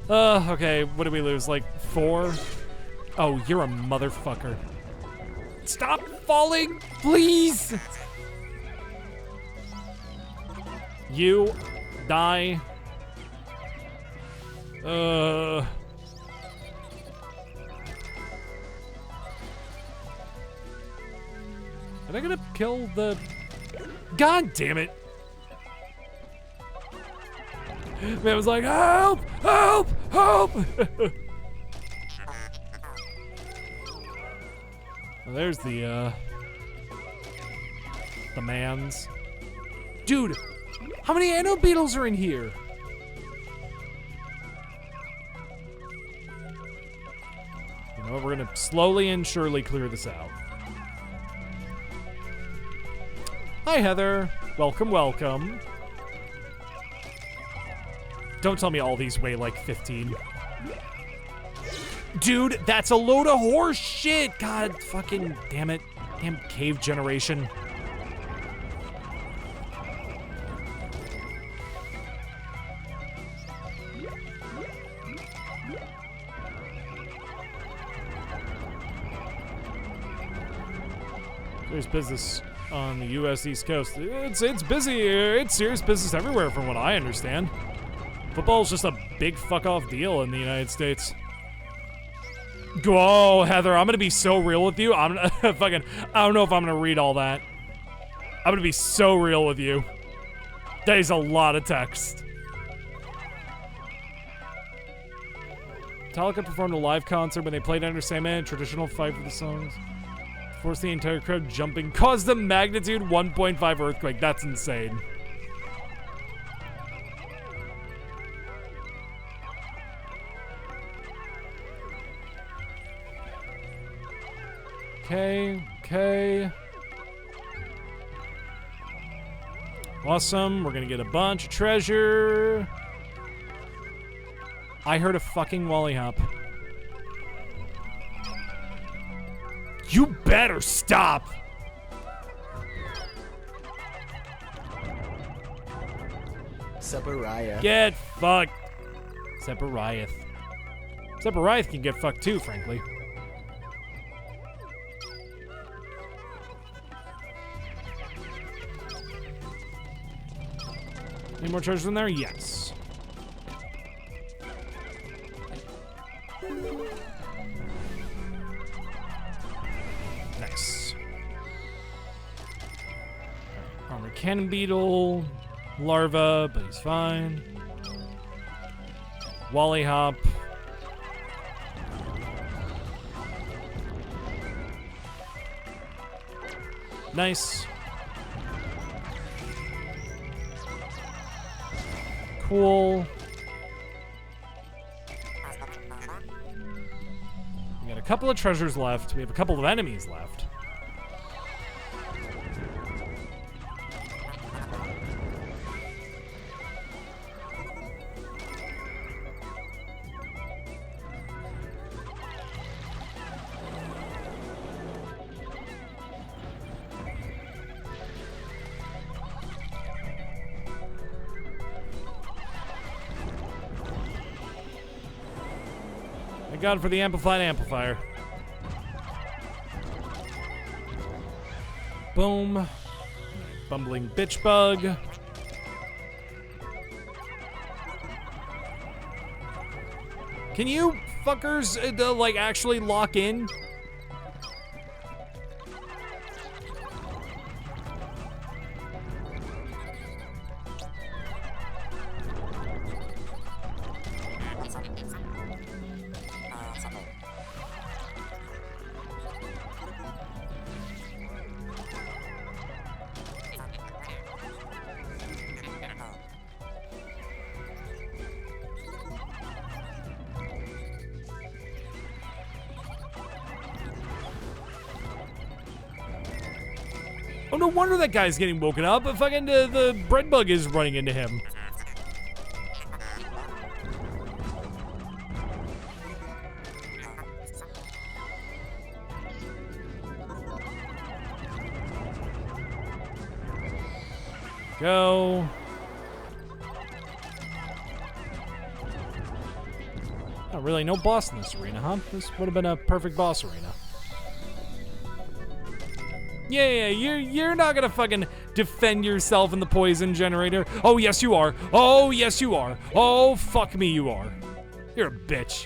Okay, what did we lose, like 4? Oh, you're a motherfucker. Stop falling, please! You, die. Are they gonna kill the... God damn it! Man was like, help! Help! Help! Well, there's the mans. Dude, how many anno beetles are in here? You know what, we're gonna slowly and surely clear this out. Hi, Heather. Welcome, welcome. Don't tell me all these weigh like 15. Dude, that's a load of horse shit! God fucking damn it. Damn cave generation. There's business on the U.S. East Coast. It's busy. It's serious business everywhere from what I understand. Football's just a big fuck-off deal in the United States. Whoa, Heather, I'm gonna be so real with you. I'm fucking, I don't know if I'm gonna read all that. I'm gonna be so real with you. That is a lot of text. Metallica performed a live concert when they played Enter Sandman, traditional fight for the songs. Forced the entire crowd jumping, caused a magnitude 1.5 earthquake. That's insane. Okay. Awesome, we're gonna get a bunch of treasure. I heard a fucking Wally Hop. You better stop! Sabaraya. Get fucked. Separieth. Separieth can get fucked too, frankly. Any more treasures in there? Yes. Nice. Armor cannon beetle. Larva, but he's fine. Wally hop. Nice. Cool. We got a couple of treasures left. We have a couple of enemies left. Thank God for the amplified amplifier. Boom. Bumbling bitch bug. Can you fuckers like actually lock in? Oh, no wonder that guy's getting woken up. But fucking the bread bug is running into him. Go. Oh, really? No boss in this arena, huh? This would have been a perfect boss arena. Yeah, you're not gonna fucking defend yourself in the poison generator. Oh, yes, you are. Oh, yes, you are. Oh, fuck me, you are. You're a bitch.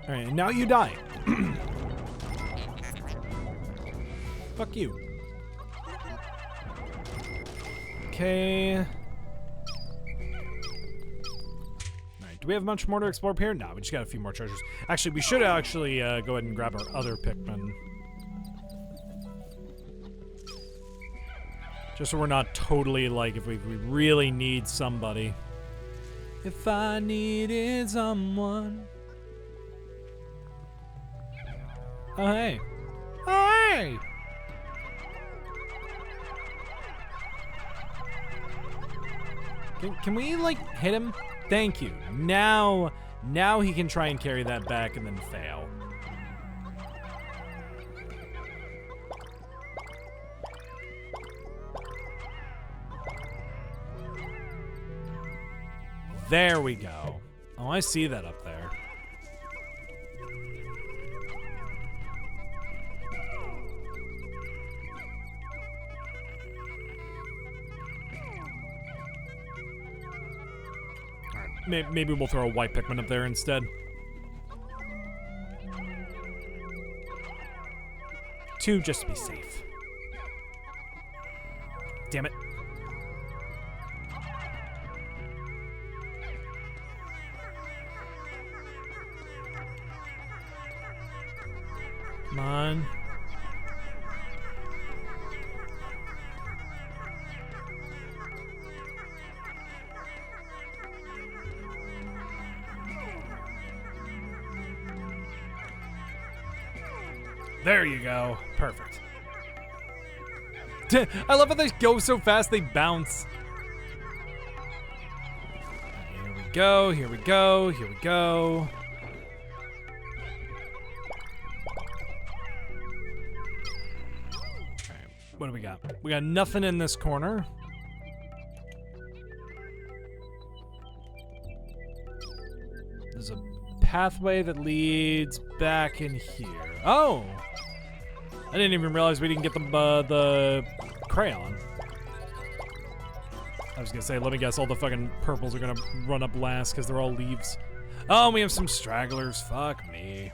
All right, and now you die. Fuck you. Okay. Do we have much more to explore up here? No, we just got a few more treasures. Actually, we should actually go ahead and grab our other Pikmin. Just so we're not totally like, if we really need somebody. If I needed someone. Oh, hey. Oh, hey! Can we, like, hit him? Thank you. Now he can try and carry that back and then fail. There we go. Oh, I see that up there. Maybe we'll throw a white Pikmin up there instead. 2 just to be safe. Damn it. Come on. There you go. Perfect. I love how they go so fast they bounce. Here we go, here we go, here we go. What do we got? We got nothing in this corner. There's a pathway that leads back in here. Oh! I didn't even realize we didn't get the crayon. I was gonna say, let me guess, all the fucking purples are gonna run up last because they're all leaves. Oh, we have some stragglers. Fuck me.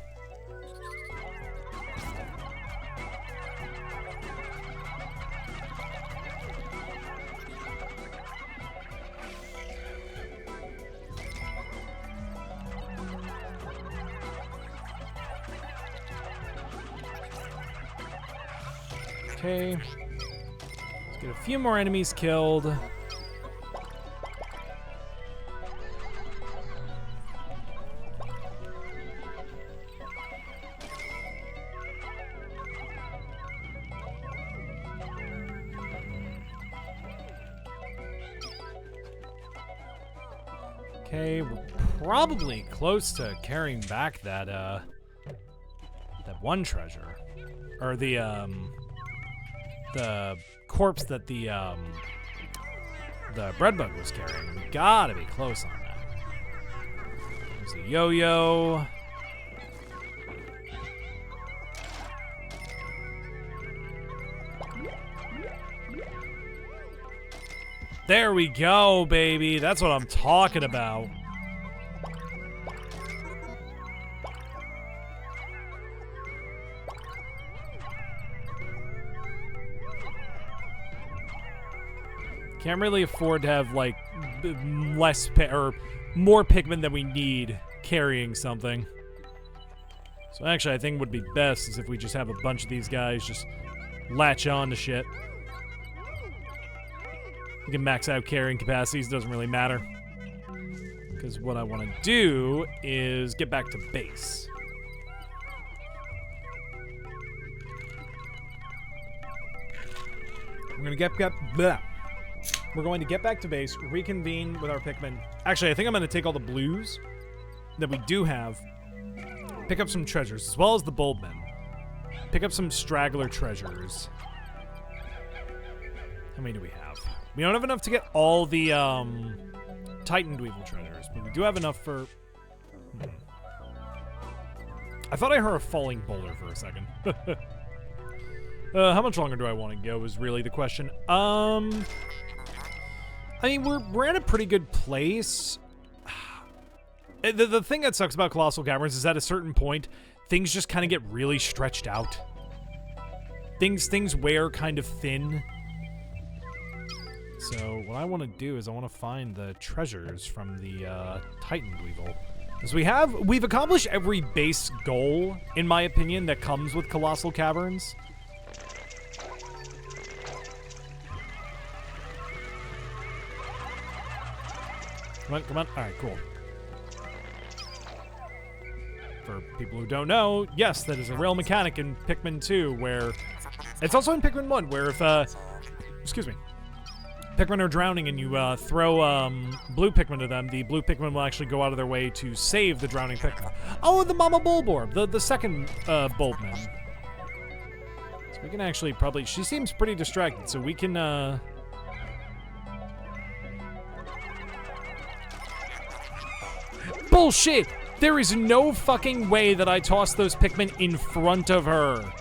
Okay. Let's get a few more enemies killed. Okay, we're probably close to carrying back that one treasure. Or the corpse that the bread bug was carrying. We gotta be close on that. There's a yo-yo. There we go, baby. That's what I'm talking about. Can't really afford to have, like, or more Pikmin than we need carrying something. So actually, I think what would be best is if we just have a bunch of these guys just latch on to shit. We can max out carrying capacities, doesn't really matter. Because what I want to do is get back to base. We're going to get back to base, reconvene with our Pikmin. Actually, I think I'm going to take all the blues that we do have, pick up some treasures, as well as the bulbmen. Pick up some straggler treasures. How many do we have? We don't have enough to get all the Titan Dweevil treasures, but we do have enough for... I thought I heard a falling boulder for a second. How much longer do I want to go is really the question. I mean, we're in a pretty good place. The thing that sucks about Colossal Caverns is at a certain point, things just kind of get really stretched out. Things wear kind of thin. So what I want to do is I want to find the treasures from the Titan Dweevil. Because we've accomplished every base goal, in my opinion, that comes with Colossal Caverns. Come on, come on. All right, cool. For people who don't know, yes, that is a real mechanic in Pikmin 2, where... It's also in Pikmin 1, where if, excuse me. Pikmin are drowning and you, throw, blue Pikmin to them, the blue Pikmin will actually go out of their way to save the drowning Pikmin. Oh, the Mama Bulborb, the second, Bulbman. So we can actually probably... She seems pretty distracted, so we can, Bullshit! There is no fucking way that I tossed those Pikmin in front of her.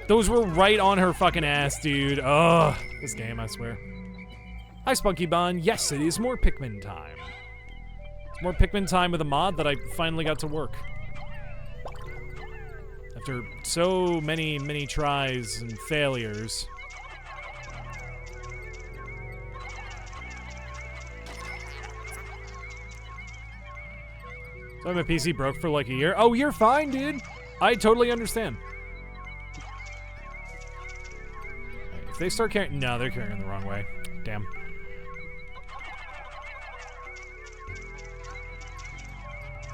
Those were right on her fucking ass, dude. Ugh. This game, I swear. Hi, Spunky Bon. Yes, it is more Pikmin time. It's more Pikmin time with a mod that I finally got to work. After so many tries and failures. So my PC broke for like a year. Oh, you're fine, dude. I totally understand. Right, if they start carrying... No, they're carrying the wrong way. Damn.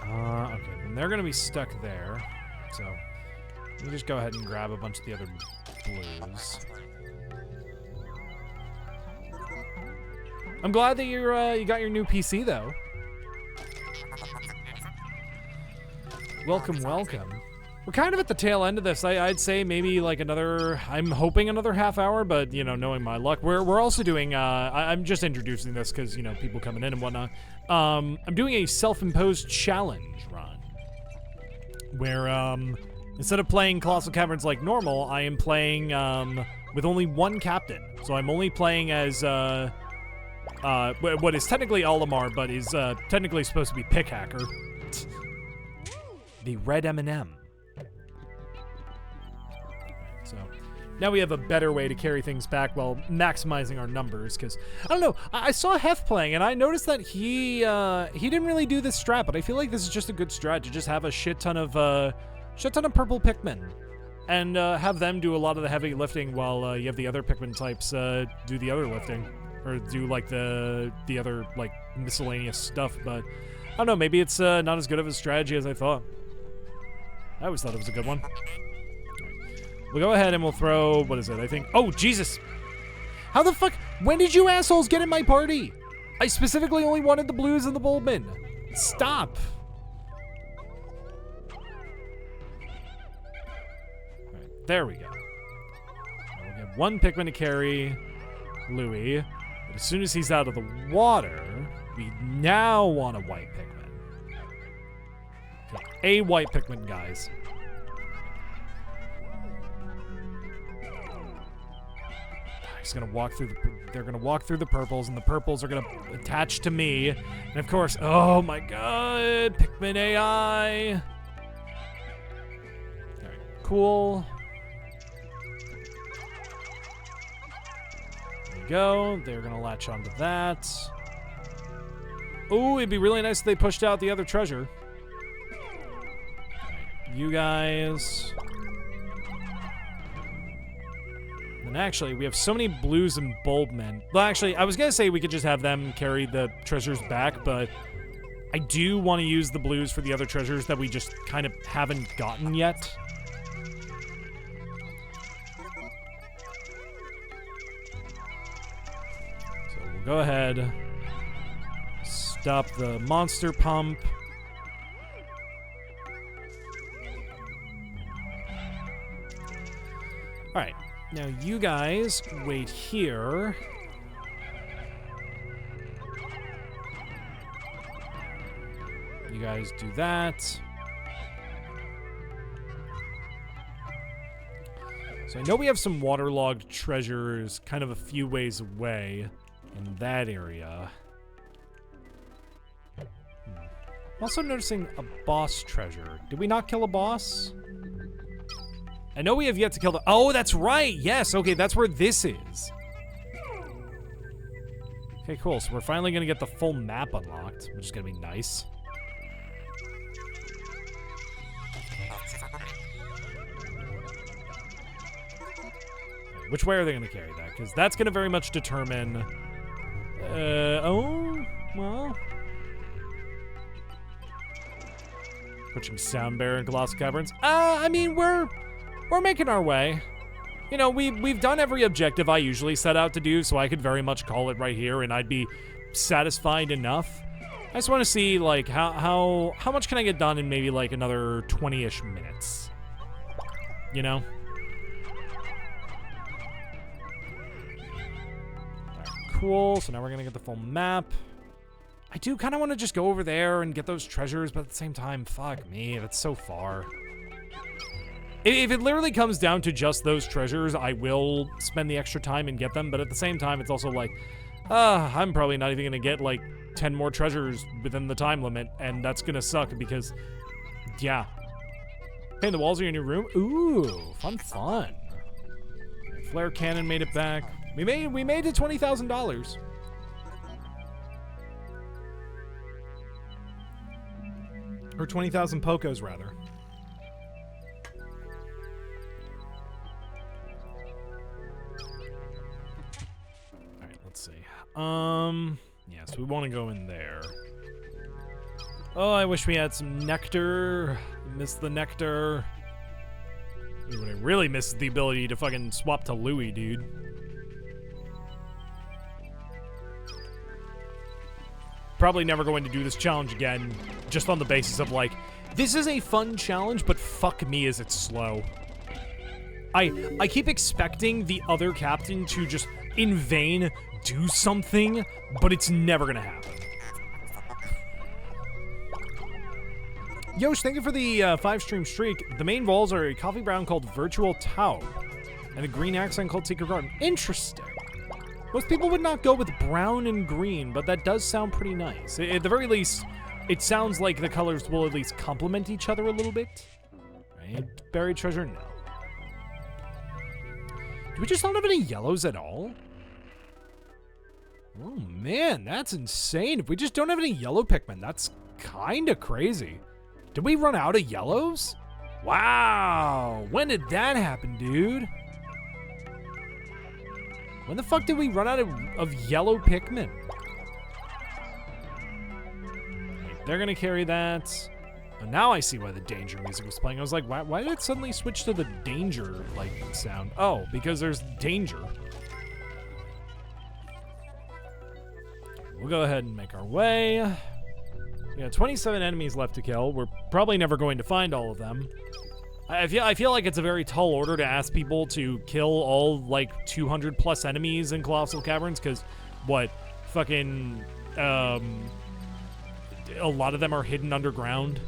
Okay, then they're gonna be stuck there. So, let me just go ahead and grab a bunch of the other blues. I'm glad that you got your new PC, though. Welcome, welcome. We're kind of at the tail end of this. I'd say maybe like another, I'm hoping another half hour, but, you know, knowing my luck. We're also doing, I'm just introducing this because, you know, people coming in and whatnot. I'm doing a self-imposed challenge run where, instead of playing Colossal Caverns like normal, I am playing, with only one captain. So I'm only playing as, what is technically Olimar, but is, technically supposed to be Pickhacker. The red M&M. So now we have a better way to carry things back while maximizing our numbers. Because I don't know, I saw Hef playing and I noticed that he didn't really do this strat, but I feel like this is just a good strat to just have a shit ton of purple Pikmin and have them do a lot of the heavy lifting while you have the other Pikmin types do the other lifting or do like the other like miscellaneous stuff. But I don't know, maybe it's not as good of a strategy as I thought. I always thought it was a good one. We'll go ahead and we'll throw, what is it? I think, oh, Jesus. How the fuck, when did you assholes get in my party? I specifically only wanted the blues and the Bulbmin. Stop. All right, there we go. Now we'll get one Pikmin to carry Louie. But as soon as he's out of the water, we now want a white Pikmin. Okay, a white Pikmin, guys. He's gonna walk through they're gonna walk through the purples, and the purples are gonna attach to me. And of course, oh my god, Pikmin AI. Alright, cool. There we go. They're gonna latch onto that. Ooh, it'd be really nice if they pushed out the other treasure. Right, you guys. And actually, we have so many blues and Bulbmen. Well, actually, I was going to say we could just have them carry the treasures back, but I do want to use the blues for the other treasures that we just kind of haven't gotten yet. So we'll go ahead, stop the monster pump. All right. Now you guys wait here. You guys do that. So I know we have some waterlogged treasures kind of a few ways away in that area. I'm also noticing a boss treasure. Did we not kill a boss? I know we have yet to kill the... Oh, that's right! Yes, okay, that's where this is. Okay, cool. So we're finally going to get the full map unlocked, which is going to be nice. Which way are they going to carry that? Because that's going to very much determine... oh, well... Pushing Sound Bear in Colossal Caverns. I mean, we're making our way. You know, we've done every objective I usually set out to do, so I could very much call it right here, and I'd be satisfied enough. I just want to see, like, how much can I get done in maybe, like, another 20-ish minutes? You know? Alright, cool. So now we're gonna get the full map. I do kind of want to just go over there and get those treasures, but at the same time, fuck me, that's so far. If it literally comes down to just those treasures, I will spend the extra time and get them, but at the same time, it's also like, I'm probably not even gonna get, like, 10 more treasures within the time limit, and that's gonna suck because, yeah. Paint the walls are in your room? Ooh, fun. Flare cannon made it back. We made it $20,000. Or 20,000 Pokos, rather. Alright, let's see. Yes, we want to go in there. Oh, I wish we had some nectar. Missed the nectar. What I really miss is the ability to fucking swap to Louie, dude. Probably never going to do this challenge again, just on the basis of, like, This is a fun challenge, but fuck me is it slow. I keep expecting the other captain to just, in vain, do something, but it's never gonna happen. Yosh, thank you for the 5-stream streak. The main walls are a coffee brown called Virtual Tau, and a green accent called Secret Garden. Interesting. Most people would not go with brown and green, but that does sound pretty nice. At the very least, it sounds like the colors will at least complement each other a little bit. Right? Buried treasure? No. Do we just not have any yellows at all? Oh man, that's insane. If we just don't have any yellow Pikmin, that's kind of crazy. Did we run out of yellows? Wow, when did that happen, dude? When the fuck did we run out of yellow Pikmin? Wait, they're gonna carry that. Oh, now I see why the danger music was playing. I was like, why did it suddenly switch to the danger like sound? Oh, because there's danger. We'll go ahead and make our way. We got 27 enemies left to kill. We're probably never going to find all of them. I feel like it's a very tall order to ask people to kill all, like, 200 plus enemies in Colossal Caverns, because, what, fucking, a lot of them are hidden underground.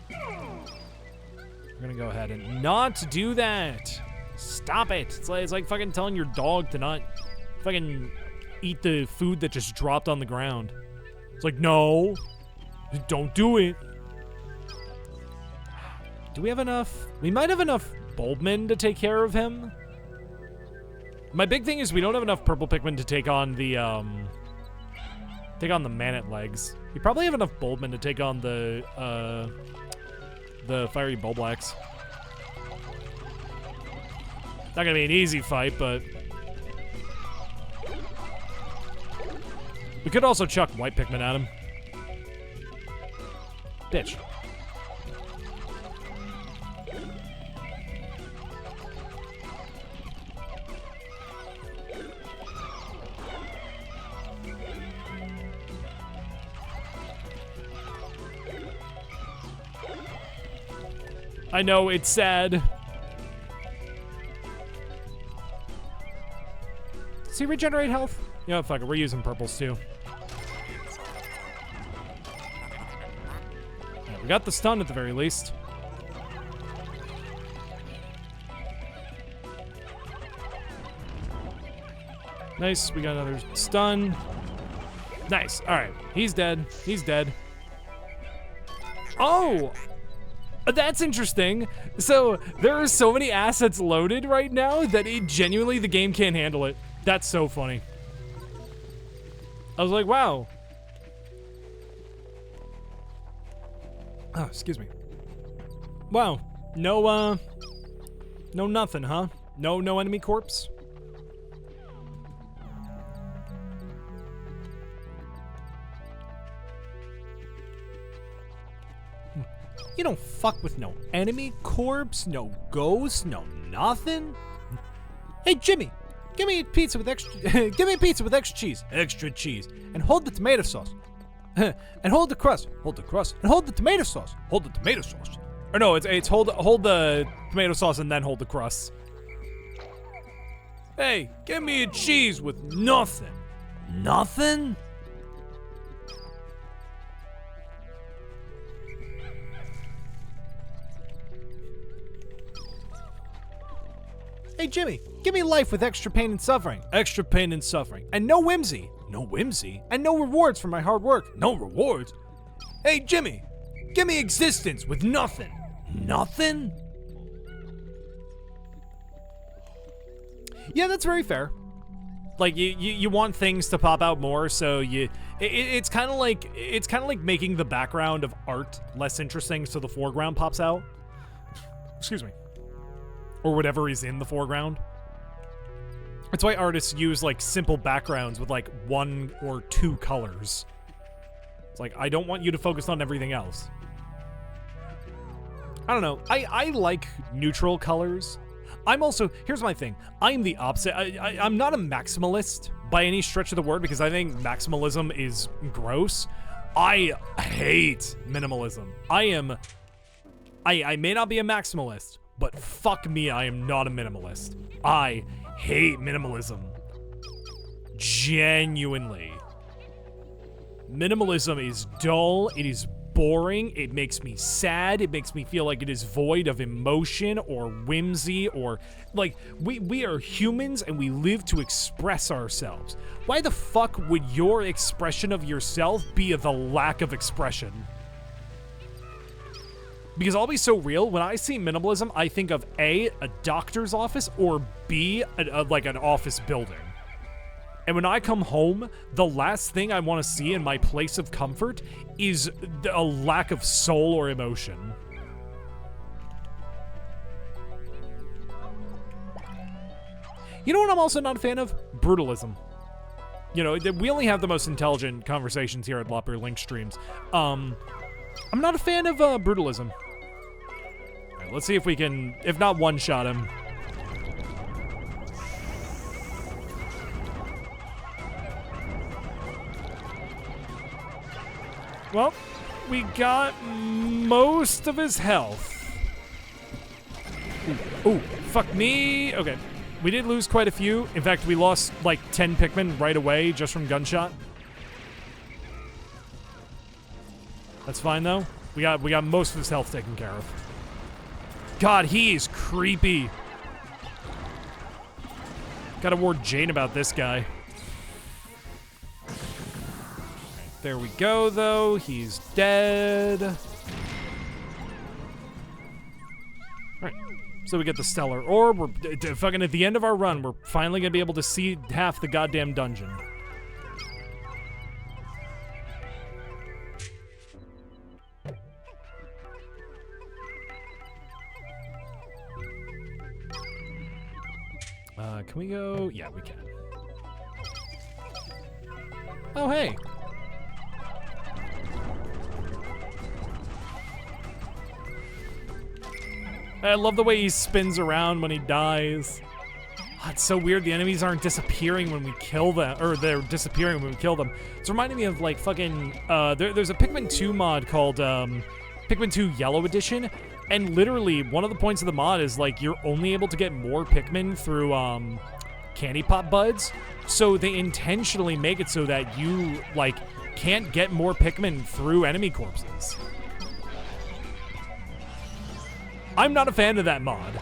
We're gonna go ahead and not do that. Stop it. It's like fucking telling your dog to not fucking eat the food that just dropped on the ground. It's like, no, don't do it. Do we have enough? We might have enough Bulbmin to take care of him. My big thing is we don't have enough purple Pikmin to take on the Manet legs. We probably have enough Bulbmin to take on the fiery Bulblax. Not gonna be an easy fight, but we could also chuck white Pikmin at him. Bitch. I know, it's sad. Does he regenerate health? Yeah, fuck it, we're using purples too. Yeah, we got the stun at the very least. Nice, we got another stun. Nice, alright, he's dead, he's dead. Oh! That's interesting. So there are so many assets loaded right now that genuinely the game can't handle it. That's so funny. I was like, wow. Oh, excuse me. Wow. No nothing, huh? No enemy corpse? You don't fuck with no enemy corpse, no ghost, no nothing. Hey Jimmy, give me a pizza with extra cheese, and hold the tomato sauce. And hold the crust, and hold the tomato sauce, Or no, it's hold the tomato sauce and then hold the crust. Hey, give me a cheese with nothing. Nothing? Hey Jimmy, give me life with extra pain and suffering. Extra pain and suffering. And no whimsy. No whimsy. And no rewards for my hard work. No rewards. Hey Jimmy, give me existence with nothing. Nothing? Yeah, that's very fair. Like you want things to pop out more, so it's kind of like making the background of art less interesting so the foreground pops out. Excuse me. Or whatever is in the foreground. That's why artists use like simple backgrounds with like 1 or 2 colors. It's like, I don't want you to focus on everything else. I don't know. I like neutral colors. I'm also, here's my thing. I'm the opposite. I'm not a maximalist by any stretch of the word because I think maximalism is gross. I hate minimalism. I am I may not be a maximalist, but fuck me, I am not a minimalist. I hate minimalism. Genuinely. Minimalism is dull, it is boring, it makes me sad, it makes me feel like it is void of emotion or whimsy or, like, we are humans and we live to express ourselves. Why the fuck would your expression of yourself be the lack of expression? Because I'll be so real, when I see minimalism, I think of A, a doctor's office, or B, like an office building. And when I come home, the last thing I want to see in my place of comfort is a lack of soul or emotion. You know what I'm also not a fan of? Brutalism. You know, we only have the most intelligent conversations here at LoppearLink streams. I'm not a fan of brutalism. All right, let's see if we can, if not one-shot him. Well, we got most of his health. Ooh, fuck me. Okay, we did lose quite a few. In fact, we lost like 10 Pikmin right away just from gunshot. That's fine though. We got most of his health taken care of. God, he is creepy. Gotta warn Jane about this guy. There we go, though. He's dead. Alright. So we get the Stellar Orb. We're fucking at the end of our run. We're finally gonna be able to see half the goddamn dungeon. Can we go? Yeah, we can. Oh, hey. I love the way he spins around when he dies. Oh, it's so weird. The enemies aren't disappearing when we kill them, or they're disappearing when we kill them. It's reminding me of like fucking. There's a Pikmin 2 mod called Pikmin 2 Yellow Edition, and literally one of the points of the mod is like you're only able to get more Pikmin through candy pop buds. So they intentionally make it so that you like can't get more Pikmin through enemy corpses. I'm not a fan of that mod.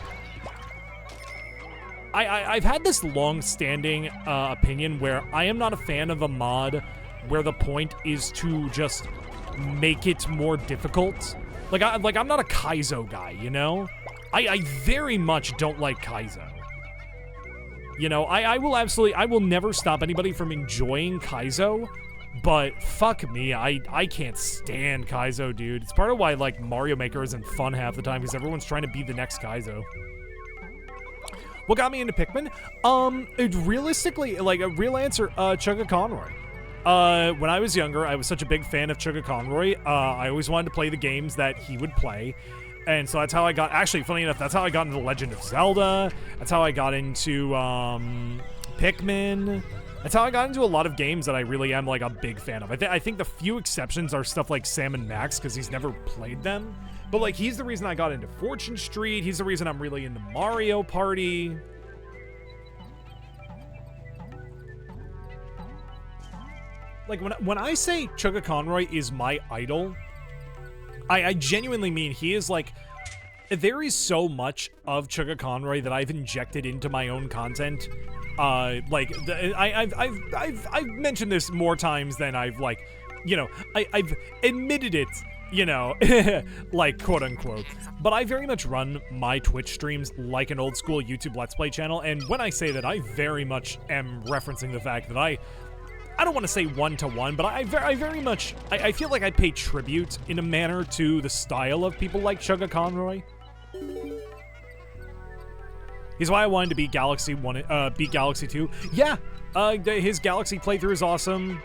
I've had this long-standing opinion where I am not a fan of a mod where the point is to just make it more difficult. Like I'm not a Kaizo guy, you know? I very much don't like Kaizo. You know, I will never stop anybody from enjoying Kaizo, but fuck me, I can't stand Kaizo, dude. It's part of why, like, Mario Maker isn't fun half the time, because everyone's trying to be the next Kaizo. What got me into Pikmin? Realistically, like, a real answer, Chugga Conroy. When I was younger, I was such a big fan of Chugga Conroy. I always wanted to play the games that he would play. And so that's how I got, actually, funny enough, that's how I got into The Legend of Zelda. That's how I got into, Pikmin. That's how I got into a lot of games that I really am, like, a big fan of. I think the few exceptions are stuff like Sam and Max, because he's never played them. But, like, he's the reason I got into Fortune Street. He's the reason I'm really into Mario Party. Like, when I say Chugga Conroy is my idol, I genuinely mean he is, like, there is so much of Chugga Conroy that I've injected into my own content. I've mentioned this more times than I've, like, you know, I've admitted it, you know, like, quote unquote. But I very much run my Twitch streams like an old school YouTube Let's Play channel, and when I say that, I very much am referencing the fact that I don't want to say one-to-one, but I very much, I feel like I pay tribute in a manner to the style of people like Chugga Conroy. He's why I wanted to beat Galaxy 1, beat Galaxy 2. Yeah, his Galaxy playthrough is awesome.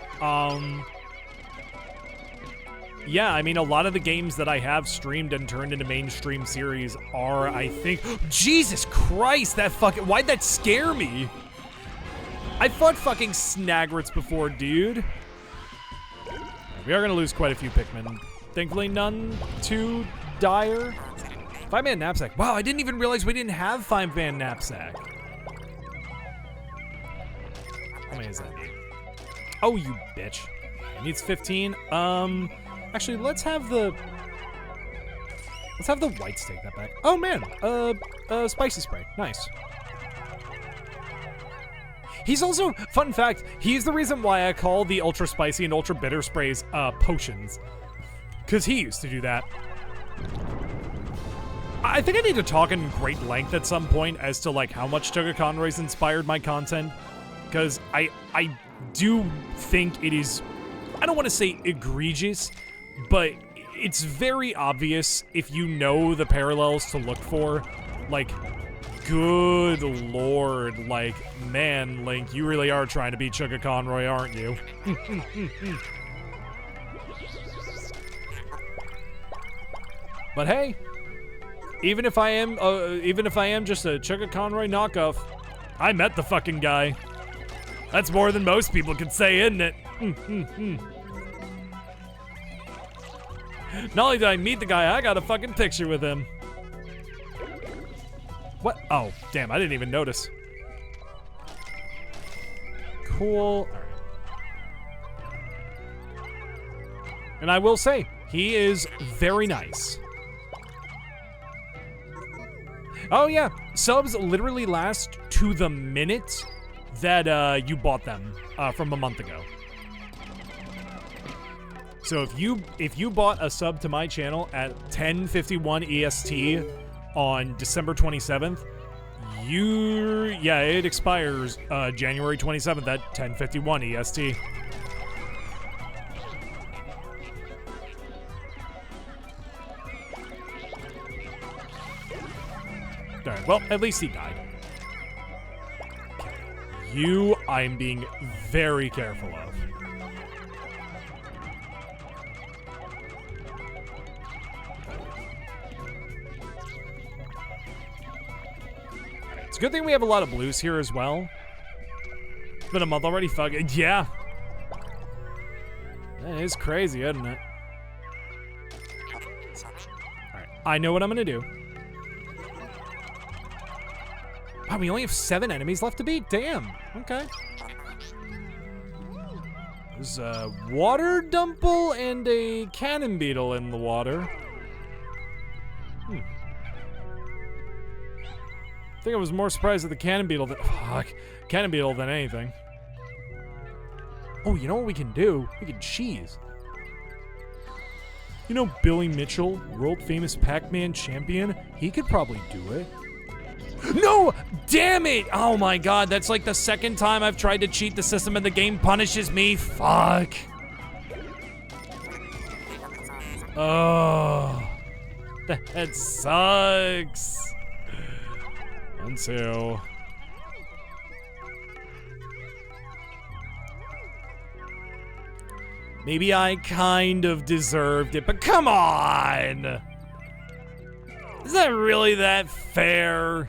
Yeah, I mean, a lot of the games that I have streamed and turned into mainstream series are, I think... Jesus Christ, that fucking... Why'd that scare me? I fought fucking Snagrets before, dude. We are gonna lose quite a few Pikmin. Thankfully, none too dire. 5-man knapsack. Wow, I didn't even realize we didn't have 5-man knapsack. How many does that need? Oh, you bitch. It needs 15. Actually, let's have the whites take that back. Oh man, spicy spray. Nice. He's also, fun fact, he's the reason why I call the ultra spicy and ultra bitter sprays potions. Because he used to do that. I think I need to talk in great length at some point as to like how much Chugga Conroy's inspired my content. Because I do think it is, I don't want to say egregious, but it's very obvious if you know the parallels to look for. Like, good lord, like, man, Link, you really are trying to be Chugga Conroy, aren't you? But hey, even if I am just a Chugga Conroy knockoff, I met the fucking guy. That's more than most people could say, isn't it? Not only did I meet the guy, I got a fucking picture with him. What? Oh, damn, I didn't even notice. Cool. All right. And I will say, he is very nice. Oh yeah, subs literally last to the minute that you bought them from a month ago. So if you bought a sub to my channel at 10:51 EST on December 27th, it expires January 27th at 10:51 EST. All right, well, at least he died. You, I'm being very careful of. It's a good thing we have a lot of blues here as well. It's been a month already, fuck it. Yeah. That is crazy, isn't it? Alright, I know what I'm gonna do. Wow, we only have 7 enemies left to beat. Damn. Okay. There's a water dumple and a cannon beetle in the water. I think I was more surprised at the cannon beetle than anything. Oh, you know what we can do? We can cheese. You know Billy Mitchell, world famous Pac-Man champion? He could probably do it. No! Damn it! Oh my god, that's like the second time I've tried to cheat the system and the game punishes me. Fuck. Oh. That sucks. Until... maybe I kind of deserved it, but come on! Is that really that fair?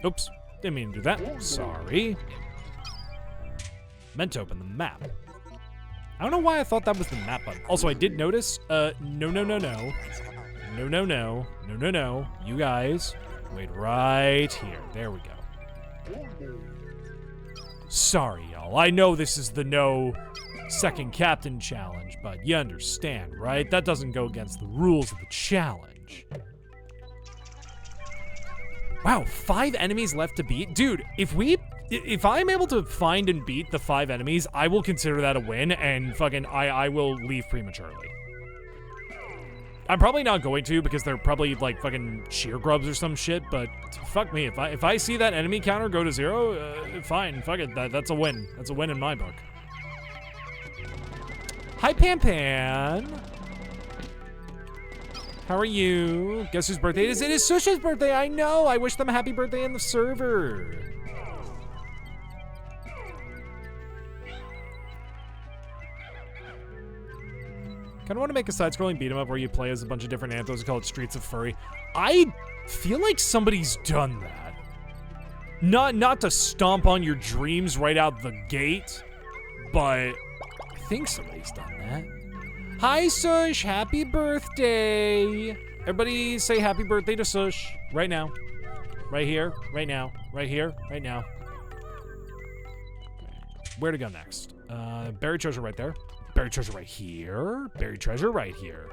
Oops, didn't mean to do that. Sorry. Meant to open the map. I don't know why I thought that was the map button. Also, I did notice, no. You guys, wait right here. There we go. Sorry, y'all. I know this is the no second captain challenge, but you understand, right? That doesn't go against the rules of the challenge. Wow, 5 enemies left to beat? Dude, if I'm able to find and beat the 5 enemies, I will consider that a win, and fucking I will leave prematurely. I'm probably not going to because they're probably like fucking sheer grubs or some shit, but fuck me, if I see that enemy counter go to 0, fine, fuck it, that's a win. That's a win in my book. Hi, Pan Pan. How are you? Guess whose birthday it is? It is Susha's birthday, I know! I wish them a happy birthday in the server. Kinda wanna make a side-scrolling beat 'em up where you play as a bunch of different anthos and call it Streets of Furry. I feel like somebody's done that. Not to stomp on your dreams right out the gate, but I think somebody's done that. Hi, Sush. Happy birthday. Everybody say happy birthday to Sush right now. Right here, right now, right here, right now. Where to go next? Buried treasure right there. Buried treasure right here. Buried treasure right here.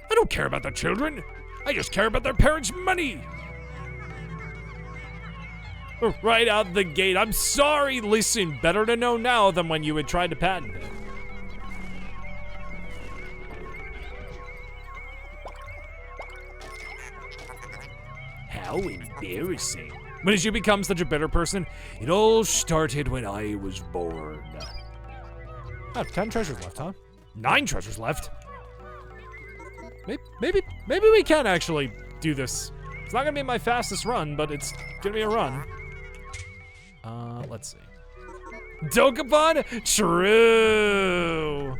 I don't care about the children. I just care about their parents' money. Right out the gate. I'm sorry. Listen, better to know now than when you had tried to patent it. How embarrassing. When did you become such a bitter person? It all started when I was born. Oh, 10 treasures left, huh? 9 treasures left. Maybe we can actually do this. It's not gonna be my fastest run, but it's gonna be a run. Let's see. Dokapon? True.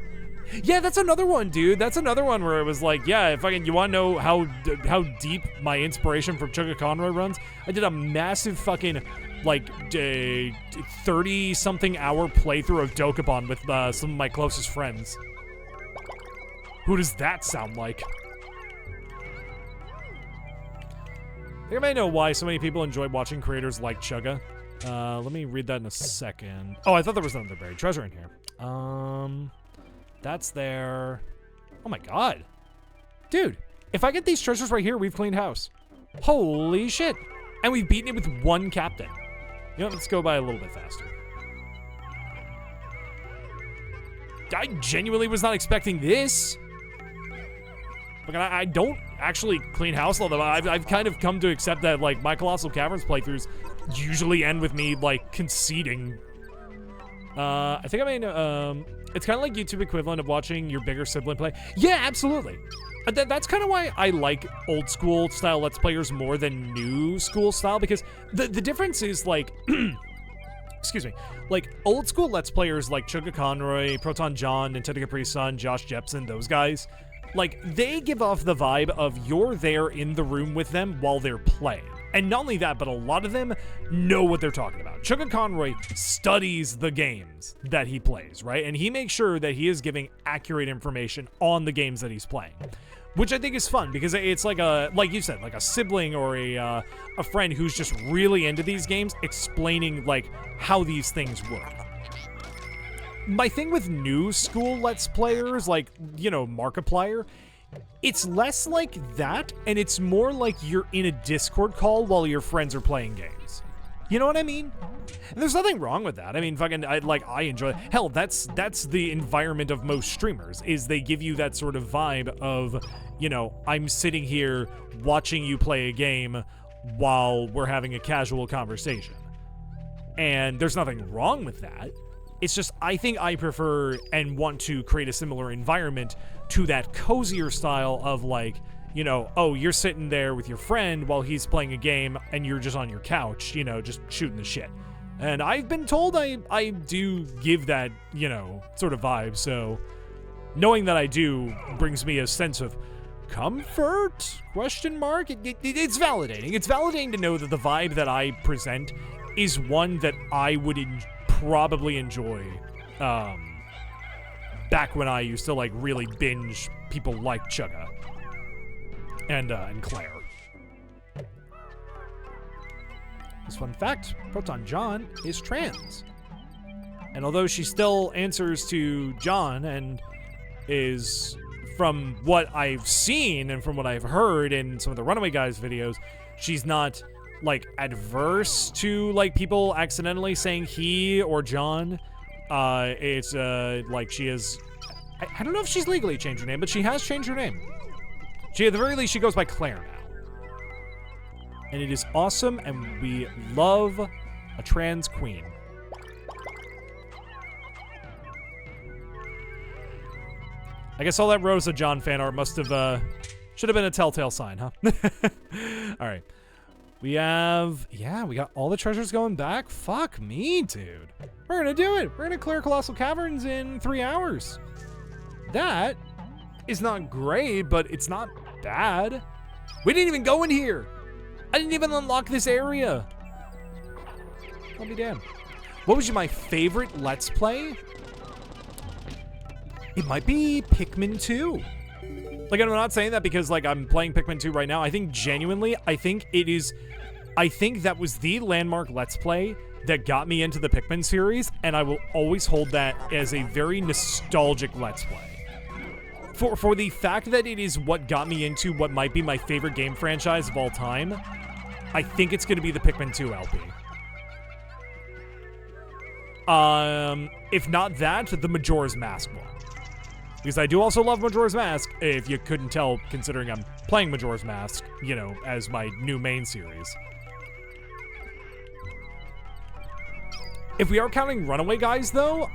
Yeah, that's another one, dude. That's another one where it was like, yeah, if you want to know how deep my inspiration from Chugga Conroy runs, I did a massive fucking, like, 30-something hour playthrough of Dokapon with some of my closest friends. Who does that sound like? I think I may know why so many people enjoy watching creators like Chugga. Let me read that in a second. Oh, I thought there was another buried treasure in here. That's there. Oh my god. Dude, if I get these treasures right here, we've cleaned house. Holy shit. And we've beaten it with 1 captain. You know, let's go by a little bit faster. I genuinely was not expecting this. Like, I don't actually clean house, although I've kind of come to accept that, like, my Colossal Caverns playthroughs usually end with me, like, conceding. I think I mean, it's kind of like YouTube equivalent of watching your bigger sibling play. Yeah, absolutely. That's kind of why I like old school style Let's Players more than new school style, because the difference is, like, excuse me, like, old school Let's Players like Chugga Conroy, Proton John, Nintendo Capri Sun, Josh Jepson, those guys, like, they give off the vibe of you're there in the room with them while they're playing. And not only that, but a lot of them know what they're talking about. Chugga Conroy studies the games that he plays, right? And he makes sure that he is giving accurate information on the games that he's playing, which I think is fun because it's like like you said, like a sibling or a friend who's just really into these games, explaining like how these things work. My thing with new school Let's Players, like, you know, Markiplier, it's less like that, and it's more like you're in a Discord call while your friends are playing games. You know what I mean? And there's nothing wrong with that. I mean, fucking, I enjoy it. Hell, that's the environment of most streamers, is they give you that sort of vibe of, you know, I'm sitting here watching you play a game while we're having a casual conversation. And there's nothing wrong with that. It's just, I think I prefer and want to create a similar environment to that cozier style of, like, you know, oh, you're sitting there with your friend while he's playing a game and you're just on your couch, you know, just shooting the shit. And I've been told I do give that, you know, sort of vibe, so knowing that I do brings me a sense of comfort, question mark. It's validating. It's validating to know that the vibe that I present is one that I would probably enjoy back when I used to, like, really binge people like Chugga and Claire. This fun fact, Proton John is trans. And although she still answers to John and is, from what I've seen and from what I've heard in some of the Runaway Guys videos, she's not, like, adverse to, like, people accidentally saying he or John. It's, like, she is... I don't know if she's legally changed her name, but she has changed her name. At the very least, she goes by Claire now. And it is awesome, and we love a trans queen. I guess all that Rosa John fan art must have, should have been a telltale sign, huh? All right. We have, yeah, we got all the treasures going back. Fuck me, dude. We're gonna do it. We're gonna clear Colossal Caverns in 3 hours. That is not great, but it's not bad. We didn't even go in here. I didn't even unlock this area. I'll be damned. What was my favorite Let's Play? It might be Pikmin 2. Like, I'm not saying that because, like, I'm playing Pikmin 2 right now. I think, genuinely, I think that was the landmark Let's Play that got me into the Pikmin series, and I will always hold that as a very nostalgic Let's Play. For the fact that it is what got me into what might be my favorite game franchise of all time, I think it's going to be the Pikmin 2 LP. If not that, the Majora's Mask one. Because I do also love Majora's Mask, if you couldn't tell, considering I'm playing Majora's Mask, you know, as my new main series. If we are counting Runaway Guys, though,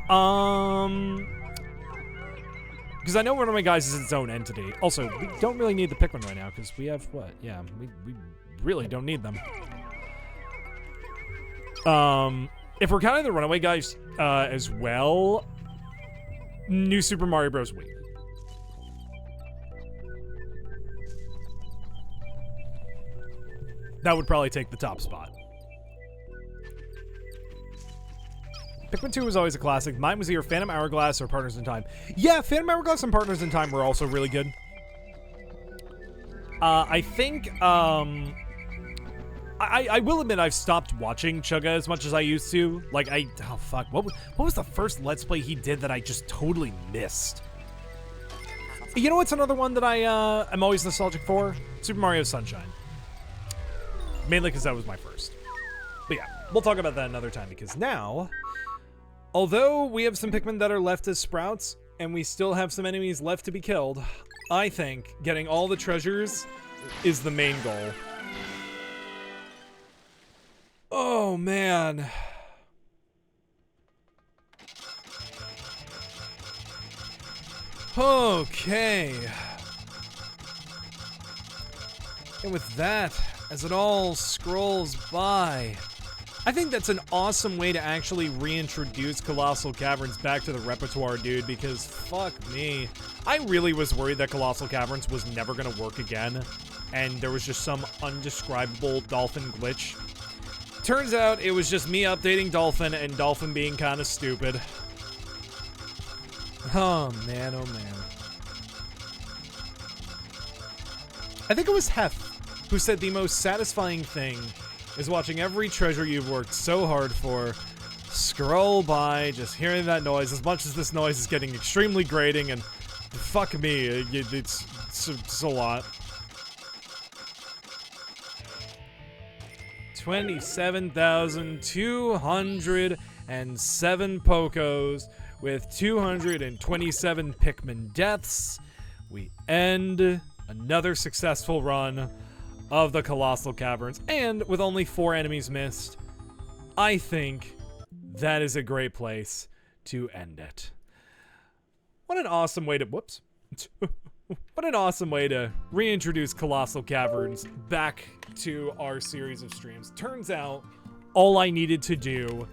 because I know Runaway Guys is its own entity. Also, we don't really need the Pikmin right now, because we have, what? Yeah, we really don't need them. If we're counting the Runaway Guys, as well, New Super Mario Bros. Wii. That would probably take the top spot. Pikmin 2 was always a classic. Mine was either Phantom Hourglass or Partners in Time. Yeah, Phantom Hourglass and Partners in Time were also really good. I think, I will admit I've stopped watching Chugga as much as I used to. Like, oh fuck, what was the first Let's Play he did that I just totally missed? You know what's another one that I'm always nostalgic for? Super Mario Sunshine. Mainly because that was my first. But yeah, we'll talk about that another time, because now, although we have some Pikmin that are left as sprouts, and we still have some enemies left to be killed, I think getting all the treasures is the main goal. Oh, man. Okay. And with that, as it all scrolls by, I think that's an awesome way to actually reintroduce Colossal Caverns back to the repertoire, dude, because fuck me. I really was worried that Colossal Caverns was never gonna work again, and there was just some undescribable Dolphin glitch. Turns out it was just me updating Dolphin and Dolphin being kind of stupid. Oh man, oh man. I think it was Hef who said the most satisfying thing is watching every treasure you've worked so hard for scroll by, just hearing that noise, as much as this noise is getting extremely grating, and fuck me, it's a lot. 27,207 Pokos with 227 Pikmin deaths. We end another successful run of the Colossal Caverns, and with only 4 enemies missed, I think that is a great place to end it. What an awesome way to, whoops. What an awesome way to reintroduce Colossal Caverns back to our series of streams. Turns out, all I needed to do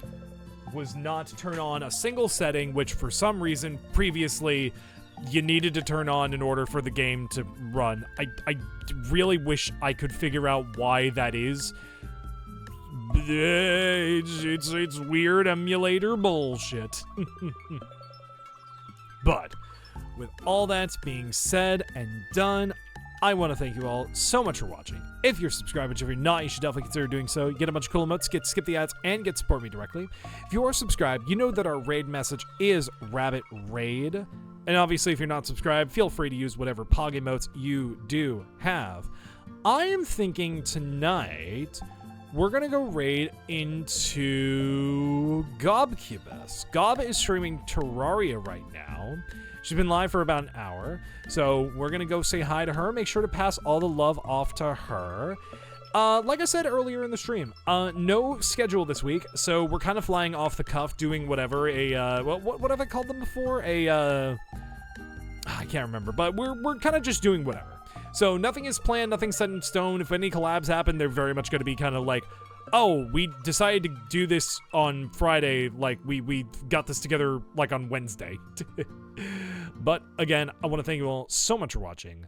was not turn on a single setting, which for some reason previously you needed to turn on in order for the game to run. I really wish I could figure out why that is. It's weird emulator bullshit. But with all that being said and done, I want to thank you all so much for watching. If you're subscribed, which if you're not, you should definitely consider doing so. You get a bunch of cool emotes, get to skip the ads, and get to support me directly. If you are subscribed, you know that our raid message is Rabbit Raid. And obviously, if you're not subscribed, feel free to use whatever Pog emotes you do have. I am thinking tonight we're going to go raid into Gobcubus. Gob is streaming Terraria right now. She's been live for about an hour, so we're going to go say hi to her. Make sure to pass all the love off to her. Like I said earlier in the stream, no schedule this week, so we're kind of flying off the cuff, doing whatever, what have I called them before? I can't remember, but we're kind of just doing whatever. So nothing is planned, nothing's set in stone. If any collabs happen, they're very much going to be kind of like, oh, we decided to do this on Friday, like we got this together like on Wednesday. But again, I want to thank you all so much for watching.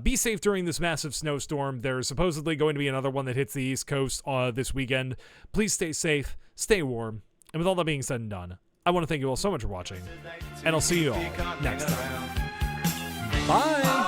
Be safe during this massive snowstorm. There's supposedly going to be another one that hits the East Coast this weekend. Please stay safe, stay warm. And with all that being said and done, I want to thank you all so much for watching, and I'll see you all next time. Bye!